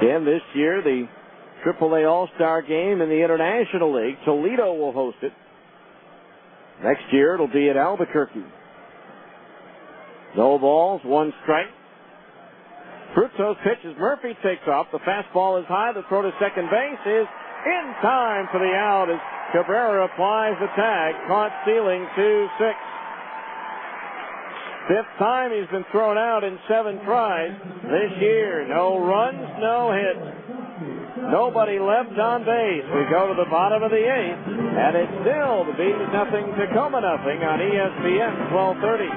Again, this year, the AAA All-Star game in the International League. Toledo will host it. Next year, it'll be at Albuquerque. No balls, one strike. Fruto's pitch as Murphy takes off. The fastball is high. The throw to second base is in time for the out as Cabrera applies the tag. Caught stealing 2-6. Fifth time he's been thrown out in 7 tries this year. No runs, no hits. Nobody left on base. We go to the bottom of the 8th, and it's still the Bees nothing, Tacoma nothing on ESPN 1230.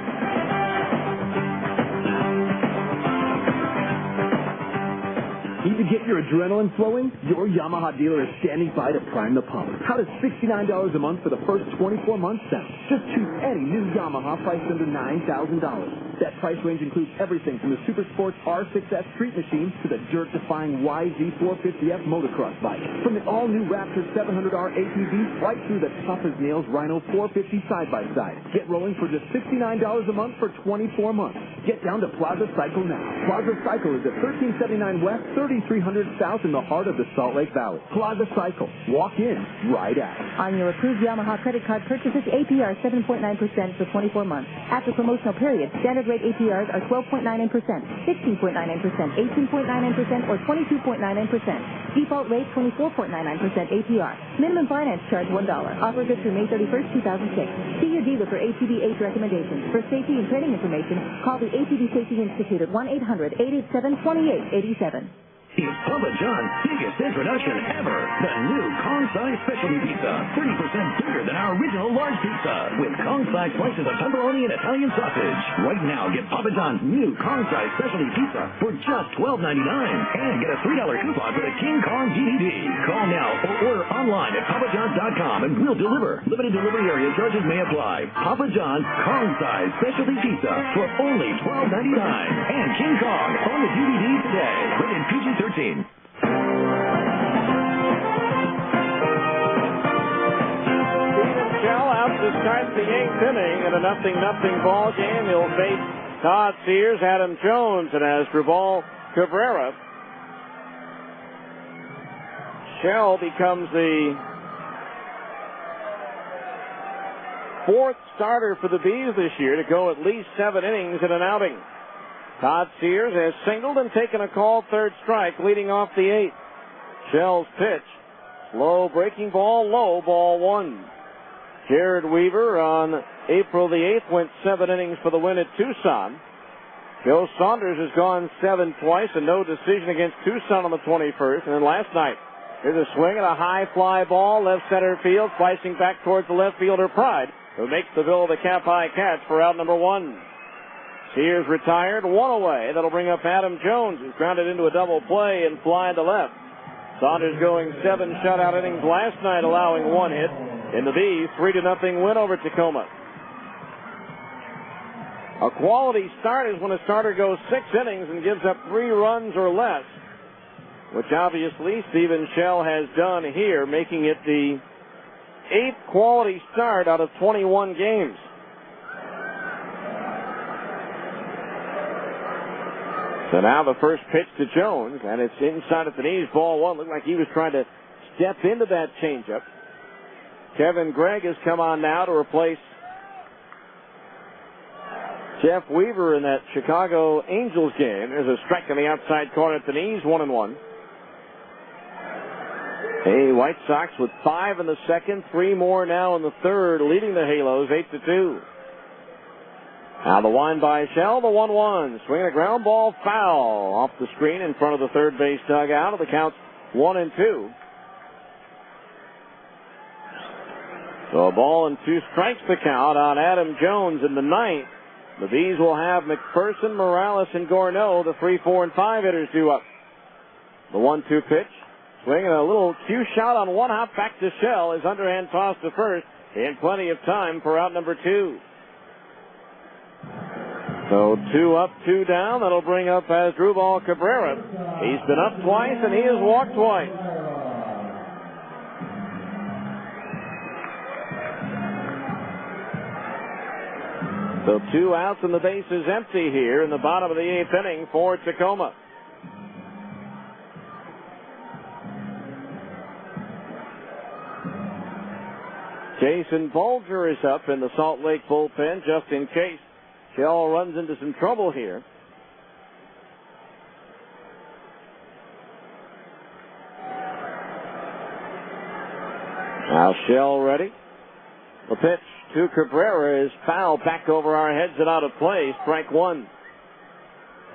Need to get your adrenaline flowing? Your Yamaha dealer is standing by to prime the pump. How does $69 a month for the first 24 months sound? Just choose any new Yamaha priced under $9,000. That price range includes everything from the Super Sports R6S street machine to the dirt-defying YZ450F motocross bike. From the all-new Raptor 700R ATV right through the tough-as-nails Rhino 450 side-by-side. Get rolling for just $69 a month for 24 months. Get down to Plaza Cycle now. Plaza Cycle is at 1379 West, 3300 South in the heart of the Salt Lake Valley. Plaza Cycle. Walk in, ride out. On your approved Yamaha credit card purchases, APR 7.9% for 24 months. After promotional period, standard rate APRs are 12.99%, 16.99%, 18.99%, or 22.99%. Default rate 24.99% APR. Minimum finance charge $1. Offer good through May 31st, 2006. See your dealer for ATV age recommendations. For safety and training information, call the ATV Safety Institute at 1-800-887-2887. It's Papa John's biggest introduction ever. The new Kong-size specialty pizza. 30% bigger than our original large pizza. With Kong-size slices of pepperoni and Italian sausage. Right now, get Papa John's new Kong-size specialty pizza for just $12.99. And get a $3 coupon for the King Kong GED. Call now or order online at papajohns.com and we'll deliver. Limited delivery area charges may apply. Papa John's Kong-size specialty pizza for only $12.99. And King Kong on the DVD today. Rated PG-13. Steven Shell out to start the 8th inning in a 0-0 ball game. He'll face Todd Sears, Adam Jones, and Asdrubal Cabrera. Shell becomes the 4th starter for the Bees this year to go at least 7 innings in an outing. Todd Sears has singled and taken a called third strike, leading off the 8th. Shell's pitch. Slow breaking ball, low, ball 1. Jared Weaver on April the 8th went 7 innings for the win at Tucson. Joe Saunders has gone 7 twice and no decision against Tucson on the 21st. And then last night, here's a swing and a high fly ball, left center field, slicing back towards the left fielder Pride, who makes the Bill of the Cap high catch for out number 1. Sears retired, 1 away. That'll bring up Adam Jones, who's grounded into a double play and fly to left. Saunders going 7 shutout innings last night, allowing 1 hit. In the Bees, 3-0 win over Tacoma. A quality start is when a starter goes 6 innings and gives up 3 runs or less, which obviously Steven Shell has done here, making it the 8th quality start out of 21 games. So now the first pitch to Jones, and it's inside at the knees, ball 1. Looked like he was trying to step into that changeup. Kevin Gregg has come on now to replace Jeff Weaver in that Chicago Angels game. There's a strike on the outside corner at the knees, 1-1. Hey, White Sox with 5 in the second, 3 more now in the third, leading the Halos 8-2. Now the wind by Shell, the 1-1. Swinging a ground ball foul off the screen in front of the third base dugout. The count's 1-2. So a ball and 2 strikes the count on Adam Jones in the 9th. The Bees will have McPherson, Morales, and Gorneau, the 3, 4, and 5 hitters due up. The 1-2 pitch. Swinging a little cue shot on 1 hop back to Shell. His underhand toss to first in plenty of time for out number 2. So 2 up, 2 down. That'll bring up Asdrubal Cabrera. He's been up twice and he has walked twice. So 2 outs and the base is empty here in the bottom of the 8th inning for Tacoma. Jason Bulger is up in the Salt Lake bullpen just in case Shell runs into some trouble here. Now Shell ready. The pitch to Cabrera is foul back over our heads and out of play. Strike one.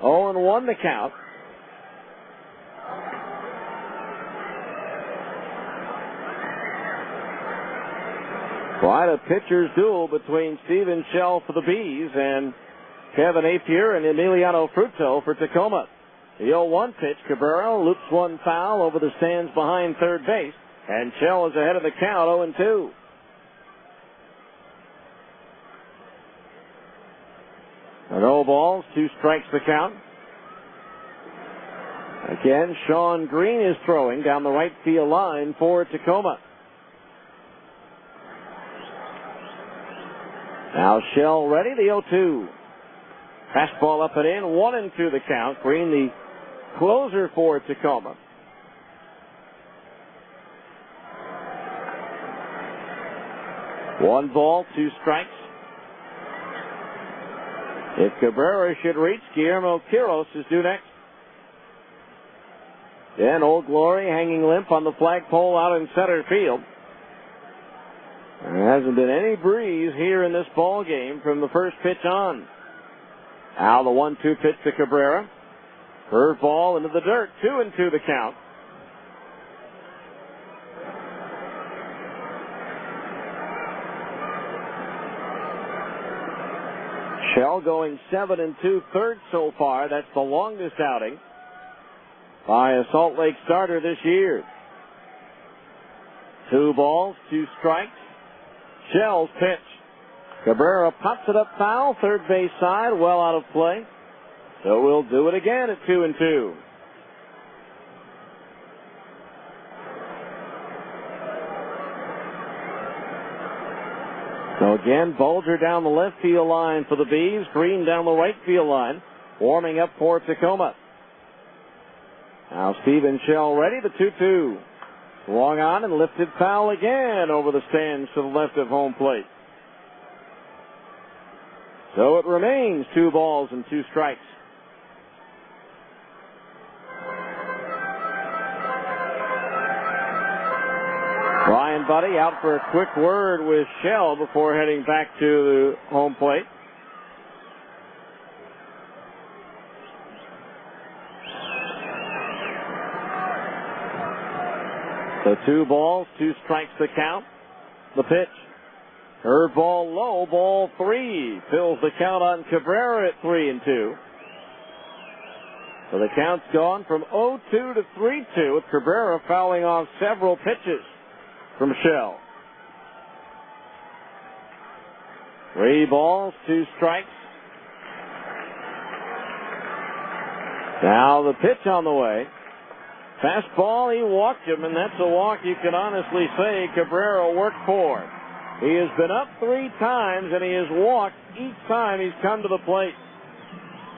0-1 the count. Quite a pitcher's duel between Steven Shell for the Bees and Kevin Apier and Emiliano Fruto for Tacoma. The 0-1 pitch, Cabrera loops one foul over the stands behind third base, and Shell is ahead of the count, 0-2. No balls, 2 strikes the count. Again, Sean Green is throwing down the right field line for Tacoma. Now Shell ready, the 0-2. Fastball up and in, 1-2 the count. Green the closer for Tacoma. One ball, 2 strikes. If Cabrera should reach, Guillermo Quiros is due next. Then Old Glory hanging limp on the flagpole out in center field. There hasn't been any breeze here in this ball game from the first pitch on. Now the 1-2 pitch to Cabrera. Curveball into the dirt. 2-2 the count. Shell going 7 2/3 so far. That's the longest outing by a Salt Lake starter this year. 2 balls, 2 strikes. Shell's pitch. Cabrera pops it up foul, third base side, well out of play. So we'll do it again at 2-2. So again, Bulger down the left field line for the Bees, Green down the right field line, warming up for Tacoma. Now Steven Shell ready, the 2-2. Swung on and lifted foul again over the stands to the left of home plate. So it remains 2 balls and 2 strikes. Brian Buddy out for a quick word with Shell before heading back to the home plate. So 2 balls, 2 strikes the count. The pitch. Curveball low, ball 3. Fills the count on Cabrera at 3-2. So the count's gone from 0-2 to 3-2 with Cabrera fouling off several pitches from Shell. 3 balls, 2 strikes. Now the pitch on the way. Fastball, he walked him, and that's a walk you can honestly say Cabrera worked for. He has been up 3 times, and he has walked each time he's come to the plate.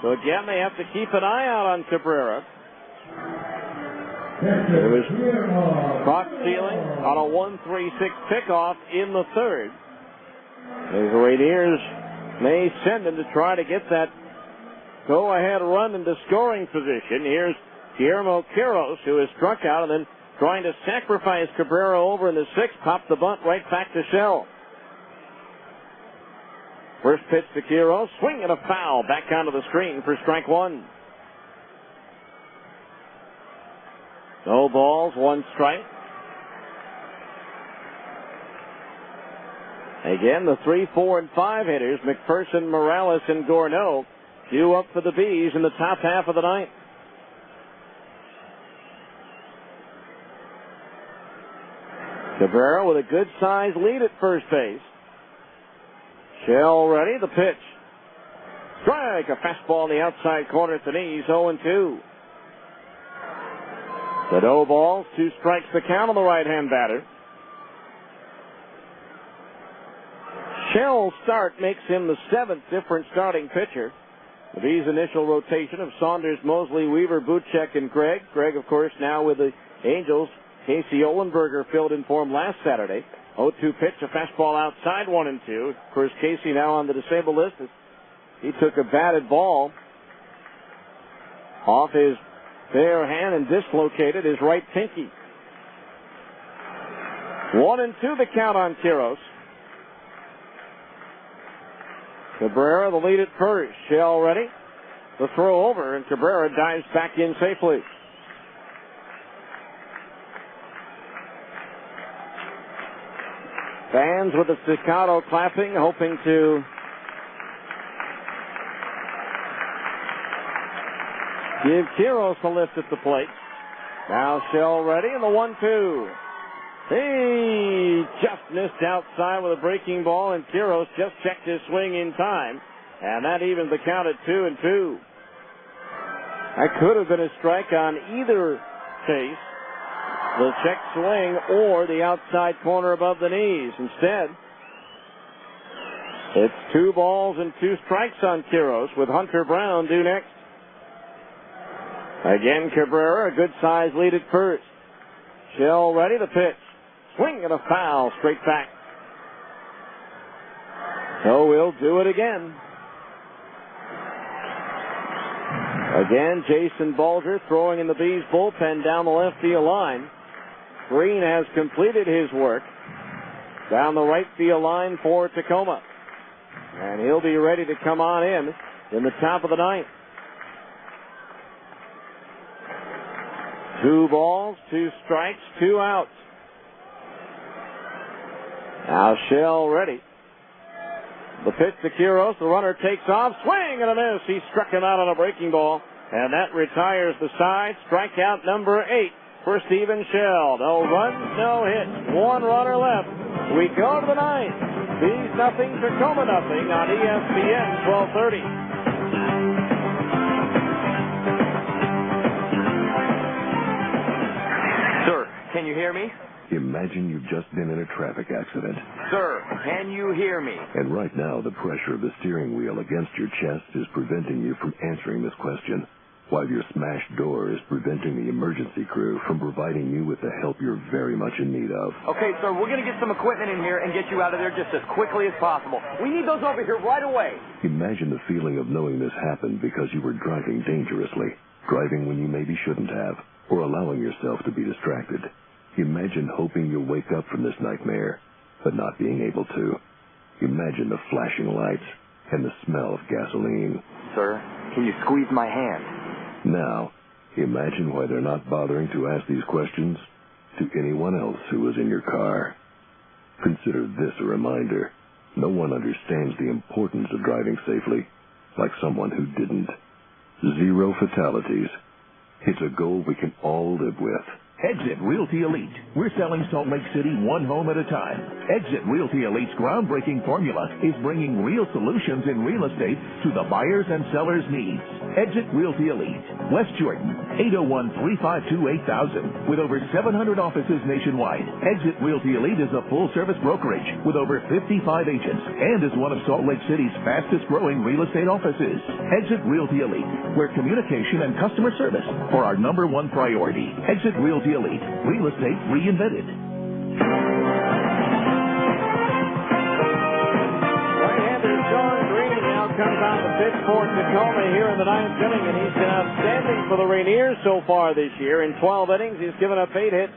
So again, they have to keep an eye out on Cabrera. It was caught stealing on a 1-3-6 pickoff in the third. The Rainiers may send him to try to get that go-ahead run into scoring position. Here's Guillermo Quiros, who is struck out and then trying to sacrifice Cabrera over in the 6th, popped the bunt right back to Shell. First pitch to Quiros, swing and a foul back onto the screen for strike 1. No balls, 1 strike. Again, the 3, 4, and 5 hitters, McPherson, Morales, and Gourneau, due up for the Bees in the top half of the 9th. Cabrera with a good-sized lead at first base. Shell ready, the pitch. Strike, a fastball in the outside corner at the knees, 0-2. The no balls, 2 strikes the count on the right-hand batter. Shell's start makes him the 7th different starting pitcher. The Bees' initial rotation of Saunders, Mosley, Weaver, Buchek, and Gregg. Gregg, of course, now with the Angels, Casey Ohlenberger filled in for him last Saturday. 0-2 pitch, a fastball outside, 1-2. Of course, Casey now on the disabled list. He took a batted ball off his bare hand and dislocated his right pinky. 1-2 the count on Quiros. Cabrera the lead at first. Shell ready. The throw over, and Cabrera dives back in safely. Fans with the staccato clapping, hoping to give Quiros a lift at the plate. Now Shell ready, and the 1-2. He just missed outside with a breaking ball, and Quiros just checked his swing in time, and that evens the count at 2-2. That could have been a strike on either case, the check swing or the outside corner above the knees. Instead, it's 2 balls and 2 strikes on Quiros, with Hunter Brown due next. Again, Cabrera, a good-sized lead at first. Shell ready to pitch. Swing and a foul, straight back. So we'll do it again. Again, Jason Bulger throwing in the Bees bullpen down the left field line. Green has completed his work down the right field line for Tacoma. And he'll be ready to come on in the top of the ninth. 2 balls, 2 strikes, 2 outs. Now Shell ready. The pitch to Quiros. The runner takes off. Swing and a miss. He struck him out on a breaking ball. And that retires the side. Strikeout number 8 for Stephen Shell. No runs, no hits. 1 runner left. We go to the ninth. Bees nothing, Tacoma nothing on ESPN 1230. Sir, can you hear me? Imagine you've just been in a traffic accident. Sir, can you hear me? And right now, the pressure of the steering wheel against your chest is preventing you from answering this question, while your smashed door is preventing the emergency crew from providing you with the help you're very much in need of. Okay, sir, we're going to get some equipment in here and get you out of there just as quickly as possible. We need those over here right away. Imagine the feeling of knowing this happened because you were driving dangerously, driving when you maybe shouldn't have, or allowing yourself to be distracted. Imagine hoping you'll wake up from this nightmare, but not being able to. Imagine the flashing lights and the smell of gasoline. Sir, can you squeeze my hand? Now, imagine why they're not bothering to ask these questions to anyone else who was in your car. Consider this a reminder. No one understands the importance of driving safely like someone who didn't. 0 fatalities. It's a goal we can all live with. Exit Realty Elite. We're selling Salt Lake City one home at a time. Exit Realty Elite's groundbreaking formula is bringing real solutions in real estate to the buyers and sellers' needs. Exit Realty Elite. West Jordan, 801-352-8000. With over 700 offices nationwide, Exit Realty Elite is a full-service brokerage with over 55 agents and is one of Salt Lake City's fastest-growing real estate offices. Exit Realty Elite, where communication and customer service are our #1 priority. Exit Realty Elite. Real estate reinvented. Right-hander Sean Green now comes out the pitch for Tacoma here in the 9th inning, and he's been outstanding for the Rainiers so far this year. In 12 innings, he's given up 8 hits,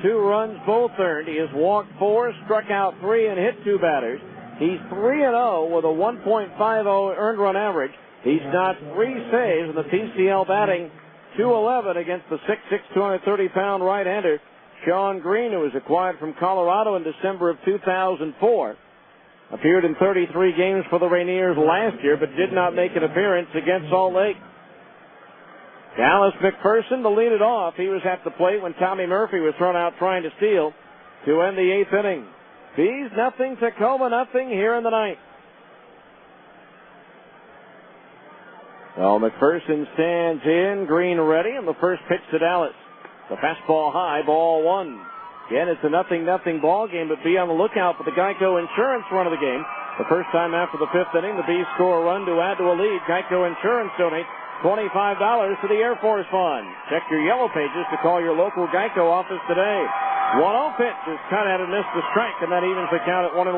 2 runs, both earned. He has walked 4, struck out 3, and hit 2 batters. He's 3-0 with a 1.50 earned run average. He's got 3 saves in the PCL batting .211 against the 6'6", 230-pound right-hander Sean Green, who was acquired from Colorado in December of 2004. Appeared in 33 games for the Rainiers last year, but did not make an appearance against Salt Lake. Dallas McPherson to lead it off. He was at the plate when Tommy Murphy was thrown out trying to steal to end the 8th inning. Bees nothing, Tacoma nothing here in the 9th. Well, McPherson stands in, Green ready, and the first pitch to Dallas. The fastball high, ball 1. Again, it's a 0-0 ball game, but be on the lookout for the Geico Insurance run of the game. The first time after the 5th inning, the Bees score a run to add to a lead. Geico Insurance donates $25 to the Air Force Fund. Check your yellow pages to call your local Geico office today. 1-0 pitch is cut out and missed the strike, and that evens the count at 1-1.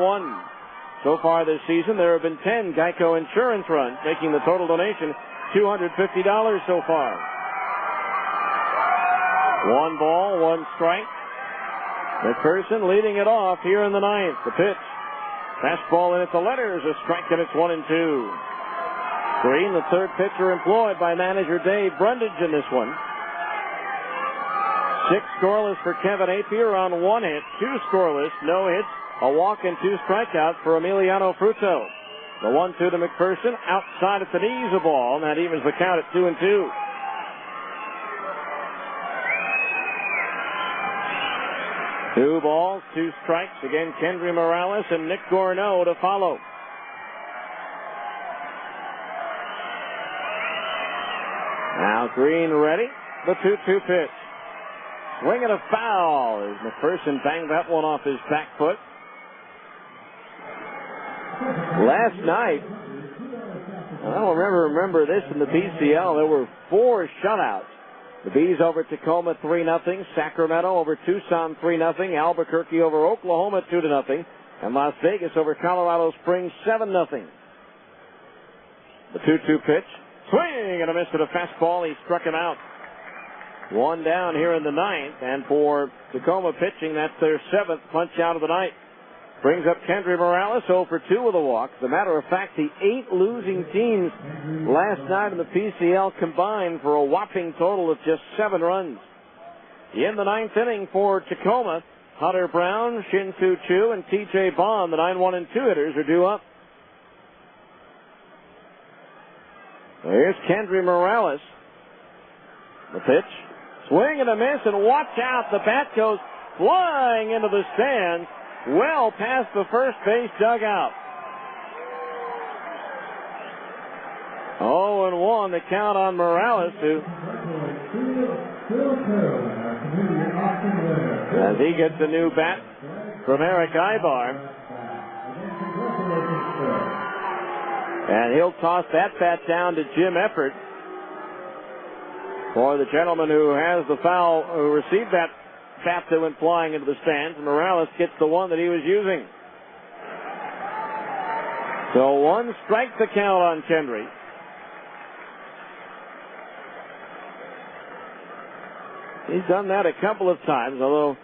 So far this season, there have been 10 Geico insurance runs, making the total donation $250 so far. 1 ball, 1 strike. McPherson leading it off here in the ninth. The pitch. Fastball in at the letters, a strike, and it's 1-2. Green, the third pitcher employed by manager Dave Brundage in this one. 6 scoreless for Kevin Apier on 1 hit, 2 scoreless, no hits, a walk and 2 strikeouts for Emiliano Fruto. The 1-2 to McPherson, outside at the knees a ball, and that evens the count at 2-2. Two balls, 2 strikes. Again, Kendry Morales and Nick Gorneau to follow. Now Green ready. The 2-2 pitch. Swing and a foul as McPherson banged that one off his back foot. Last night, I don't remember this in the PCL, there were 4 shutouts. The Bees over Tacoma 3-0, Sacramento over Tucson 3-0, Albuquerque over Oklahoma 2-0, and Las Vegas over Colorado Springs 7-0. The 2-2 pitch, swing and a miss to the fastball. He struck him out. 1 down here in the ninth, and for Tacoma pitching, that's their 7th punch out of the night. Brings up Kendry Morales 0 for 2 with a walk. As a matter of fact, the 8 losing teams last night in the PCL combined for a whopping total of just 7 runs. In the ninth inning for Tacoma, Hunter Brown, Shin-Soo Choo, and T.J. Bond, the 9-1 and 2 hitters, are due up. Here's Kendry Morales. The pitch. Swing and a miss, and watch out. The bat goes flying into the stands, well past the first base dugout. 0-1, the count on Morales, who, as he gets a new bat from Eric Ibar. And he'll toss that bat down to Jim Effort. For the gentleman who has the foul, who received that bat that went flying into the stands, Morales gets the one that he was using. So 1 strike the count on Kendry. He's done that a couple of times, although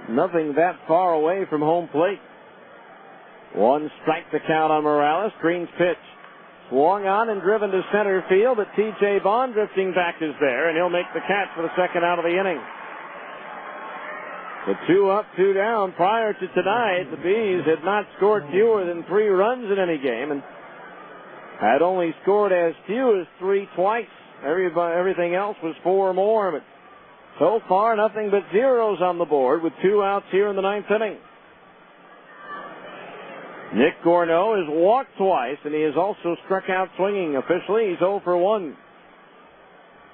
nothing that far away from home plate. 1 strike the count on Morales. Green's pitch. Swung on and driven to center field, but T.J. Bond drifting back is there, and he'll make the catch for the second out of the inning. The 2 up, 2 down. Prior to tonight, the Bees had not scored fewer than 3 runs in any game, and had only scored as few as 3 twice. Everything else was 4 or more, but so far nothing but zeros on the board with 2 outs here in the ninth inning. Nick Gorneau has walked twice, and he has also struck out swinging. Officially, he's 0 for 1.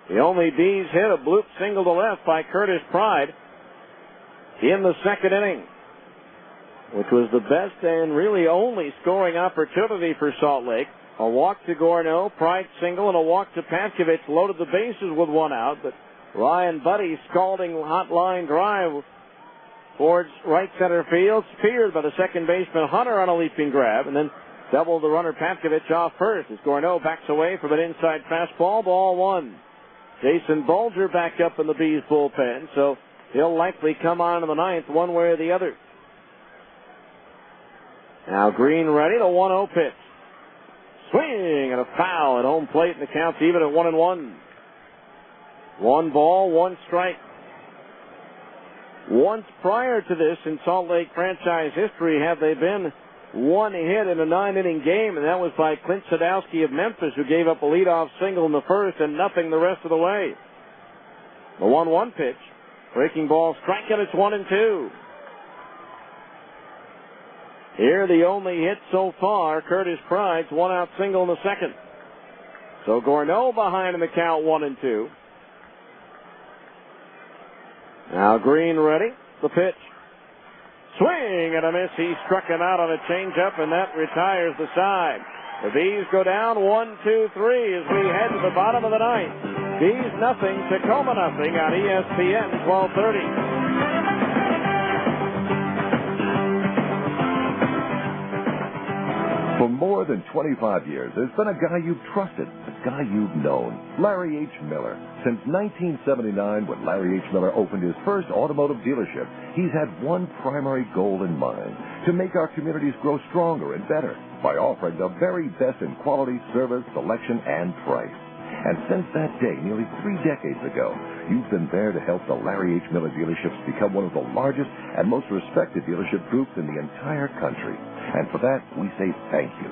The only Bees hit, a bloop single to left by Curtis Pride in the second inning, which was the best and really only scoring opportunity for Salt Lake. A walk to Gorneau, Pride single, and a walk to Patkovich loaded the bases with 1 out, but Ryan Buddy scalding hot line drive towards right center field, speared by the second baseman Hunter on a leaping grab, and then doubled the runner Patkovich off first as Gorneau backs away from an inside fastball, ball 1. Jason Bulger back up in the Bees bullpen, so he'll likely come on in the ninth one way or the other. Now Green ready, the 1-0 pitch. Swing and a foul at home plate, and the count's even at 1-1. 1 ball, 1 strike. Once prior to this in Salt Lake franchise history have they been 1 hit in a 9-inning game, and that was by Clint Sadowski of Memphis, who gave up a leadoff single in the first and nothing the rest of the way. The 1-1 pitch. Breaking ball, strike, and it's 1-2. Here the only hit so far, Curtis Pride's 1-out single in the second. So Gorneau behind in the count 1-2. Now Green ready. The pitch. Swing and a miss. He struck him out on a changeup, and that retires the side. The Bees go down 1-2-3 as we head to the bottom of the ninth. Bees nothing, Tacoma nothing on ESPN 1230. For more than 25 years, there's been a guy you've trusted, a guy you've known, Larry H. Miller. Since 1979, when Larry H. Miller opened his first automotive dealership, he's had one primary goal in mind, to make our communities grow stronger and better by offering the very best in quality, service, selection, and price. And since that day, nearly 3 decades ago, you've been there to help the Larry H. Miller dealerships become one of the largest and most respected dealership groups in the entire country. And for that, we say thank you.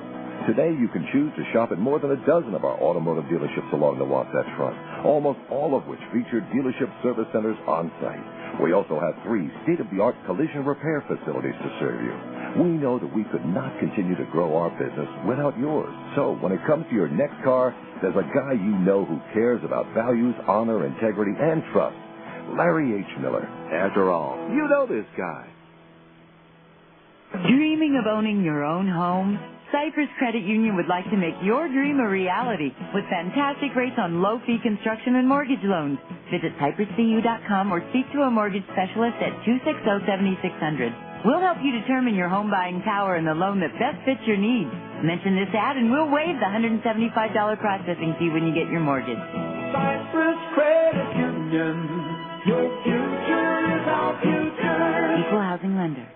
Today, you can choose to shop at more than a dozen of our automotive dealerships along the Wasatch Front, almost all of which feature dealership service centers on site. We also have 3 state-of-the-art collision repair facilities to serve you. We know that we could not continue to grow our business without yours. So when it comes to your next car, there's a guy you know who cares about values, honor, integrity, and trust. Larry H. Miller. After all, you know this guy. Dreaming of owning your own home? Cypress Credit Union would like to make your dream a reality with fantastic rates on low-fee construction and mortgage loans. Visit cypresscu.com or speak to a mortgage specialist at 260-7600. We'll help you determine your home buying power and the loan that best fits your needs. Mention this ad and we'll waive the $175 processing fee when you get your mortgage. Cypress Credit Union. Your future is our future. Equal housing lender.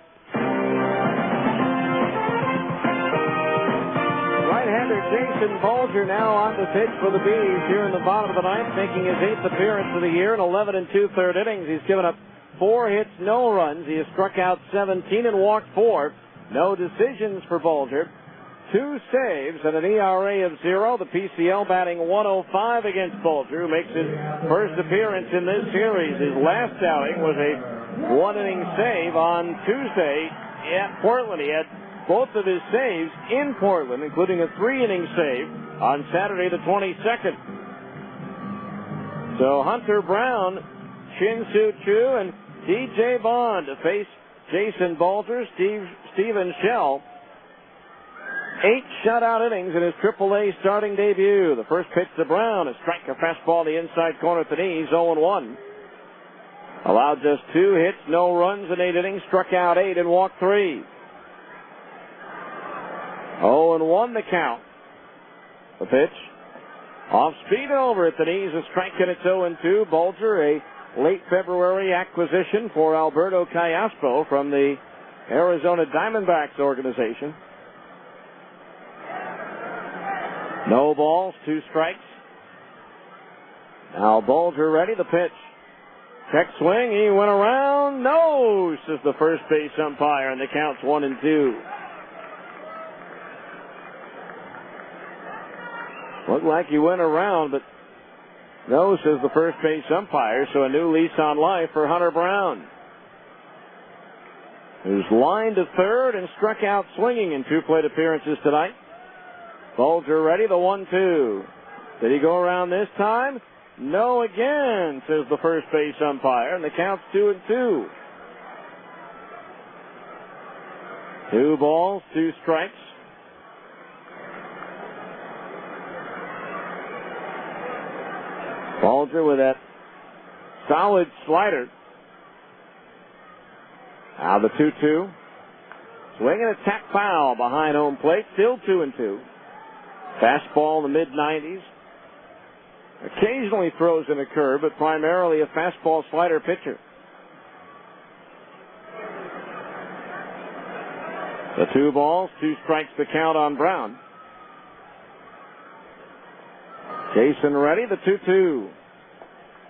Right-hander Jason Bulger now on the pitch for the Bees here in the bottom of the ninth, making his 8th appearance of the year in 11 2/3 innings. He's given up 4 hits, no runs. He has struck out 17 and walked 4. No decisions for Bulger. 2 saves and an ERA of 0. The PCL batting .105 against Bulger, who makes his first appearance in this series. His last outing was a 1-inning save on Tuesday at Portland. He had both of his saves in Portland, including a 3-inning save on Saturday the 22nd. So Hunter Brown, Shin-Soo Choo, and DJ Bond to face Jason Bulger, Steven Shell. 8 shutout innings in his AAA starting debut. The first pitch to Brown, a strike, a fastball, the inside corner at the knees, 0-1. Allowed just 2 hits, no runs in 8 innings, struck out 8 and walked 3. 0-1 the count. The pitch. Off speed and over at the knees, a strike, and it's 0-2. Bulger, a late February acquisition for Alberto Callaspo from the Arizona Diamondbacks organization. No balls, 2 strikes. Now Bulger ready, the pitch. Check swing, he went around. No, says the first base umpire, and the count's 1-2. Looked like he went around, but no, says the first base umpire, so a new lease on life for Hunter Brown, who's lined to third and struck out swinging in 2 plate appearances tonight. Bulger ready, the 1-2. Did he go around this time? No again, says the first base umpire, and the count's 2-2. 2 balls, 2 strikes. Bulger with that solid slider. Now the 2-2. Swinging a tack foul behind home plate, still 2-2. Fastball in the mid-90s. Occasionally throws in a curve, but primarily a fastball slider pitcher. The 2 balls, 2 strikes the count on Brown. Jason ready, the 2-2.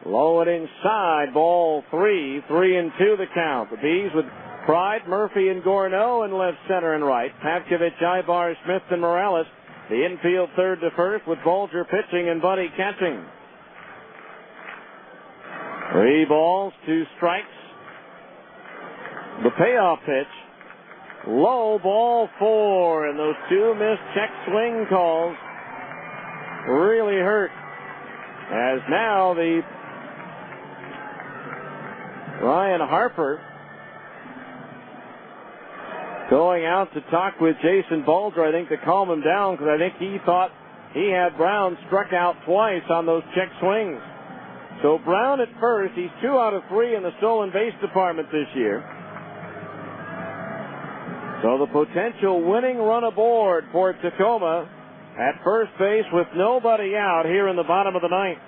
Low and inside, ball 3, 3-2 the count. The Bees with Pride, Murphy, and Gorno in left, center, and right. Pavkovich, Ibar, Smith, and Morales. The infield third to first with Bulger pitching and Buddy catching. 3 balls, 2 strikes. The payoff pitch. Low, ball 4, and those 2 missed check swing calls really hurt. As now the Ryan Harper going out to talk with Jason Bulger, I think, to calm him down, because I think he thought he had Brown struck out twice on those check swings. So Brown at first, he's 2 out of 3 in the stolen base department this year. So the potential winning run aboard for Tacoma at first base with nobody out here in the bottom of the ninth.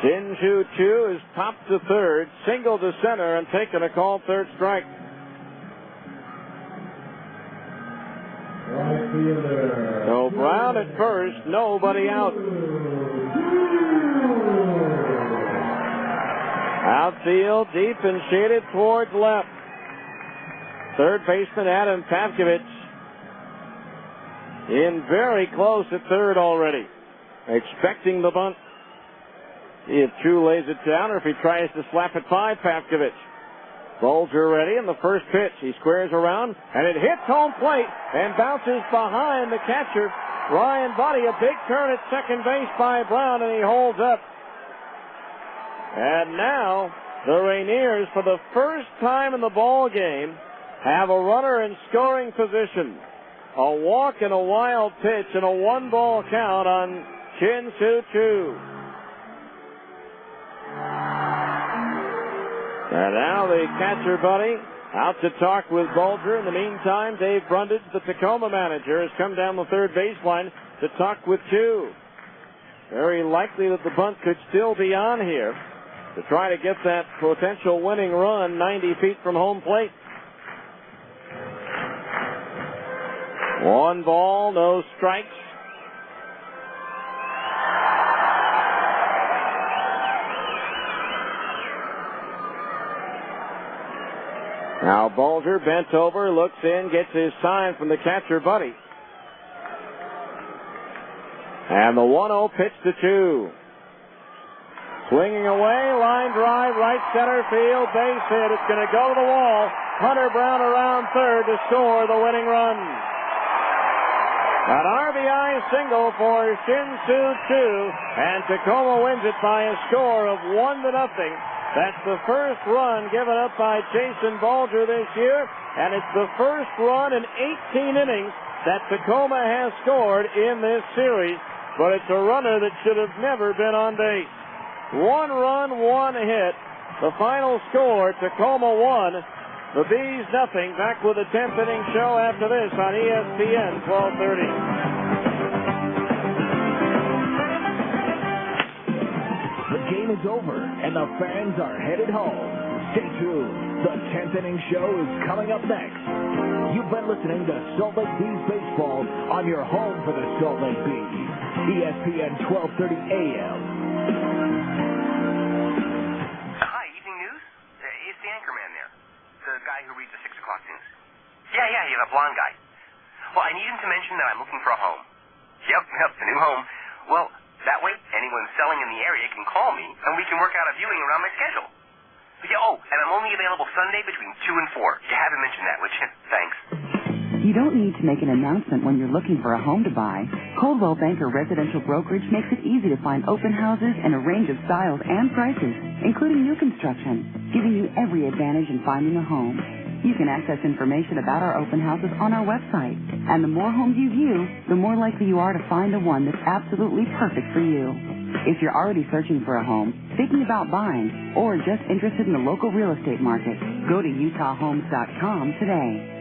Shin-Soo Choo is popped to third, single to center, and taking a called third strike. So Brown at first, nobody out. Outfield, deep and shaded towards left. Third baseman Adam Pavkovich in very close at third already. Expecting the bunt. See if Chu lays it down or if he tries to slap it by Pavkovich. Bulger ready in the first pitch. He squares around and it hits home plate and bounces behind the catcher, Ryan Buddy. A big turn at second base by Brown, and he holds up. And now the Rainiers, for the first time in the ball game, have a runner in scoring position. A walk and a wild pitch and a 1-ball count on Shin-Soo Choo. And now the catcher, Buddy, out to talk with Bulger. In the meantime, Dave Brundage, the Tacoma manager, has come down the third baseline to talk with Choo. Very likely that the bunt could still be on here to try to get that potential winning run 90 feet from home plate. 1 ball, no strikes. Now Bulger bent over, looks in, gets his sign from the catcher, Buddy. And the 1-0 pitch to Choo. Swinging away, line drive, right center field, base hit. It's going to go to the wall. Hunter Brown around third to score the winning run. An RBI single for Shin-Soo Choo, and Tacoma wins it by a score of 1-0. That's the first run given up by Jason Bulger this year, and it's the first run in 18 innings that Tacoma has scored in this series, but it's a runner that should have never been on base. 1 run, 1 hit. The final score, Tacoma 1, the Bees nothing. Back with the 10th inning show after this on ESPN 1230. The game is over, and the fans are headed home. Stay tuned. The 10th inning show is coming up next. You've been listening to Salt Lake Bees Baseball on your home for the Salt Lake Bees. ESPN 1230 AM. Hi, Evening News? Is the anchorman there? The guy who reads the 6 o'clock news? Yeah, the blonde guy. Well, I need him to mention that I'm looking for a home. Yep, a new home. Well, that way, anyone selling in the area can call me, and we can work out a viewing around my schedule. Yeah, and I'm only available Sunday between 2 and 4. You haven't mentioned that, would you? Thanks. You don't need to make an announcement when you're looking for a home to buy. Coldwell Banker Residential Brokerage makes it easy to find open houses in a range of styles and prices, including new construction, giving you every advantage in finding a home. You can access information about our open houses on our website. And the more homes you view, the more likely you are to find the one that's absolutely perfect for you. If you're already searching for a home, thinking about buying, or just interested in the local real estate market, go to utahhomes.com today.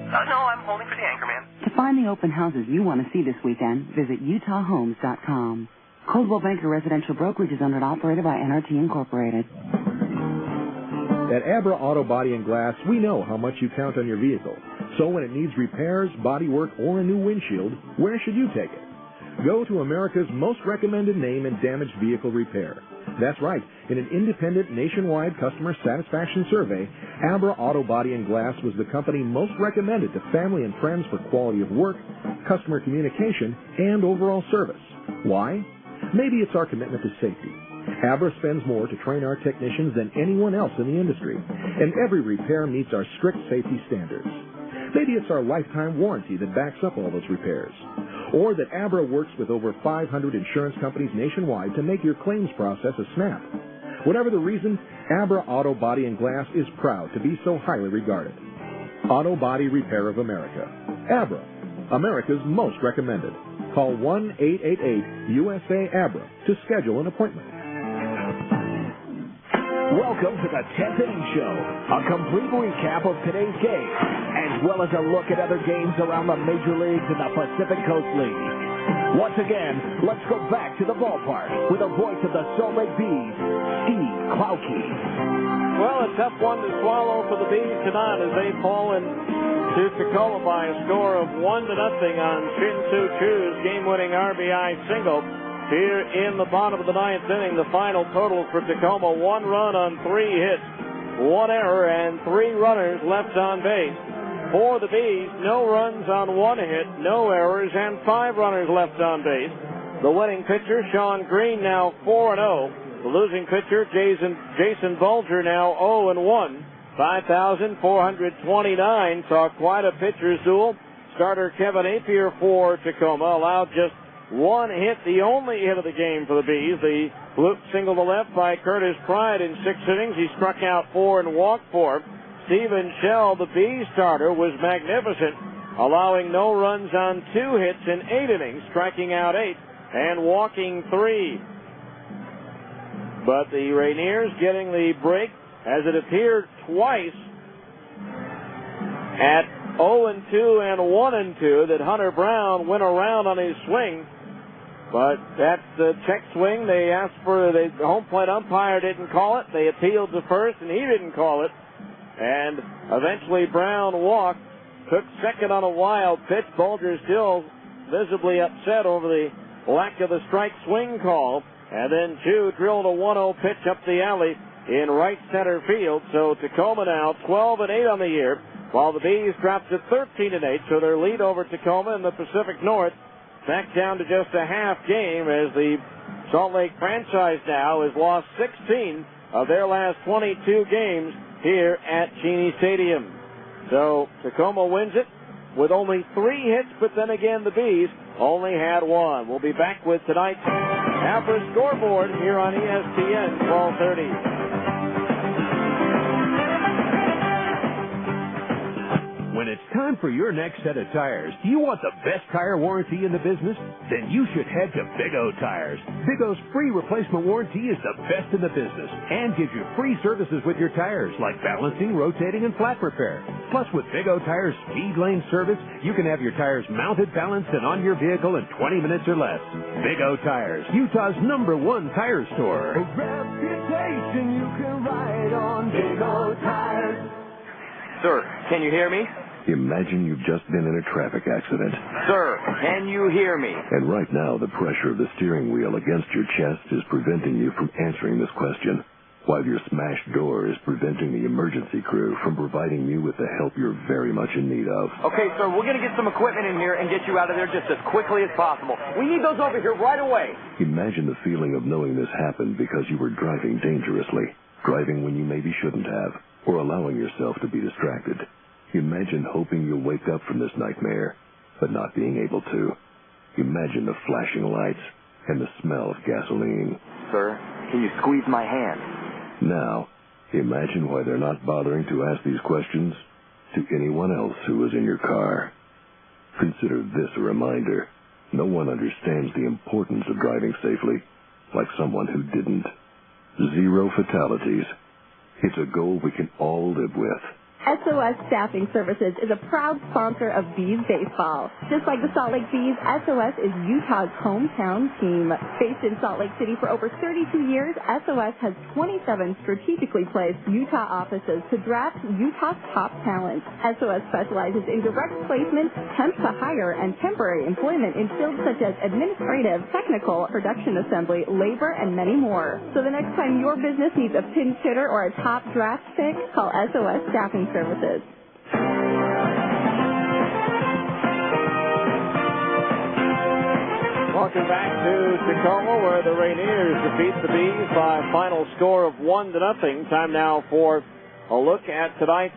No, I'm holding for the anchorman. To find the open houses you want to see this weekend, visit utahhomes.com. Coldwell Banker Residential Brokerage is owned and operated by NRT Incorporated. At Abra Auto Body and Glass, we know how much you count on your vehicle. So when it needs repairs, body work, or a new windshield, where should you take it? Go to America's most recommended name in damaged vehicle repair. That's right. In an independent nationwide customer satisfaction survey, Abra Auto Body and Glass was the company most recommended to family and friends for quality of work, customer communication, and overall service. Why? Maybe it's our commitment to safety. Abra spends more to train our technicians than anyone else in the industry, and every repair meets our strict safety standards. Maybe it's our lifetime warranty that backs up all those repairs, or that Abra works with over 500 insurance companies nationwide to make your claims process a snap. Whatever the reason, Abra Auto Body and Glass is proud to be so highly regarded. Auto Body Repair of America. Abra, America's most recommended. Call 1-888-USA-ABRA to schedule an appointment. Welcome to the 10th Inning Show, a complete recap of today's game, as well as a look at other games around the major leagues and the Pacific Coast League. Once again, let's go back to the ballpark with the voice of the Salt Lake Bees, Steve Klauke. Well, a tough one to swallow for the Bees tonight as they fall to Tacoma by a score of 1-0 on Shin-Soo Choo's game-winning RBI single. Here in the bottom of the ninth inning, the final total for Tacoma, 1 run on 3 hits, 1 error, and 3 runners left on base. For the Bees, no runs on 1 hit, no errors, and 5 runners left on base. The winning pitcher, Sean Green, now 4-0. The losing pitcher, Jason Bulger, now 0-1. 5,429 saw quite a pitcher's duel. Starter Kevin Apier for Tacoma allowed just 1 hit, the only hit of the game for the Bees. The bloop single to left by Curtis Pride in 6 innings. He struck out 4 and walked 4. Stephen Shell, the Bees starter, was magnificent, allowing no runs on 2 hits in 8 innings, striking out 8 and walking 3. But the Rainiers getting the break, as it appeared twice at 0-2 and 1-2 that Hunter Brown went around on his swing. But that's the check swing. They asked for the home plate umpire didn't call it. They appealed to first, and he didn't call it. And eventually Brown walked, took second on a wild pitch. Bulger still visibly upset over the lack of the strike swing call. And then Chu drilled a 1-0 pitch up the alley in right center field. So Tacoma now 12-8 on the year, while the Bees dropped to 13-8. So their lead over Tacoma in the Pacific North back down to just a half game, as the Salt Lake franchise now has lost 16 of their last 22 games here at Cheney Stadium. So Tacoma wins it with only 3 hits, but then again the Bees only had 1. We'll be back with tonight's Abra scoreboard here on ESPN 1230. When it's time for your next set of tires, do you want the best tire warranty in the business? Then you should head to Big O Tires. Big O's free replacement warranty is the best in the business and gives you free services with your tires like balancing, rotating, and flat repair. Plus, with Big O Tires speed lane service, you can have your tires mounted, balanced, and on your vehicle in 20 minutes or less. Big O Tires, Utah's #1 tire store. A reputation you can ride on Big O Tires. Sir, can you hear me? Imagine you've just been in a traffic accident. Sir, can you hear me? And right now, the pressure of the steering wheel against your chest is preventing you from answering this question, while your smashed door is preventing the emergency crew from providing you with the help you're very much in need of. Okay, sir, we're going to get some equipment in here and get you out of there just as quickly as possible. We need those over here right away. Imagine the feeling of knowing this happened because you were driving dangerously, driving when you maybe shouldn't have, or allowing yourself to be distracted. Imagine hoping you'll wake up from this nightmare, but not being able to. Imagine the flashing lights and the smell of gasoline. Sir, can you squeeze my hand? Now, imagine why they're not bothering to ask these questions to anyone else who was in your car. Consider this a reminder. No one understands the importance of driving safely like someone who didn't. 0 fatalities. It's a goal we can all live with. SOS Staffing Services is a proud sponsor of Bees baseball. Just like the Salt Lake Bees, SOS is Utah's hometown team. Based in Salt Lake City for over 32 years, SOS has 27 strategically placed Utah offices to draft Utah's top talent. SOS specializes in direct placement, temp to hire, and temporary employment in fields such as administrative, technical, production assembly, labor, and many more. So the next time your business needs a pinch hitter or a top draft pick, call SOS Staffing Services. Welcome back to Tacoma, where the Rainiers defeat the Bees by a final score of 1-0. Time now for a look at tonight's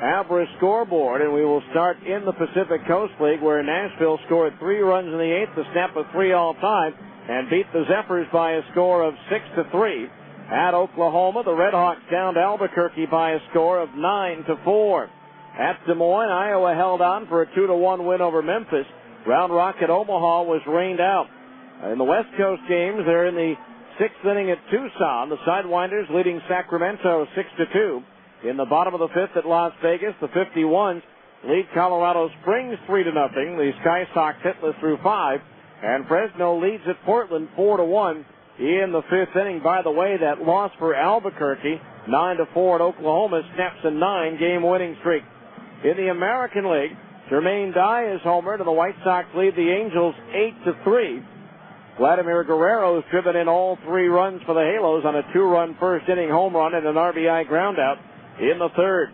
Abra scoreboard, and we will start in the Pacific Coast League, where Nashville scored 3 runs in the 8th, a snap of 3 all time, and beat the Zephyrs by a score of 6-3. At Oklahoma, the Redhawks downed Albuquerque by a score of 9-4. At Des Moines, Iowa held on for a 2-1 win over Memphis. Round Rock at Omaha was rained out. In the West Coast games, they're in the 6th inning at Tucson. The Sidewinders leading Sacramento 6-2. In the bottom of the 5th at Las Vegas, the 51s lead Colorado Springs 3-0. The Sky Sox hitless through 5. And Fresno leads at Portland 4-1 in the 5th inning. By the way, that loss for Albuquerque, 9-4 at Oklahoma, snaps a 9-game winning streak. In the American League, Jermaine Dye is homered, and the White Sox lead the Angels 8-3. Vladimir Guerrero has driven in all 3 runs for the Halos on a 2-run first-inning home run and an RBI groundout in the 3rd.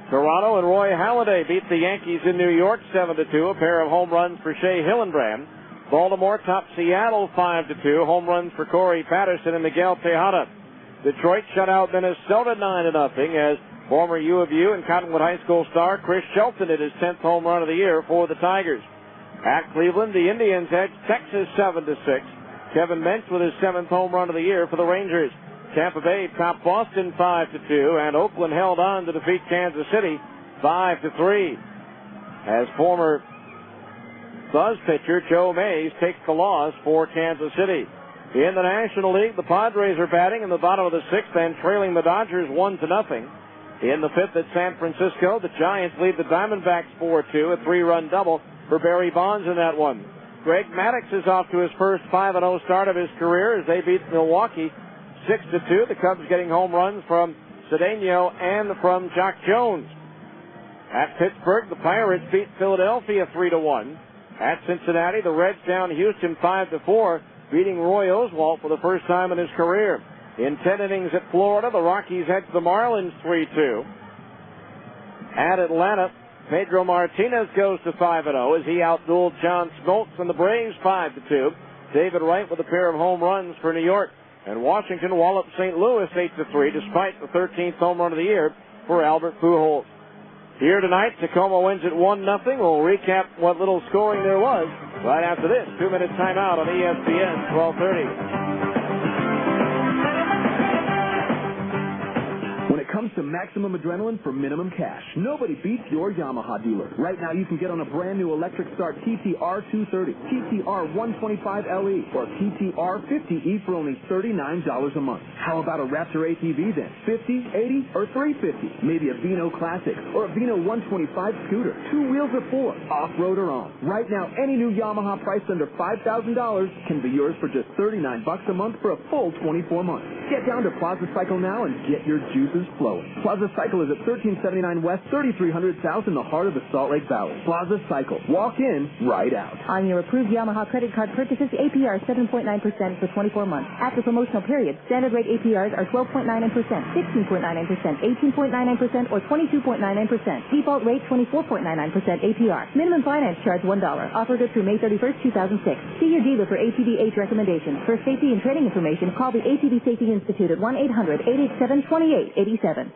Toronto and Roy Halladay beat the Yankees in New York 7-2, a pair of home runs for Shea Hillenbrand. Baltimore topped Seattle 5-2, home runs for Corey Patterson and Miguel Tejada. Detroit shut out Minnesota 9-0 as former U of U and Cottonwood High School star Chris Shelton hit his 10th home run of the year for the Tigers. At Cleveland, the Indians edged Texas 7-6. Kevin Mentz with his 7th home run of the year for the Rangers. Tampa Bay topped Boston 5-2, and Oakland held on to defeat Kansas City 5-3. As former Buzz pitcher Joe Mays takes the loss for Kansas City. In the National League, the Padres are batting in the bottom of the 6th and trailing the Dodgers 1-0. In the 5th at San Francisco, the Giants lead the Diamondbacks 4-2, a 3-run double for Barry Bonds in that one. Greg Maddux is off to his first 5-0 start of his career as they beat Milwaukee 6-2. The Cubs getting home runs from Cedeno and from Jock Jones. At Pittsburgh, the Pirates beat Philadelphia 3-1. At Cincinnati, the Reds down Houston 5-4, beating Roy Oswalt for the first time in his career. In 10 innings at Florida, the Rockies head to the Marlins 3-2. At Atlanta, Pedro Martinez goes to 5-0 as he outdueled John Smoltz and the Braves 5-2. David Wright with a pair of home runs for New York. And Washington walloped St. Louis 8-3 despite the 13th home run of the year for Albert Pujols. Here tonight, Tacoma wins at 1-0. We'll recap what little scoring there was right after this 2-minute timeout on ESPN 1230. When it comes to maximum adrenaline for minimum cash, nobody beats your Yamaha dealer. Right now, you can get on a brand new electric start TTR 230, TTR 125LE, or TTR 50E for only $39 a month. How about a Raptor ATV then? 50, 80, or 350? Maybe a Vino Classic or a Vino 125 scooter. 2 wheels or 4, off-road or on. Right now, any new Yamaha priced under $5,000 can be yours for just $39 a month for a full 24 months. Get down to Plaza Cycle now and get your juices flowing. Plaza Cycle is at 1379 West, 3300 South in the heart of the Salt Lake Valley. Plaza Cycle. Walk in, ride out. On your approved Yamaha credit card purchases, APR 7.9% for 24 months. After promotional period, standard rate APRs are 12.99%, 16.99%, 18.99%, or 22.99%. Default rate 24.99% APR. Minimum finance charge $1. Offer good through May 31st, 2006. See your dealer for ATV age recommendations. For safety and trading information, call the ATV Safety Institute at 1-800-887-2887.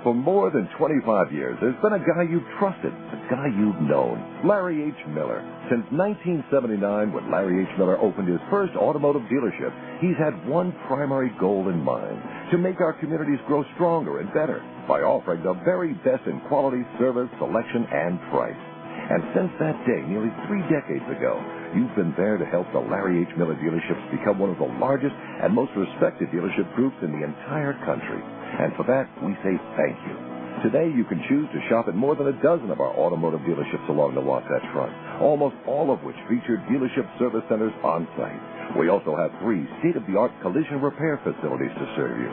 For more than 25 years, there's been a guy you've trusted, a guy you've known, Larry H. Miller. Since 1979, when Larry H. Miller opened his first automotive dealership, he's had one primary goal in mind, to make our communities grow stronger and better by offering the very best in quality, service, selection, and price. And since that day, nearly 3 decades ago, you've been there to help the Larry H. Miller dealerships become one of the largest and most respected dealership groups in the entire country. And for that, we say thank you. Today, you can choose to shop at more than a dozen of our automotive dealerships along the Wasatch Front, almost all of which feature dealership service centers on site. We also have 3 state-of-the-art collision repair facilities to serve you.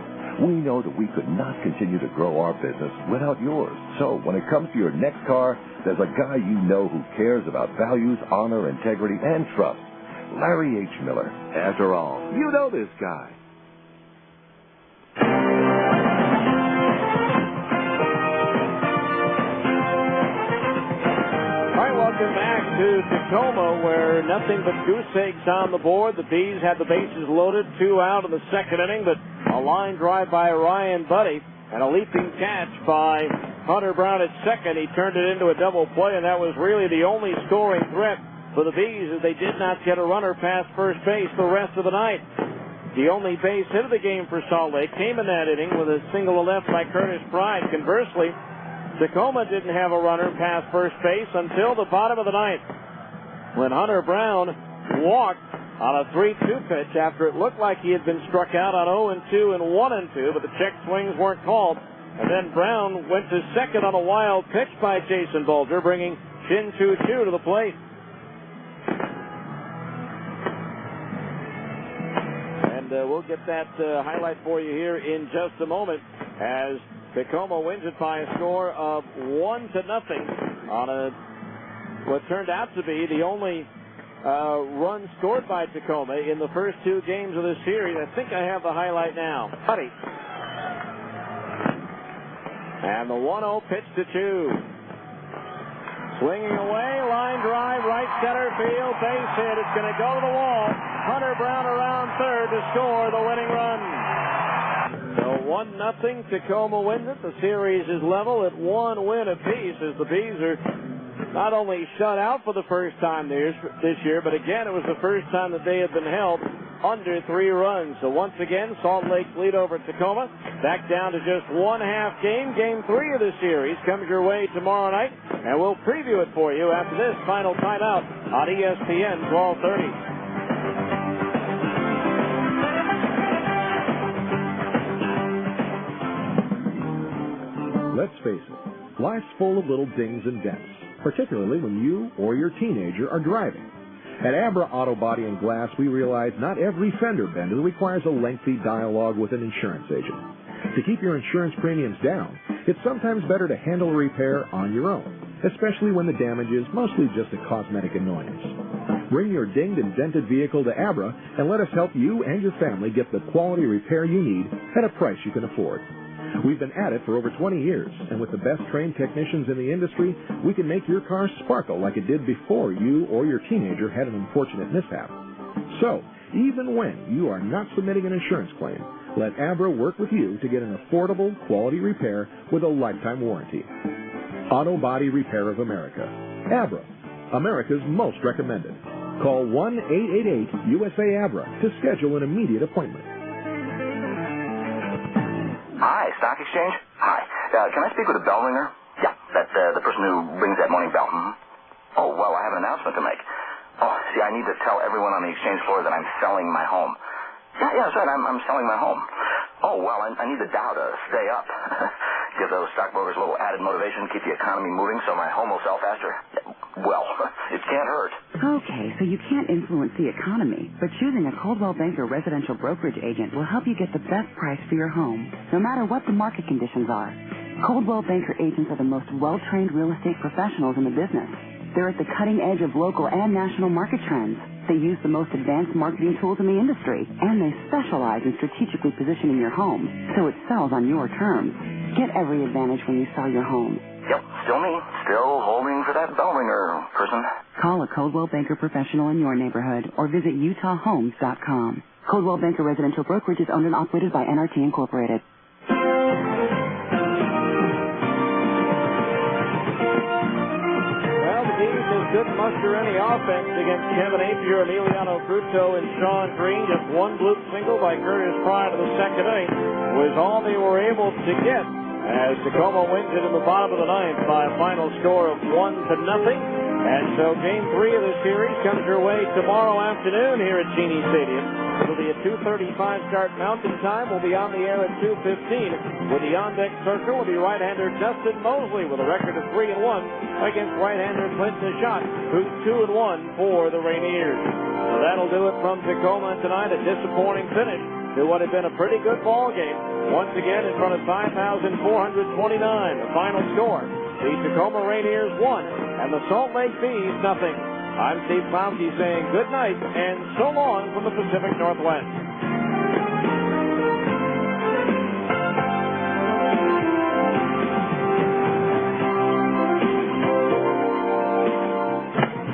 We know that we could not continue to grow our business without yours. So when it comes to your next car, there's a guy you know who cares about values, honor, integrity, and trust. Larry H. Miller. After all, you know this guy. Welcome back to Tacoma, where nothing but goose eggs on the board. The Bees had the bases loaded, 2 out in the 2nd inning, but a line drive by Ryan Buddy and a leaping catch by Hunter Brown at second. He turned it into a double play, and that was really the only scoring threat for the Bees, as they did not get a runner past first base the rest of the night. The only base hit of the game for Salt Lake came in that inning with a single to left by Curtis Pride. Conversely, Tacoma didn't have a runner past first base until the bottom of the ninth, when Hunter Brown walked on a 3-2 pitch after it looked like he had been struck out on 0-2 and 1-2, but the check swings weren't called. And then Brown went to second on a wild pitch by Jason Bulger, bringing Shin Chu-Chu to the plate. And we'll get that highlight for you here in just a moment as Tacoma wins it by a score of 1-0 on what turned out to be the only run scored by Tacoma in the first two games of this series. I think I have the highlight now. Putty. And the 1-0 pitch to Chu. Swinging away, line drive, right center field, base hit. It's going to go to the wall. Hunter Brown around third to score the winning run. So 1-0, Tacoma wins it. The series is level at 1 win apiece as the Bees are not only shut out for the first time this year, but again, it was the first time that they had been held under 3 runs. So once again, Salt Lake's lead over Tacoma back down to just 1/2 game. Game 3 of the series comes your way tomorrow night, and we'll preview it for you after this final timeout on ESPN 1230. Let's face it, life's full of little dings and dents, particularly when you or your teenager are driving. At Abra Auto Body and Glass, we realize not every fender bender requires a lengthy dialogue with an insurance agent. To keep your insurance premiums down, it's sometimes better to handle a repair on your own, especially when the damage is mostly just a cosmetic annoyance. Bring your dinged and dented vehicle to Abra and let us help you and your family get the quality repair you need at a price you can afford. We've been at it for over 20 years, and with the best trained technicians in the industry, we can make your car sparkle like it did before you or your teenager had an unfortunate mishap. So, even when you are not submitting an insurance claim, let Abra work with you to get an affordable, quality repair with a lifetime warranty. Auto Body Repair of America. Abra, America's most recommended. Call 1-888-USA-ABRA to schedule an immediate appointment. Hi, Stock Exchange? Hi. Can I speak with the bell ringer? Yeah, that's the person who rings that morning bell. Oh, well, I have an announcement to make. Oh, see, I need to tell everyone on the exchange floor that I'm selling my home. Yeah, that's right, I'm selling my home. Oh, well, I need the Dow to stay up. Give those stockbrokers a little added motivation, keep the economy moving so my home will sell faster. Well, it can't hurt. Okay, so you can't influence the economy, but choosing a Coldwell Banker residential brokerage agent will help you get the best price for your home, no matter what the market conditions are. Coldwell Banker agents are the most well-trained real estate professionals in the business. They're at the cutting edge of local and national market trends. They use the most advanced marketing tools in the industry, and they specialize in strategically positioning your home so it sells on your terms. Get every advantage when you sell your home. Yep, still me. Still holding for that bell ringer person. Call a Coldwell Banker professional in your neighborhood or visit utahhomes.com. Coldwell Banker Residential Brokerage is owned and operated by NRT Incorporated. Well, the Bees just couldn't muster any offense against Kevin Apier, Emiliano Fruto, and Sean Green. Just one bloop single by Curtis Pride of the second inning was all they were able to get, as Tacoma wins it in the bottom of the ninth by a final score of 1-0. And so Game 3 of the series comes your way tomorrow afternoon here at Cheney Stadium. It'll be a 2:35 start Mountain Time. We'll be on the air at 2:15. With the on-deck circle will be right-hander Dustin Mosley with a record of 3-1 against right-hander Clinton Schott, who's 2-1 for the Rainiers. So that'll do it from Tacoma tonight. A disappointing finish to what had been a pretty good ball game. Once again in front of 5,429. The final score: the Tacoma Rainiers 1 and the Salt Lake Bees 0. I'm Steve Fauci saying good night and so long from the Pacific Northwest.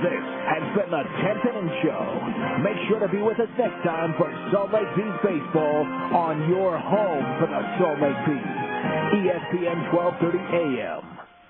This has been the 10th Inning Show. Make sure to be with us next time for Salt Lake Bees baseball on your home for the Salt Lake Bees. ESPN 1230 AM.